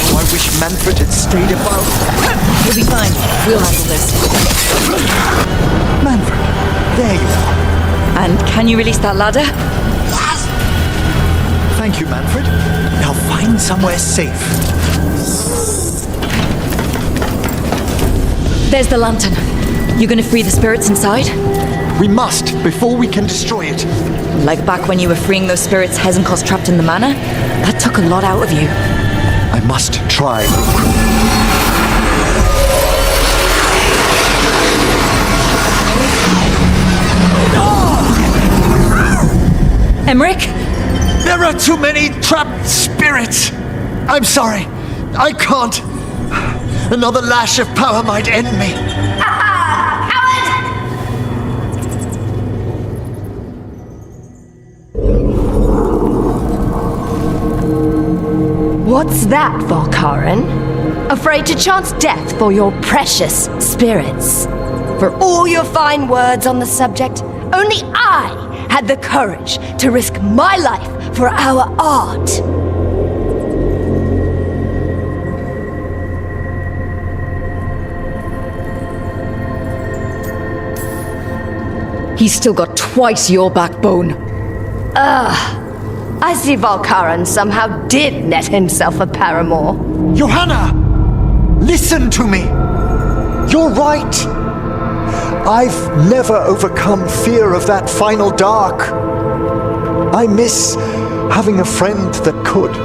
Oh, I wish Manfred had stayed above. You'll be fine. We'll handle this. Manfred, there you are. And can you release that ladder? Yes! Thank you, Manfred. Now find somewhere safe. There's the lantern. You gonna free the spirits inside? We must, before we can destroy it. Like back when you were freeing those spirits Hezenkos trapped in the manor? That took a lot out of you. I must try. Emmrich? There are too many trapped spirits. I'm sorry. I can't. Another lash of power might end me. What's that, Volkaren? Afraid to chance death for your precious spirits? For all your fine words on the subject, only I had the courage to risk my life for our art. He's still got twice your backbone. I see Volkaren somehow did net himself a paramour. Johanna! Listen to me! You're right! I've never overcome fear of that final dark. I miss having a friend that could.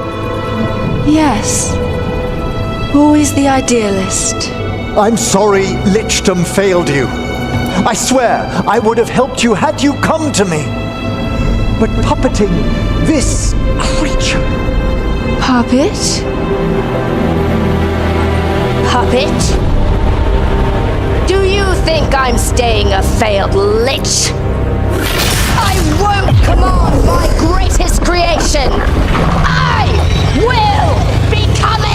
Yes. Always the idealist. I'm sorry lichdom failed you. I swear I would have helped you had you come to me. But puppeting this creature... Puppet? Puppet? Do you think I'm staying a failed lich? I won't command my greatest creation! I will become it!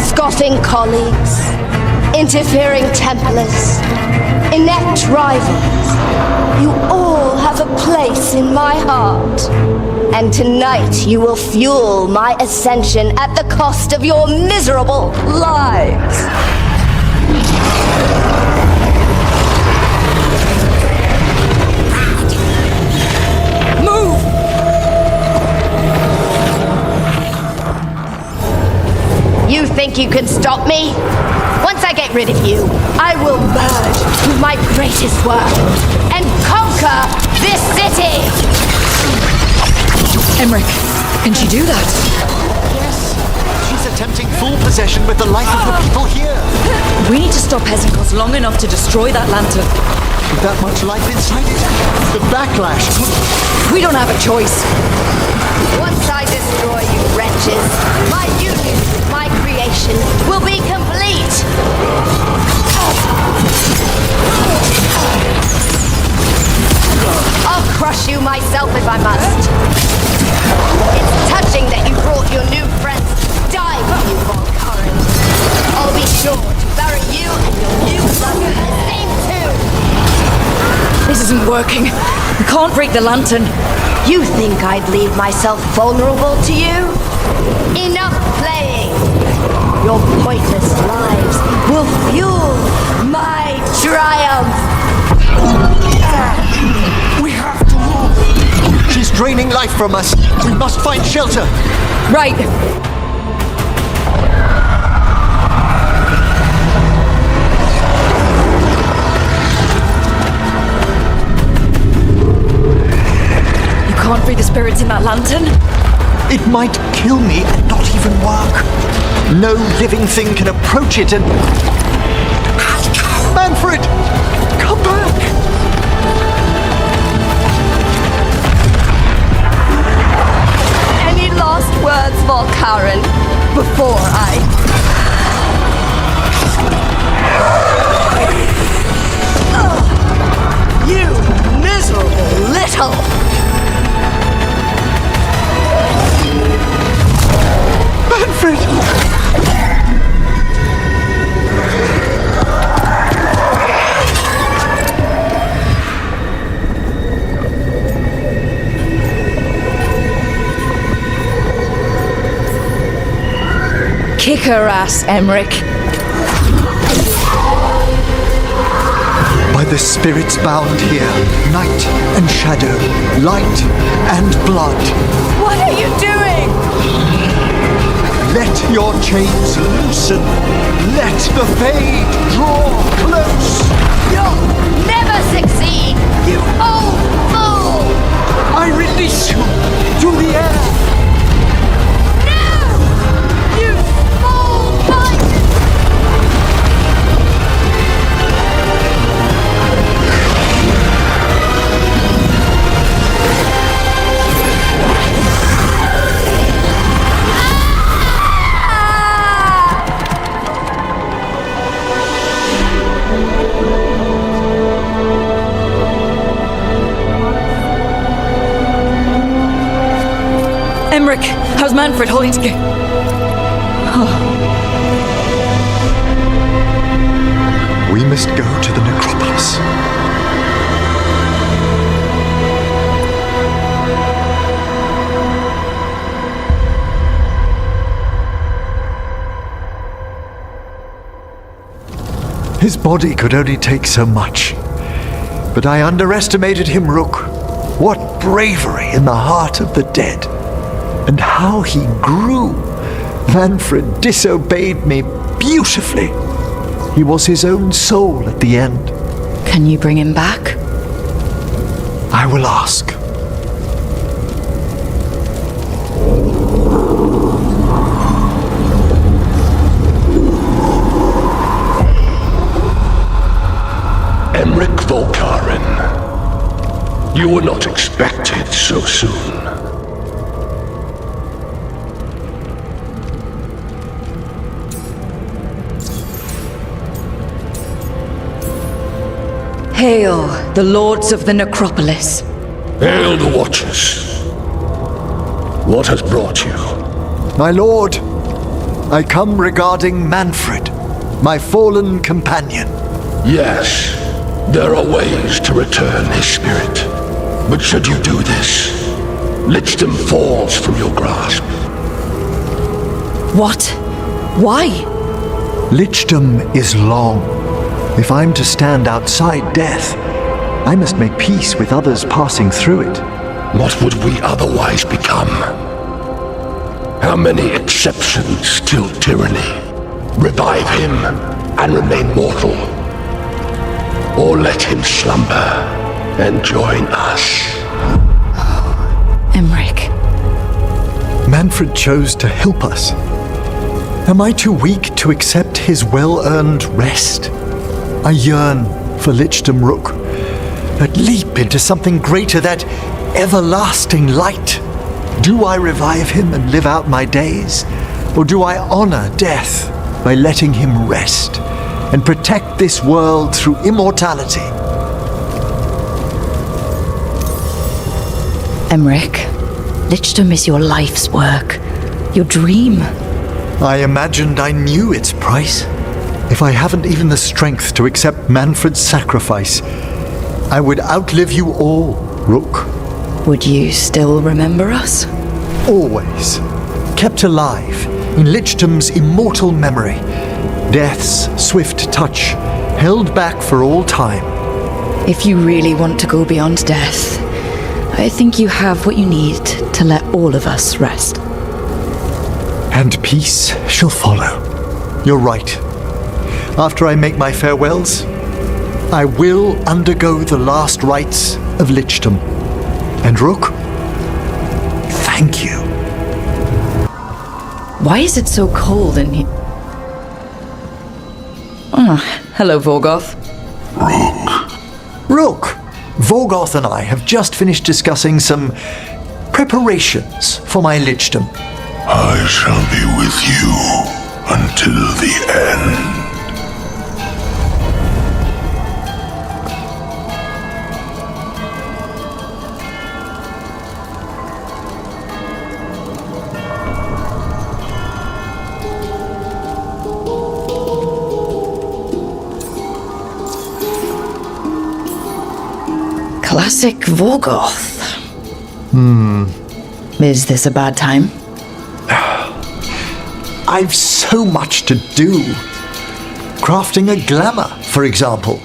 Scoffing colleagues, interfering Templars, inept rivals, you all have a place in my heart. And tonight you will fuel my ascension at the cost of your miserable lives. You think you can stop me? Once I get rid of you, I will merge with my greatest work and conquer this city! Emmrich, can she do that? Yes. She's attempting full possession with the life of the people here. We need to stop Hezekiah's long enough to destroy that lantern. With that much life inside it, the backlash. We don't have a choice. Once I destroy you wretches, my union with my creation will be complete! I'll crush you myself if I must. It's touching that you brought your new friends to die for you, Volkaren. I'll be sure to bury you and your new lover in the same tomb. This isn't working. We can't break the lantern. You think I'd leave myself vulnerable to you? Enough playing! Your pointless lives will fuel my triumph! We have to move. She's draining life from us. We must find shelter. Right. Can't free the spirits in that lantern? It might kill me and not even work. No living thing can approach it and... Manfred! Come back! Any last words, Volkaren, before I... You miserable little... Manfred! Kick her ass, Emmrich. By the spirits bound here, night and shadow, light and blood. What are you doing? Let your chains loosen. Let the fade draw close. You'll never succeed, you old fool! I release you to the air. No! You small-minded! Emmrich, how's Manfred holding together? We must go to the necropolis. His body could only take so much. But I underestimated him, Rook. What bravery in the heart of the dead. And how he grew. Manfred disobeyed me beautifully. He was his own soul at the end. Can you bring him back? I will ask. Emmrich Volkaren. You were not expected so soon. Hail, the lords of the necropolis. Hail the Watchers. What has brought you? My lord, I come regarding Manfred, my fallen companion. Yes, there are ways to return his spirit. But should you do this, lichdom falls from your grasp. What? Why? Lichdom is long. If I'm to stand outside death, I must make peace with others passing through it. What would we otherwise become? How many exceptions till tyranny? Revive him, and remain mortal, or let him slumber and join us. Emmrich. Manfred chose to help us. Am I too weak to accept his well-earned rest? I yearn for lichdom, Rook. That leap into something greater, that everlasting light. Do I revive him and live out my days? Or do I honor death by letting him rest and protect this world through immortality? Emmrich, lichdom is your life's work, your dream. I imagined I knew its price. If I haven't even the strength to accept Manfred's sacrifice, I would outlive you all, Rook. Would you still remember us? Always. Kept alive in lichdom's immortal memory. Death's swift touch, held back for all time. If you really want to go beyond death, I think you have what you need to let all of us rest. And peace shall follow. You're right. After I make my farewells, I will undergo the last rites of lichdom. And Rook, thank you. Why is it so cold in here? Oh, hello, Vorgoth. Rook, Vorgoth and I have just finished discussing some preparations for my lichdom. I shall be with you until the end. Classic Vorgoth. Is this a bad time? I've so much to do. Crafting a glamour, for example.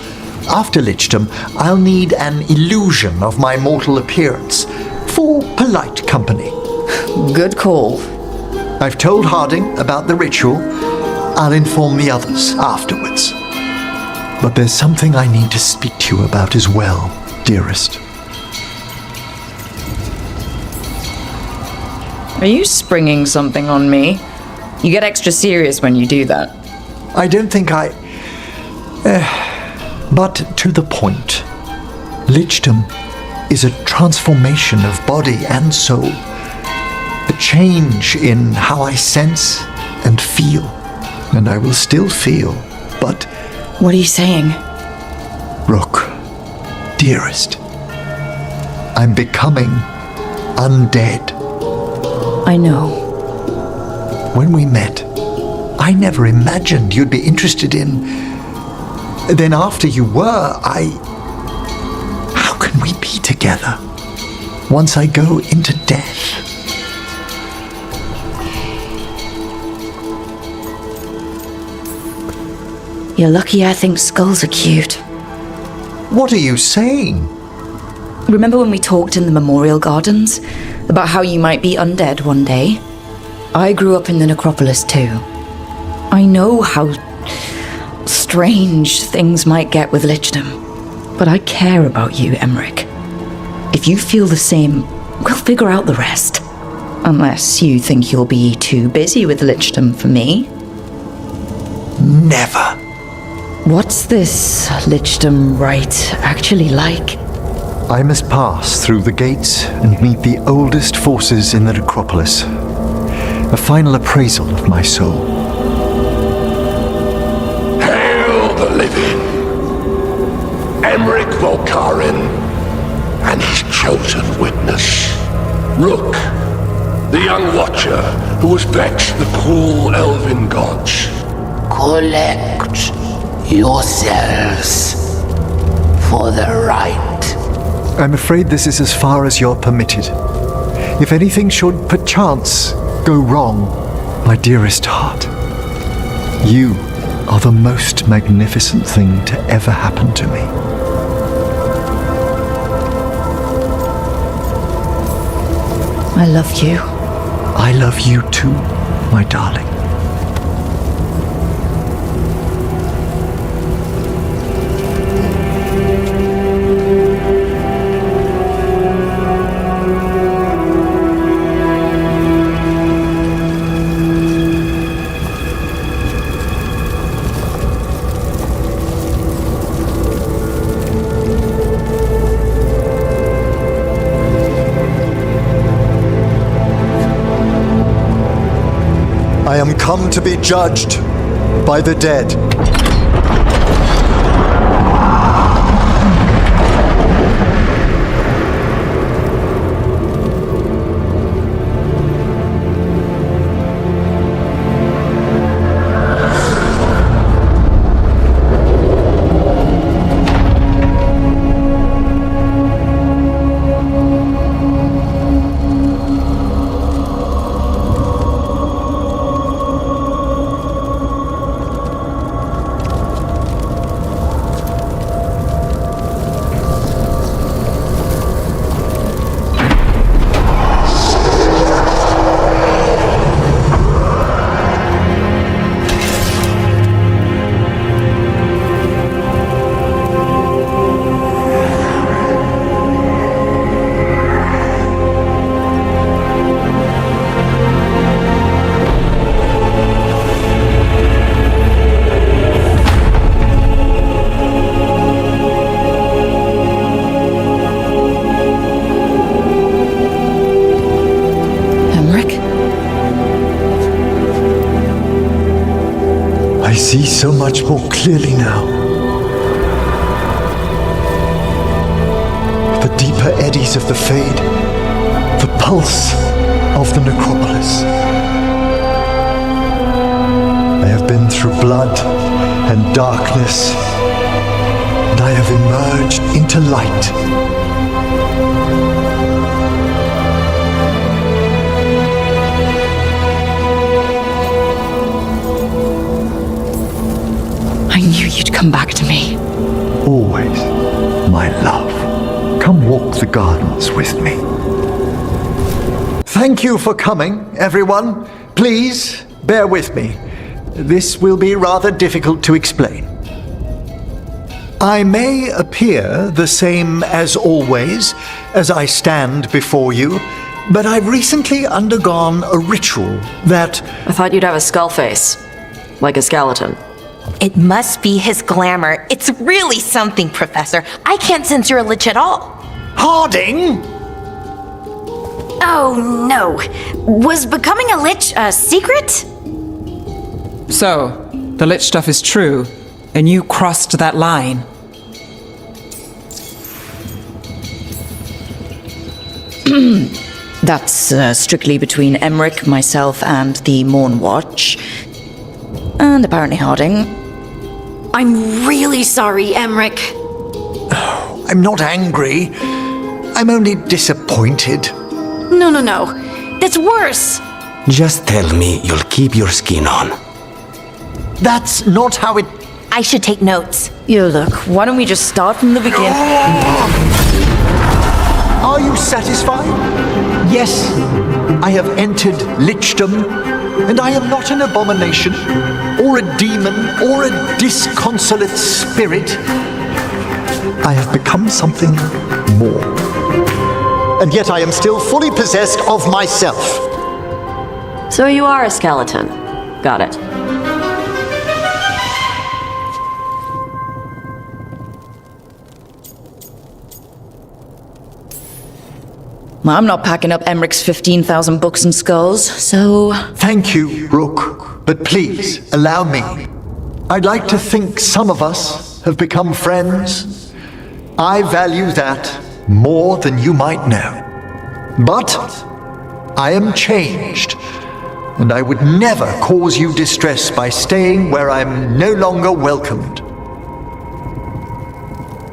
After lichdom, I'll need an illusion of my mortal appearance for polite company. Good call. I've told Harding about the ritual. I'll inform the others afterwards. But there's something I need to speak to you about as well, dearest. Are you springing something on me? You get extra serious when you do that. I don't think but to the point. Lichdom is a transformation of body and soul. A change in how I sense and feel. And I will still feel, but... What are you saying? Rook, dearest, I'm becoming undead. I know. When we met, I never imagined you'd be interested in... Then after you were, How can we be together once I go into death? You're lucky I think skulls are cute. What are you saying? Remember when we talked in the Memorial Gardens about how you might be undead one day? I grew up in the necropolis too. I know how strange things might get with lichdom, but I care about you, Emmrich. If you feel the same, we'll figure out the rest. Unless you think you'll be too busy with lichdom for me. Never. What's this lichdom rite actually like? I must pass through the gates and meet the oldest forces in the necropolis. A final appraisal of my soul. Hail the living! Emmrich Volkarin and his chosen witness. Rook, the young watcher who has vexed the cruel elven gods. Collect yourselves for the rite. I'm afraid this is as far as you're permitted. If anything should perchance go wrong, my dearest heart, you are the most magnificent thing to ever happen to me. I love you. I love you too, my darling. I am come to be judged by the dead. I see so much more clearly now. The deeper eddies of the Fade, the pulse of the necropolis. I have been through blood and darkness, and I have emerged into light. I knew you'd come back to me. Always, my love. Come walk the gardens with me. Thank you for coming, everyone. Please, bear with me. This will be rather difficult to explain. I may appear the same as always, as I stand before you, but I've recently undergone a ritual that... I thought you'd have a skull face. Like a skeleton. It must be his glamour. It's really something, Professor. I can't sense your lich at all. Harding! Oh, no. Was becoming a lich a secret? So, the lich stuff is true, and you crossed that line. That's strictly between Emmrich, myself, and the Morn Watch. And apparently Harding. I'm really sorry, Emmrich. I'm not angry. I'm only disappointed. No. That's worse. Just tell me you'll keep your skin on. That's not how it... I should take notes. Yo, look, why don't we just start from the beginning? Are you satisfied? Yes, I have entered lichdom, and I am not an abomination, or a demon, or a disconsolate spirit. I have become something more. And yet I am still fully possessed of myself. So you are a skeleton. Got it. Well, I'm not packing up Emmrich's 15,000 books and skulls, so... Thank you, Rook, but please, allow me. I'd like to think some of us have become friends. I value that more than you might know. But I am changed, and I would never cause you distress by staying where I'm no longer welcomed.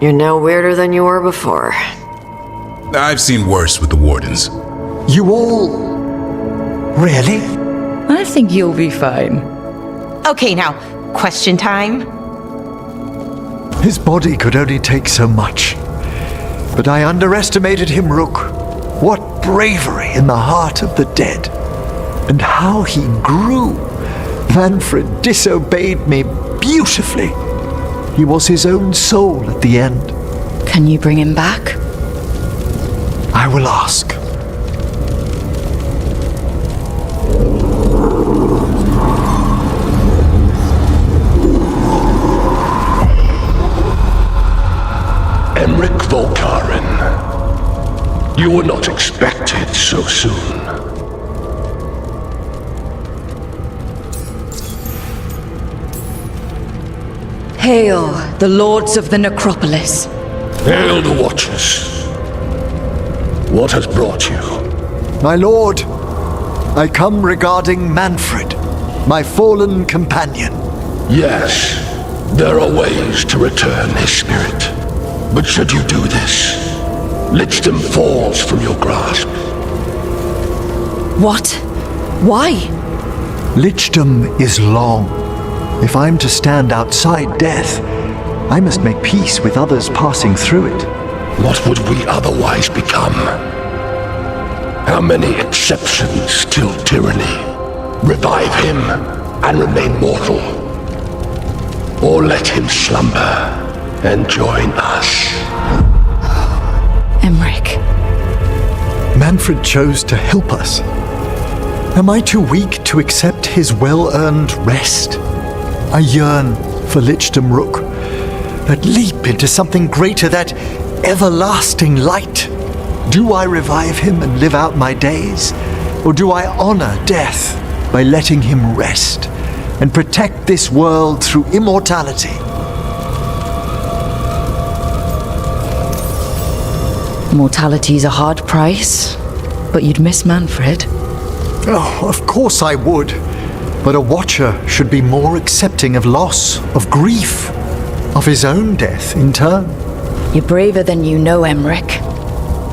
You're no weirder than you were before. I've seen worse with the wardens. You all... really? I think you'll be fine. Okay, now, question time. His body could only take so much. But I underestimated him, Rook. What bravery in the heart of the dead. And how he grew. Manfred disobeyed me beautifully. He was his own soul at the end. Can you bring him back? I will ask. Emmrich Voltaren. You were not expected so soon. Hail, the lords of the necropolis. Hail the Watchers. What has brought you? My lord, I come regarding Manfred, my fallen companion. Yes, there are ways to return his spirit. But should you do this, lichdom falls from your grasp. What? Why? Lichdom is long. If I'm to stand outside death, I must make peace with others passing through it. What would we otherwise become? How many exceptions till tyranny? Revive him and remain mortal. Or let him slumber and join us. Emmrich. Manfred chose to help us. Am I too weak to accept his well-earned rest? I yearn for lichdom, Rook. That leap into something greater, that everlasting light. Do I revive him and live out my days? Or do I honor death by letting him rest and protect this world through immortality? Mortality's a hard price, but you'd miss Manfred. Oh, of course I would. But a Watcher should be more accepting of loss, of grief, of his own death in turn. You're braver than you know, Emmrich.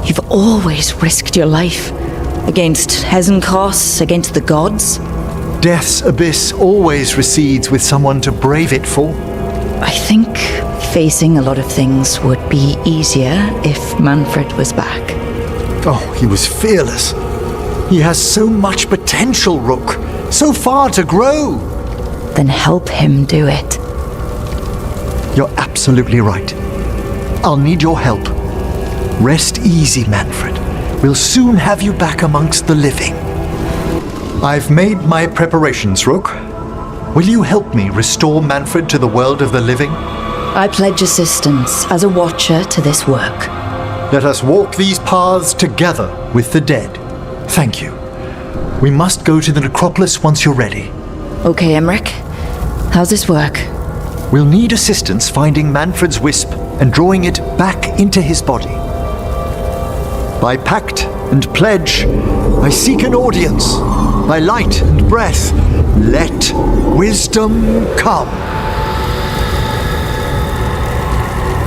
You've always risked your life. Against Hezenkos, against the gods. Death's abyss always recedes with someone to brave it for. I think facing a lot of things would be easier if Manfred was back. Oh, he was fearless. He has so much potential, Rook. So far to grow. Then help him do it. You're absolutely right. I'll need your help. Rest easy, Manfred. We'll soon have you back amongst the living. I've made my preparations, Rook. Will you help me restore Manfred to the world of the living? I pledge assistance as a watcher to this work. Let us walk these paths together with the dead. Thank you. We must go to the necropolis once you're ready. Okay, Emmrich. How's this work? We'll need assistance finding Manfred's wisp and drawing it back into his body. By pact and pledge, I seek an audience. By light and breath, let wisdom come.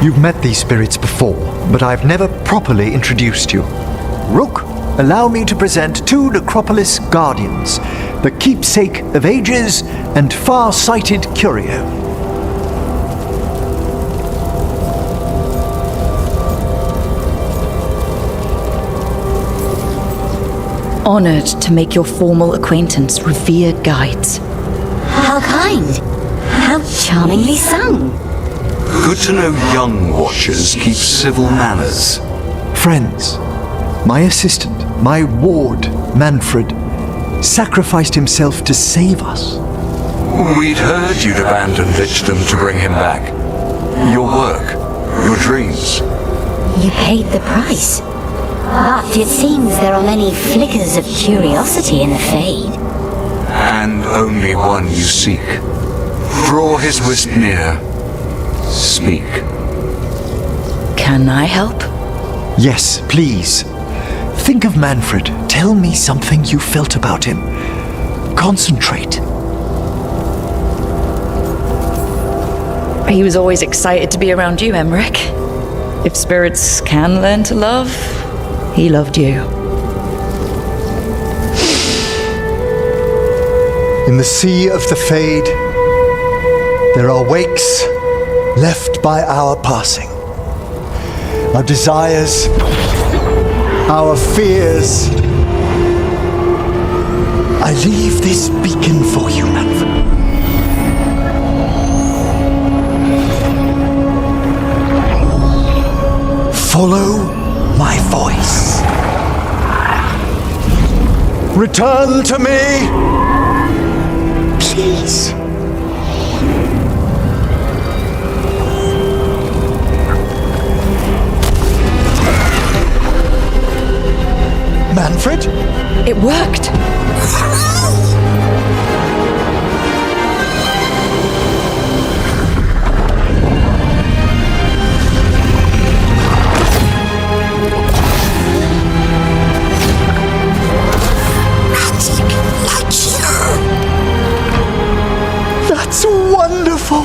You've met these spirits before, but I've never properly introduced you. Rook, allow me to present two Necropolis Guardians, the keepsake of ages and far-sighted curio. Honored to make your formal acquaintance, revered guides. How kind. How charmingly sung. Good to know young watchers keep civil manners. Friends, my assistant, my ward, Manfred, sacrificed himself to save us. We'd heard you'd abandoned lichdom to bring him back. Your work, your dreams. You paid the price. But it seems there are many flickers of curiosity in the Fade. And only one you seek. Draw his wisp near. Speak. Can I help? Yes, please. Think of Manfred. Tell me something you felt about him. Concentrate. He was always excited to be around you, Emmrich. If spirits can learn to love, he loved you. In the sea of the Fade, there are wakes left by our passing. Our desires, our fears. I leave this beacon for you, Manfred. Follow my voice. Return to me, please. Manfred? It worked. wonderful.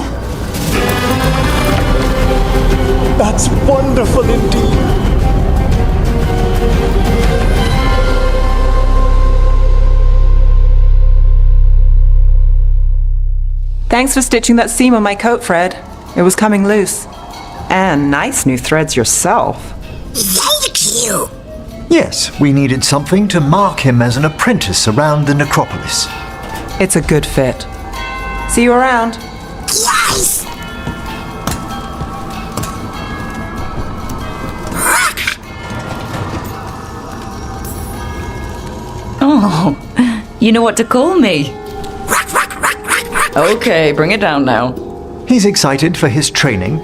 That's wonderful indeed. Thanks for stitching that seam on my coat, Fred. It was coming loose. And nice new threads yourself. Thank you. Yes, we needed something to mark him as an apprentice around the necropolis. It's a good fit. See you around. Yes! Oh, you know what to call me. Okay, bring it down now. He's excited for his training.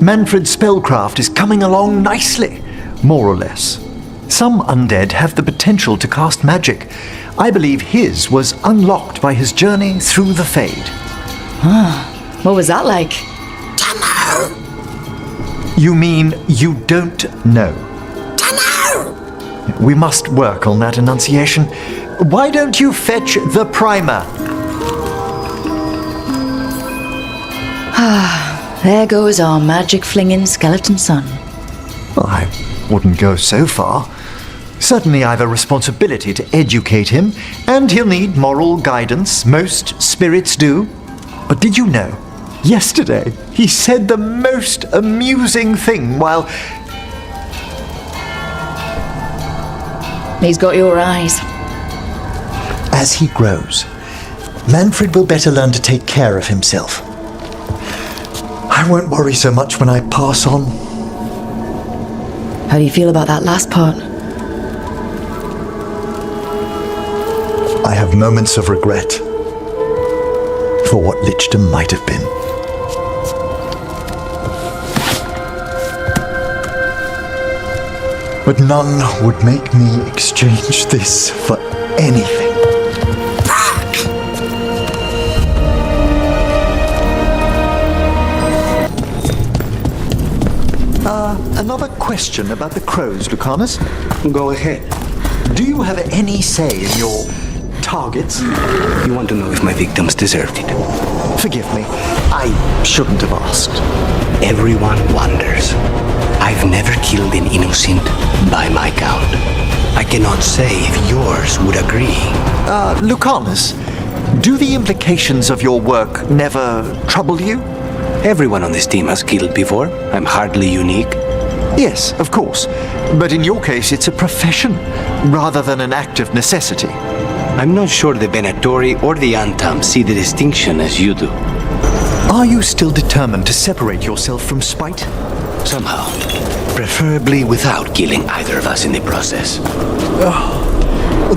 Manfred's spellcraft is coming along nicely, more or less. Some undead have the potential to cast magic. I believe his was unlocked by his journey through the Fade. What was that like? Dunno. You mean you don't know? Dunno. We must work on that enunciation. Why don't you fetch the primer? There goes our magic-flinging skeleton son. I wouldn't go so far. Certainly I've a responsibility to educate him, and he'll need moral guidance. Most spirits do. But did you know, yesterday he said the most amusing thing while... He's got your eyes. As he grows, Manfred will better learn to take care of himself. I won't worry so much when I pass on. How do you feel about that last part? I have moments of regret for what lichdom might have been. But none would make me exchange this for anything. Another question about the crows, Lucanis. Go ahead. Do you have any say in your targets? You want to know if my victims deserved it? Forgive me, I shouldn't have asked. Everyone wonders. I've never killed an innocent by my count. I cannot say if yours would agree. Lucanis, do the implications of your work never trouble you? Everyone on this team has killed before. I'm hardly unique. Yes, of course. But in your case, it's a profession, rather than an act of necessity. I'm not sure the Venatori or the Antam see the distinction as you do. Are you still determined to separate yourself from spite? Somehow. Preferably without killing either of us in the process.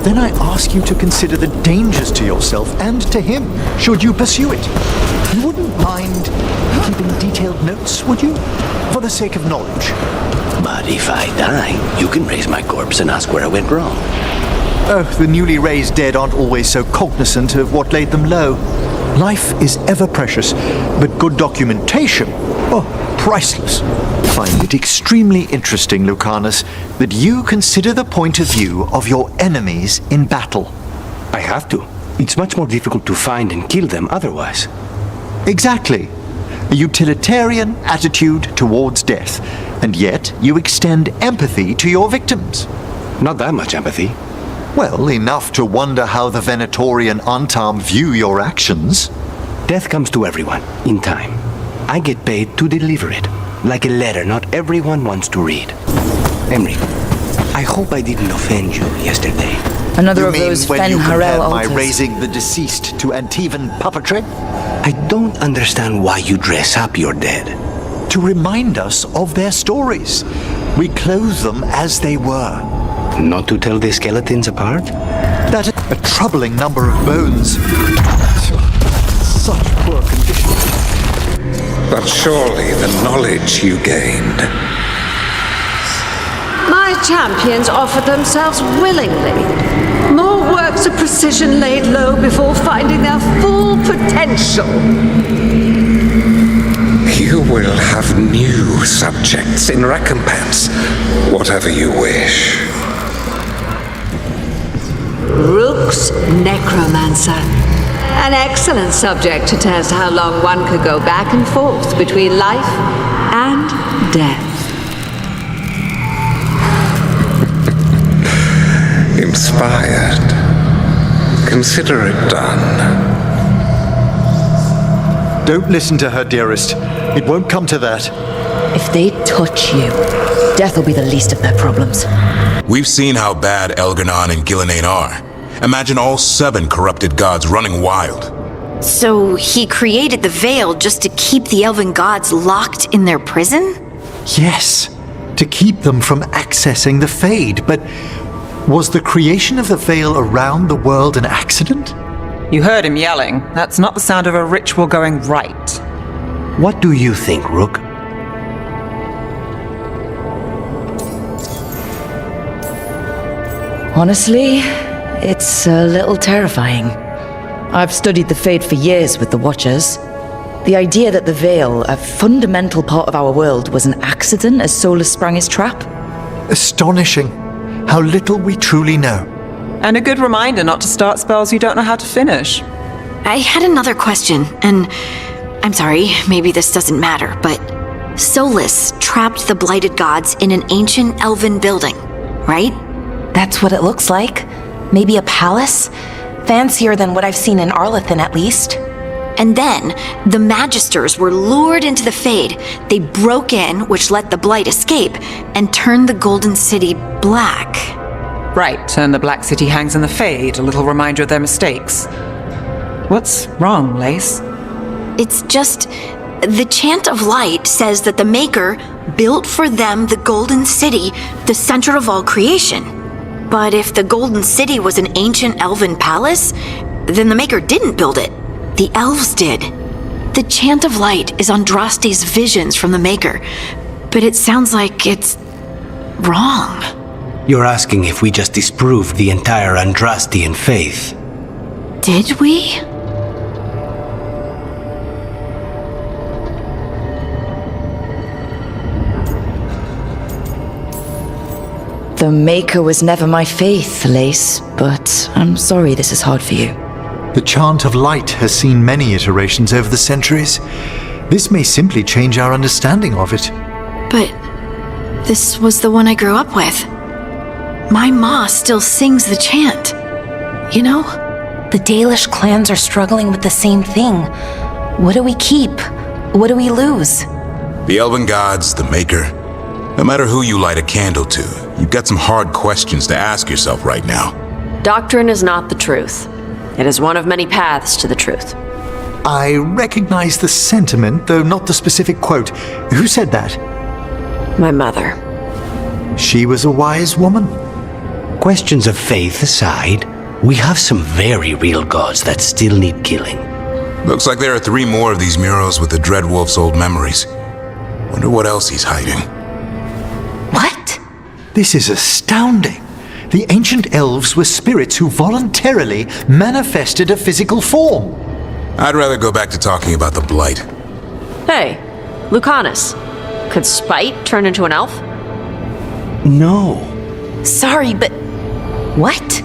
Then I ask you to consider the dangers to yourself and to him, should you pursue it. You wouldn't mind keeping detailed notes, would you? For the sake of knowledge. But if I die, you can raise my corpse and ask where I went wrong. Oh, the newly raised dead aren't always so cognizant of what laid them low. Life is ever precious, but good documentation, priceless. Find it extremely interesting, Lucanis, that you consider the point of view of your enemies in battle. I have to. It's much more difficult to find and kill them otherwise. Exactly. A utilitarian attitude towards death, and yet you extend empathy to your victims. Not that much empathy. Well, enough to wonder how the Venatori and Antam view your actions. Death comes to everyone, in time. I get paid to deliver it, like a letter not everyone wants to read. Emmrich, I hope I didn't offend you yesterday. Another you of mean those when you Fen-Harel compare my altars. raising the deceased to Antivan puppetry? I don't understand why you dress up your dead. To remind us of their stories. We clothe them as they were. Not to tell the skeletons apart? That is a troubling number of bones. Such poor condition. But surely the knowledge you gained... My champions offer themselves willingly. More works of precision laid low before finding their full potential. You will have new subjects in recompense, whatever you wish. Rook's necromancer. An excellent subject to test how long one could go back and forth between life and death. Inspired. Consider it done. Don't listen to her, dearest. It won't come to that. If they touch you, death will be the least of their problems. We've seen how bad Elgar'nan and Gillenane are. Imagine all 7 corrupted gods running wild. So he created the Veil just to keep the elven gods locked in their prison? Yes, to keep them from accessing the Fade. But was the creation of the Veil around the world an accident? You heard him yelling. That's not the sound of a ritual going right. What do you think, Rook? Honestly, it's a little terrifying. I've studied the Fade for years with the Watchers. The idea that the Veil, a fundamental part of our world, was an accident as Solus sprang his trap? Astonishing. How little we truly know. And a good reminder not to start spells you don't know how to finish. I had another question, and I'm sorry, maybe this doesn't matter, but Solus trapped the Blighted gods in an ancient elven building, right? That's what it looks like. Maybe a palace? Fancier than what I've seen in Arlethan, at least. And then, the Magisters were lured into the Fade. They broke in, which let the Blight escape, and turned the Golden City black. Right, and the Black City hangs in the Fade, a little reminder of their mistakes. What's wrong, Lace? It's just, the Chant of Light says that the Maker built for them the Golden City, the center of all creation. But if the Golden City was an ancient elven palace, then the Maker didn't build it. The elves did. The Chant of Light is Andraste's visions from the Maker, but it sounds like it's wrong. You're asking if we just disproved the entire Andrastian faith. Did we? The Maker was never my faith, Lace, but I'm sorry this is hard for you. The Chant of Light has seen many iterations over the centuries. This may simply change our understanding of it. But this was the one I grew up with. My ma still sings the chant. You know? The Dalish clans are struggling with the same thing. What do we keep? What do we lose? The Elven gods, the Maker. No matter who you light a candle to, you've got some hard questions to ask yourself right now. Doctrine is not the truth. It is one of many paths to the truth. I recognize the sentiment, though not the specific quote. Who said that? My mother. She was a wise woman. Questions of faith aside, we have some very real gods that still need killing. Looks like there are 3 more of these murals with the Dreadwolf's old memories. Wonder what else he's hiding. What? This is astounding. The ancient elves were spirits who voluntarily manifested a physical form. I'd rather go back to talking about the Blight. Hey, Lucanis. Could spite turn into an elf? No. Sorry, but... what?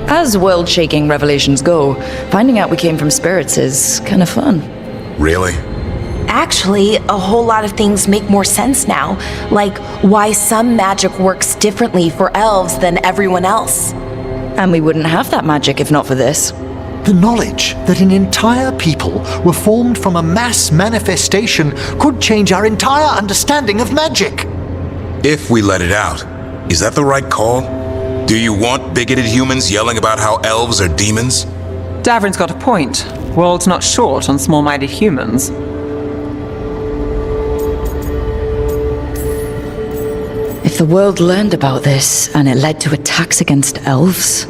As world-shaking revelations go, finding out we came from spirits is kind of fun. Really? Actually, a whole lot of things make more sense now. Like why some magic works differently for elves than everyone else. And we wouldn't have that magic if not for this. The knowledge that an entire people were formed from a mass manifestation could change our entire understanding of magic. If we let it out, is that the right call? Do you want bigoted humans yelling about how elves are demons? Davrin's got a point. World's not short on small-minded humans. If the world learned about this and it led to attacks against elves...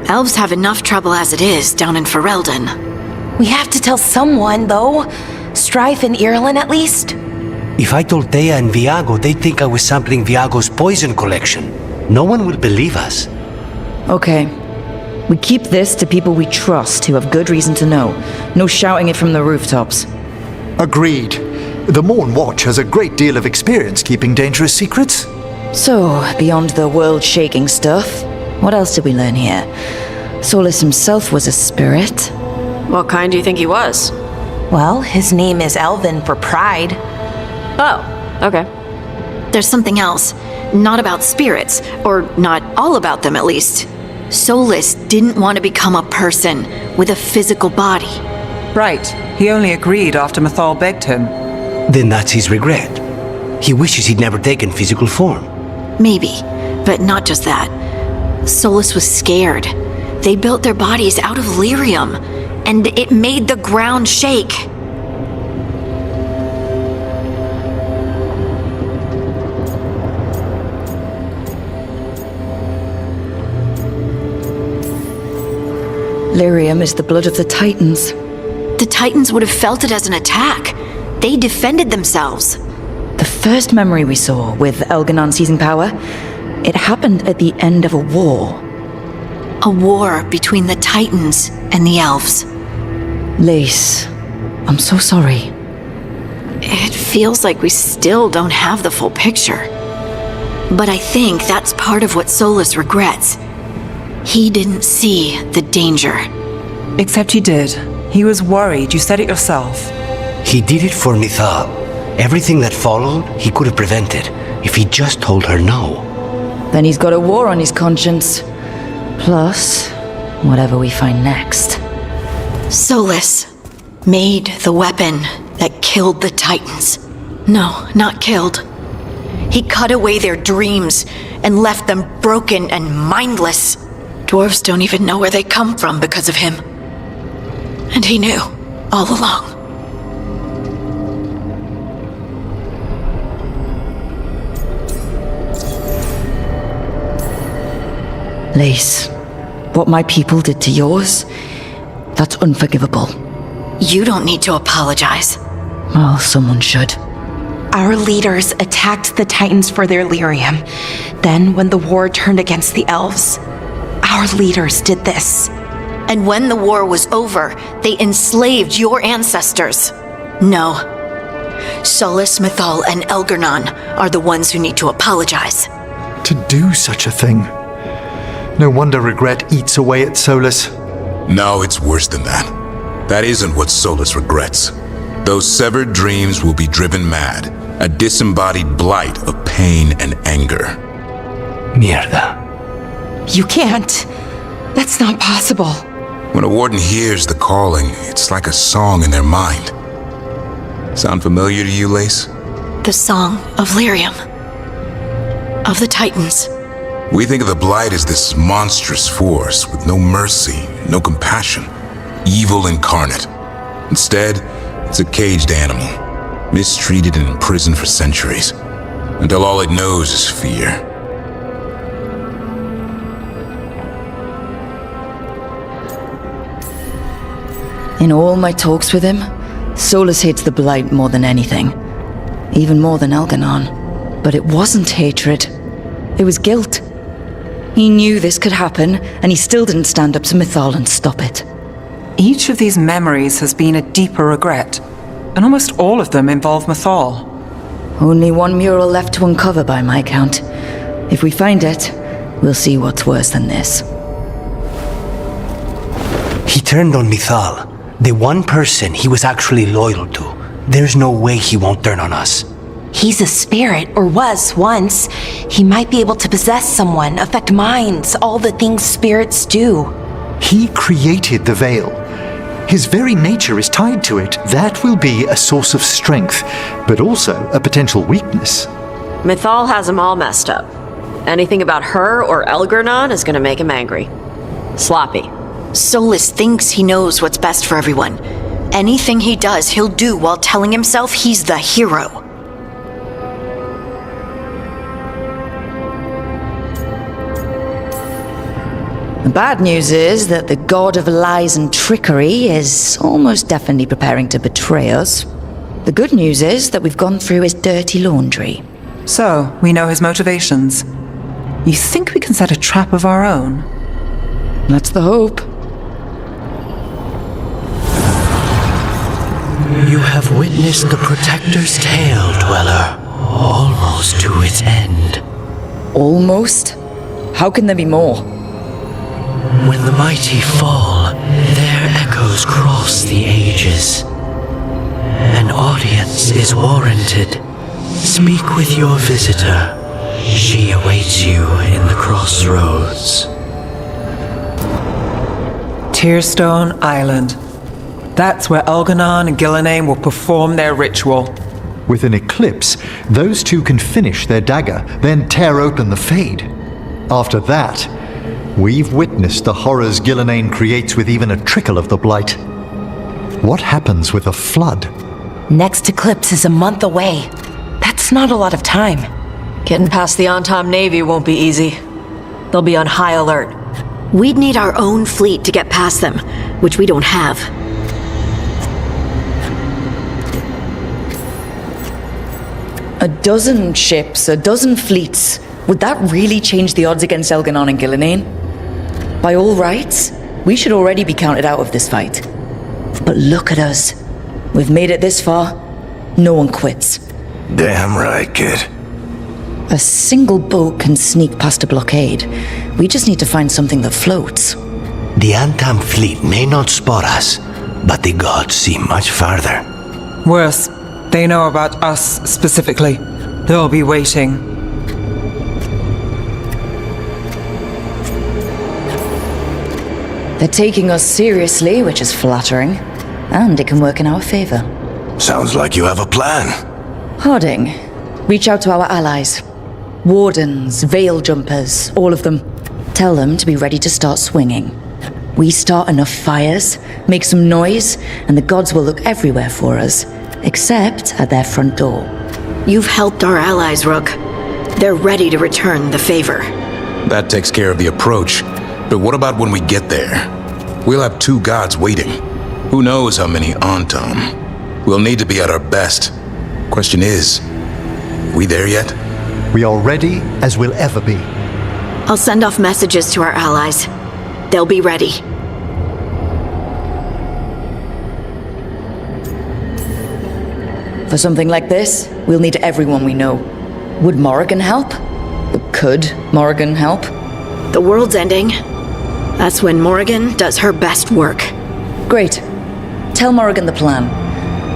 Elves have enough trouble as it is down in Ferelden. We have to tell someone, though. Strife and Ireland, at least. If I told Thea and Viago, they'd think I was sampling Viago's poison collection. No one will believe us. Okay. We keep this to people we trust who have good reason to know. No shouting it from the rooftops. Agreed. The Morn Watch has a great deal of experience keeping dangerous secrets. So, beyond the world-shaking stuff, what else did we learn here? Solus himself was a spirit. What kind do you think he was? Well, his name is Elven for pride. Oh, okay. There's something else. Not about spirits, or not all about them at least. Solus didn't want to become a person with a physical body. Right. He only agreed after Mythal begged him. Then that's his regret. He wishes he'd never taken physical form. Maybe, but not just that. Solus was scared. They built their bodies out of lyrium, and it made the ground shake. Lyrium is the blood of the Titans. The Titans would have felt it as an attack. They defended themselves. The first memory we saw with Elganon seizing power, it happened at the end of a war. A war between the Titans and the elves. Lace, I'm so sorry. It feels like we still don't have the full picture. But I think that's part of what Solus regrets. He didn't see the danger. Except he did. He was worried, you said it yourself. He did it for Mythal. Everything that followed, he could have prevented, if he just told her no. Then he's got a war on his conscience. Plus, whatever we find next. Solus made the weapon that killed the Titans. No, not killed. He cut away their dreams and left them broken and mindless. Dwarves don't even know where they come from because of him. And he knew, all along. Lace, what my people did to yours, that's unforgivable. You don't need to apologize. Well, someone should. Our leaders attacked the Titans for their lyrium. Then, when the war turned against the elves, our leaders did this. And when the war was over, they enslaved your ancestors. No. Solus, Mythal, and Elgarnon are the ones who need to apologize. To do such a thing. No wonder regret eats away at Solus. No, it's worse than that. That isn't what Solus regrets. Those severed dreams will be driven mad. A disembodied blight of pain and anger. Mierda. You can't. That's not possible. When a warden hears the calling, it's like a song in their mind. Sound familiar to you, Lace? The song of lyrium. Of the Titans. We think of the Blight as this monstrous force with no mercy, no compassion. Evil incarnate. Instead, it's a caged animal, mistreated and imprisoned for centuries, until all it knows is fear. In all my talks with him, Solus hates the Blight more than anything. Even more than Elganon. But it wasn't hatred. It was guilt. He knew this could happen, and he still didn't stand up to Mythal and stop it. Each of these memories has been a deeper regret, and almost all of them involve Mythal. Only one mural left to uncover by my count. If we find it, we'll see what's worse than this. He turned on Mythal, the one person he was actually loyal to. There's no way he won't turn on us. He's a spirit, or was once. He might be able to possess someone, affect minds, all the things spirits do. He created the Veil. His very nature is tied to it. That will be a source of strength, but also a potential weakness. Mythal has him all messed up. Anything about her or Elgarnon is gonna make him angry. Sloppy. Solus thinks he knows what's best for everyone. Anything he does, he'll do while telling himself he's the hero. The bad news is that the god of lies and trickery is almost definitely preparing to betray us. The good news is that we've gone through his dirty laundry. So, we know his motivations. You think we can set a trap of our own? That's the hope. You have witnessed the Protector's tale, Dweller, almost to its end. Almost? How can there be more? When the mighty fall, their echoes cross the ages. An audience is warranted. Speak with your visitor. She awaits you in the crossroads. Tearstone Island. That's where Elgar'nan and Gillenane will perform their ritual. With an eclipse, those two can finish their dagger, then tear open the Fade. After that, we've witnessed the horrors Gillenane creates with even a trickle of the Blight. What happens with a flood? Next eclipse is a month away. That's not a lot of time. Getting past the on-time Navy won't be easy. They'll be on high alert. We'd need our own fleet to get past them, which we don't have. A dozen ships, a dozen fleets. Would that really change the odds against Elgar'nan and Gillenane? By all rights, we should already be counted out of this fight. But look at us. We've made it this far. No one quits. Damn right, kid. A single boat can sneak past a blockade. We just need to find something that floats. The Antam fleet may not spot us, but the gods see much farther. Worse, they know about us specifically. They'll be waiting. They're taking us seriously, which is flattering. And it can work in our favor. Sounds like you have a plan. Harding, reach out to our allies. Wardens, veil jumpers, all of them. Tell them to be ready to start swinging. We start enough fires, make some noise, and the gods will look everywhere for us, except at their front door. You've helped our allies, Rook. They're ready to return the favor. That takes care of the approach. But what about when we get there? We'll have two gods waiting. Who knows how many Antam? We'll need to be at our best. Question is, we there yet? We are ready as we'll ever be. I'll send off messages to our allies. They'll be ready. For something like this, we'll need everyone we know. Would Morrigan help? Could Morrigan help? The world's ending. That's when Morrigan does her best work. Great. Tell Morrigan the plan.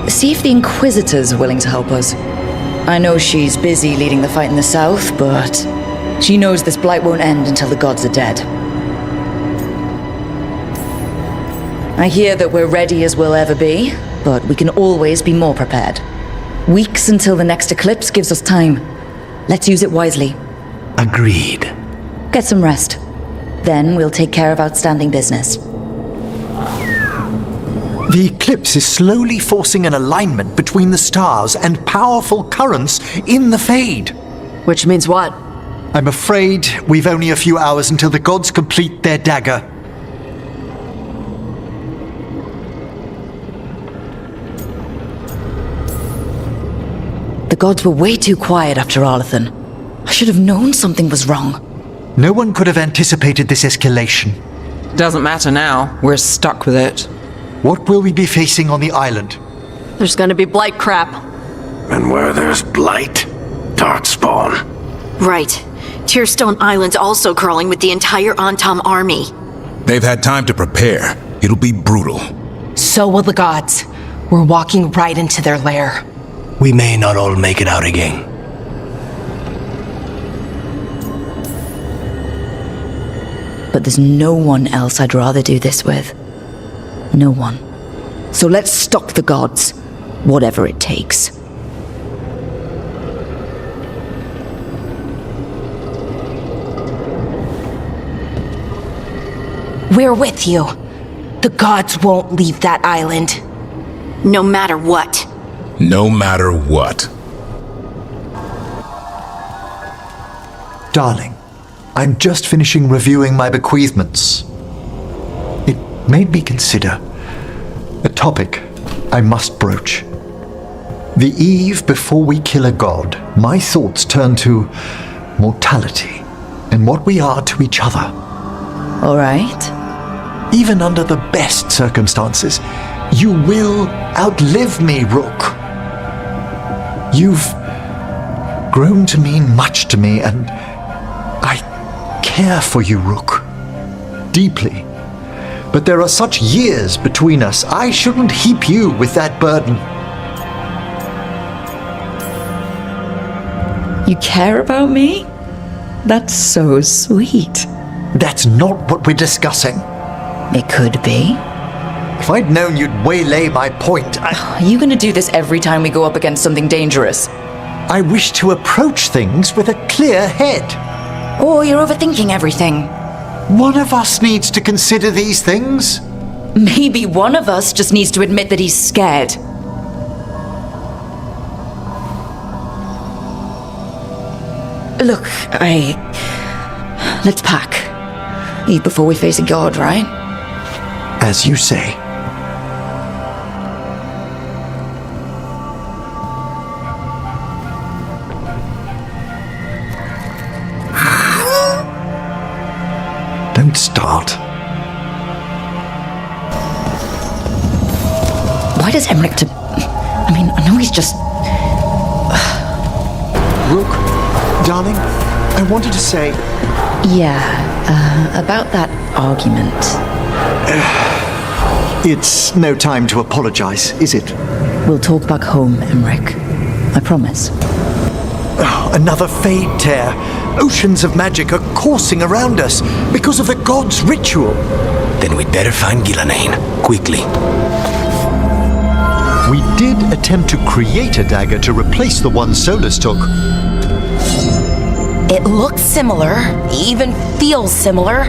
See if the Inquisitor's willing to help us. I know she's busy leading the fight in the south, but she knows this blight won't end until the gods are dead. I hear that we're ready as we'll ever be, but we can always be more prepared. Weeks until the next eclipse gives us time. Let's use it wisely. Agreed. Get some rest. Then we'll take care of outstanding business. The eclipse is slowly forcing an alignment between the stars and powerful currents in the Fade. Which means what? I'm afraid we've only a few hours until the gods complete their dagger. The gods were way too quiet after Arlathan. I should have known something was wrong. No one could have anticipated this escalation. Doesn't matter now. We're stuck with it. What will we be facing on the island? There's gonna be blight crap. And where there's blight, darkspawn. Right. Tearstone Island's also crawling with the entire Antam army. They've had time to prepare. It'll be brutal. So will the gods. We're walking right into their lair. We may not all make it out again. But there's no one else I'd rather do this with. No one. So let's stop the gods, whatever it takes. We're with you. The gods won't leave that island. No matter what. No matter what. Darling, I'm just finishing reviewing my bequeathments. It made me consider a topic I must broach. The eve before we kill a god, my thoughts turn to mortality and what we are to each other. All right. even under the best circumstances. You will outlive me, Rook. You've grown to mean much to me, and I care for you, Rook. Deeply. But there are such years between us. I shouldn't heap you with that burden. You care about me? That's so sweet. That's not what we're discussing. It could be. If I'd known you'd waylay my point, Are you gonna do this every time we go up against something dangerous? I wish to approach things with a clear head. Or you're overthinking everything. One of us needs to consider these things. Maybe one of us just needs to admit that he's scared. Look, let's pack. Eat before we face a god, right? As you say. Don't start. Why does Emmrich I know he's just... Rook, darling, I wanted to say... Yeah, about that argument. It's no time to apologize, is it? We'll talk back home, Emmrich. I promise. Oh, another Fade tear. Oceans of magic are coursing around us because of the god's ritual. Then we'd better find Gillenane, quickly. We did attempt to create a dagger to replace the one Solus took. It looks similar, even feels similar,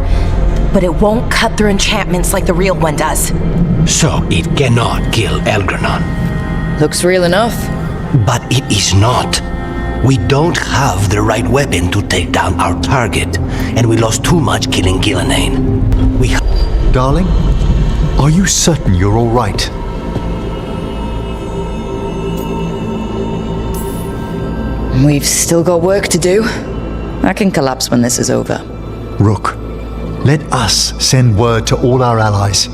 but it won't cut through enchantments like the real one does. So it cannot kill Elgranon. Looks real enough. But it is not. We don't have the right weapon to take down our target, and we lost too much killing Gillenane. Darling, are you certain you're all right? We've still got work to do. I can collapse when this is over. Rook, let us send word to all our allies.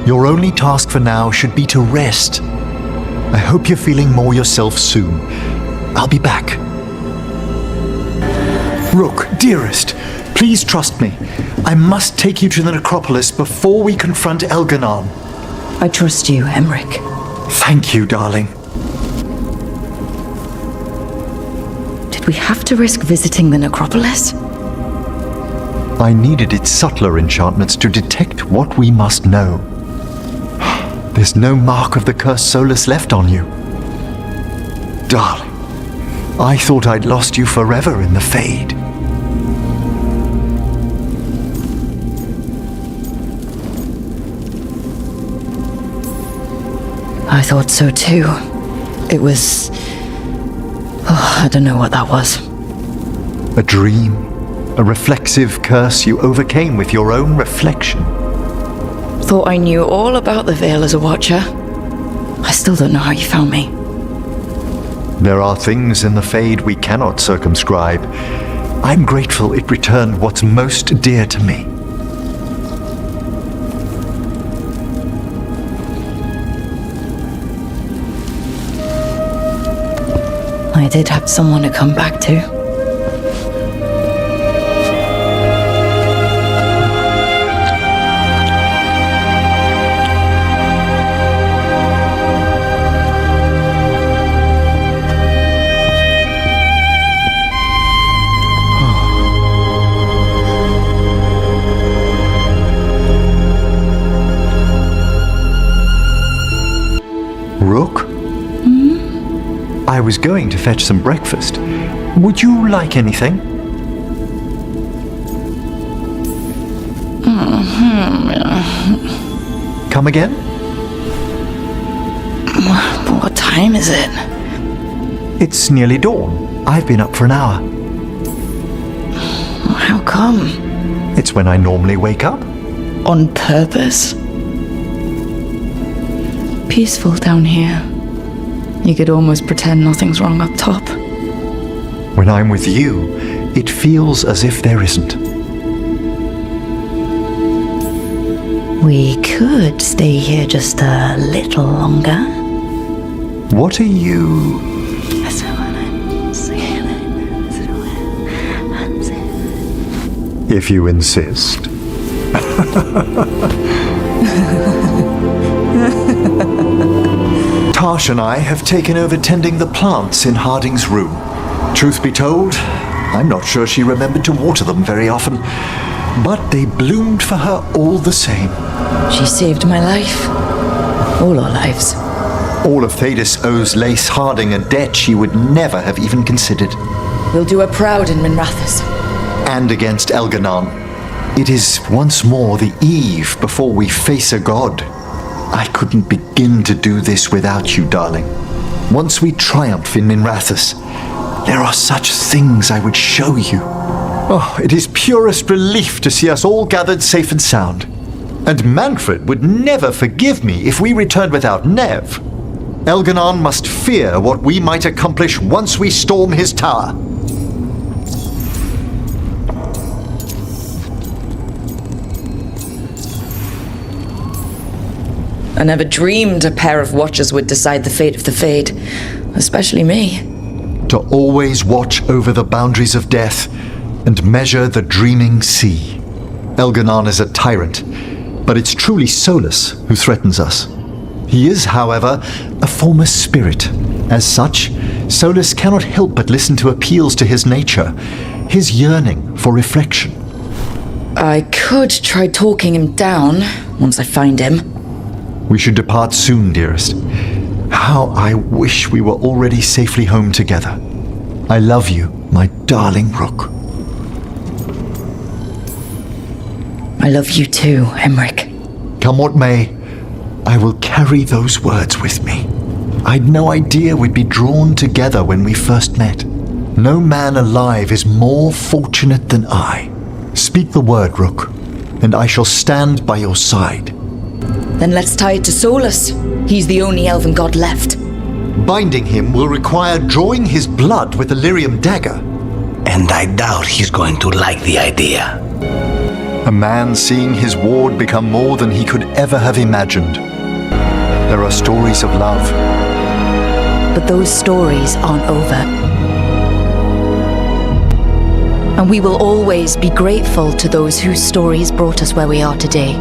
Your only task for now should be to rest. I hope you're feeling more yourself soon. I'll be back. Rook, dearest, please trust me. I must take you to the necropolis before we confront Elganon. I trust you, Emmrich. Thank you, darling. Did we have to risk visiting the necropolis? I needed its subtler enchantments to detect what we must know. There's no mark of the cursed Solus left on you. Darling, I thought I'd lost you forever in the Fade. I thought so too. It was... I don't know what that was. A dream, a reflexive curse you overcame with your own reflection. Thought I knew all about the Veil as a Watcher. I still don't know how you found me. There are things in the Fade we cannot circumscribe. I'm grateful it returned what's most dear to me. I did have someone to come back to. Rook? I was going to fetch some breakfast. Would you like anything? Come again? What time is it? It's nearly dawn. I've been up for an hour. How come? It's when I normally wake up. On purpose? Peaceful down here. You could almost pretend nothing's wrong up top. When I'm with you, it feels as if there isn't. We could stay here just a little longer. What are you... If you insist. Tash and I have taken over tending the plants in Harding's room. Truth be told, I'm not sure she remembered to water them very often, but they bloomed for her all the same. She saved my life. All our lives. All of Thedas owes Lace Harding a debt she would never have even considered. We'll do her proud in Minrathous. And against Elganon. It is once more the eve before we face a god. I couldn't begin to do this without you, darling. Once we triumph in Minrathous, there are such things I would show you. Oh, it is purest relief to see us all gathered safe and sound. And Manfred would never forgive me if we returned without Nev. Elganon must fear what we might accomplish once we storm his tower. I never dreamed a pair of watchers would decide the fate of the Fade, especially me. To always watch over the boundaries of death and measure the dreaming sea. Elganon is a tyrant, but it's truly Solus who threatens us. He is, however, a former spirit. As such, Solus cannot help but listen to appeals to his nature, his yearning for reflection. I could try talking him down once I find him. We should depart soon, dearest. How I wish we were already safely home together. I love you, my darling Rook. I love you too, Emmrich. Come what may, I will carry those words with me. I'd no idea we'd be drawn together when we first met. No man alive is more fortunate than I. Speak the word, Rook, and I shall stand by your side. Then let's tie it to Solus. He's the only elven god left. Binding him will require drawing his blood with the lyrium dagger. And I doubt he's going to like the idea. A man seeing his ward become more than he could ever have imagined. There are stories of love. But those stories aren't over. And we will always be grateful to those whose stories brought us where we are today.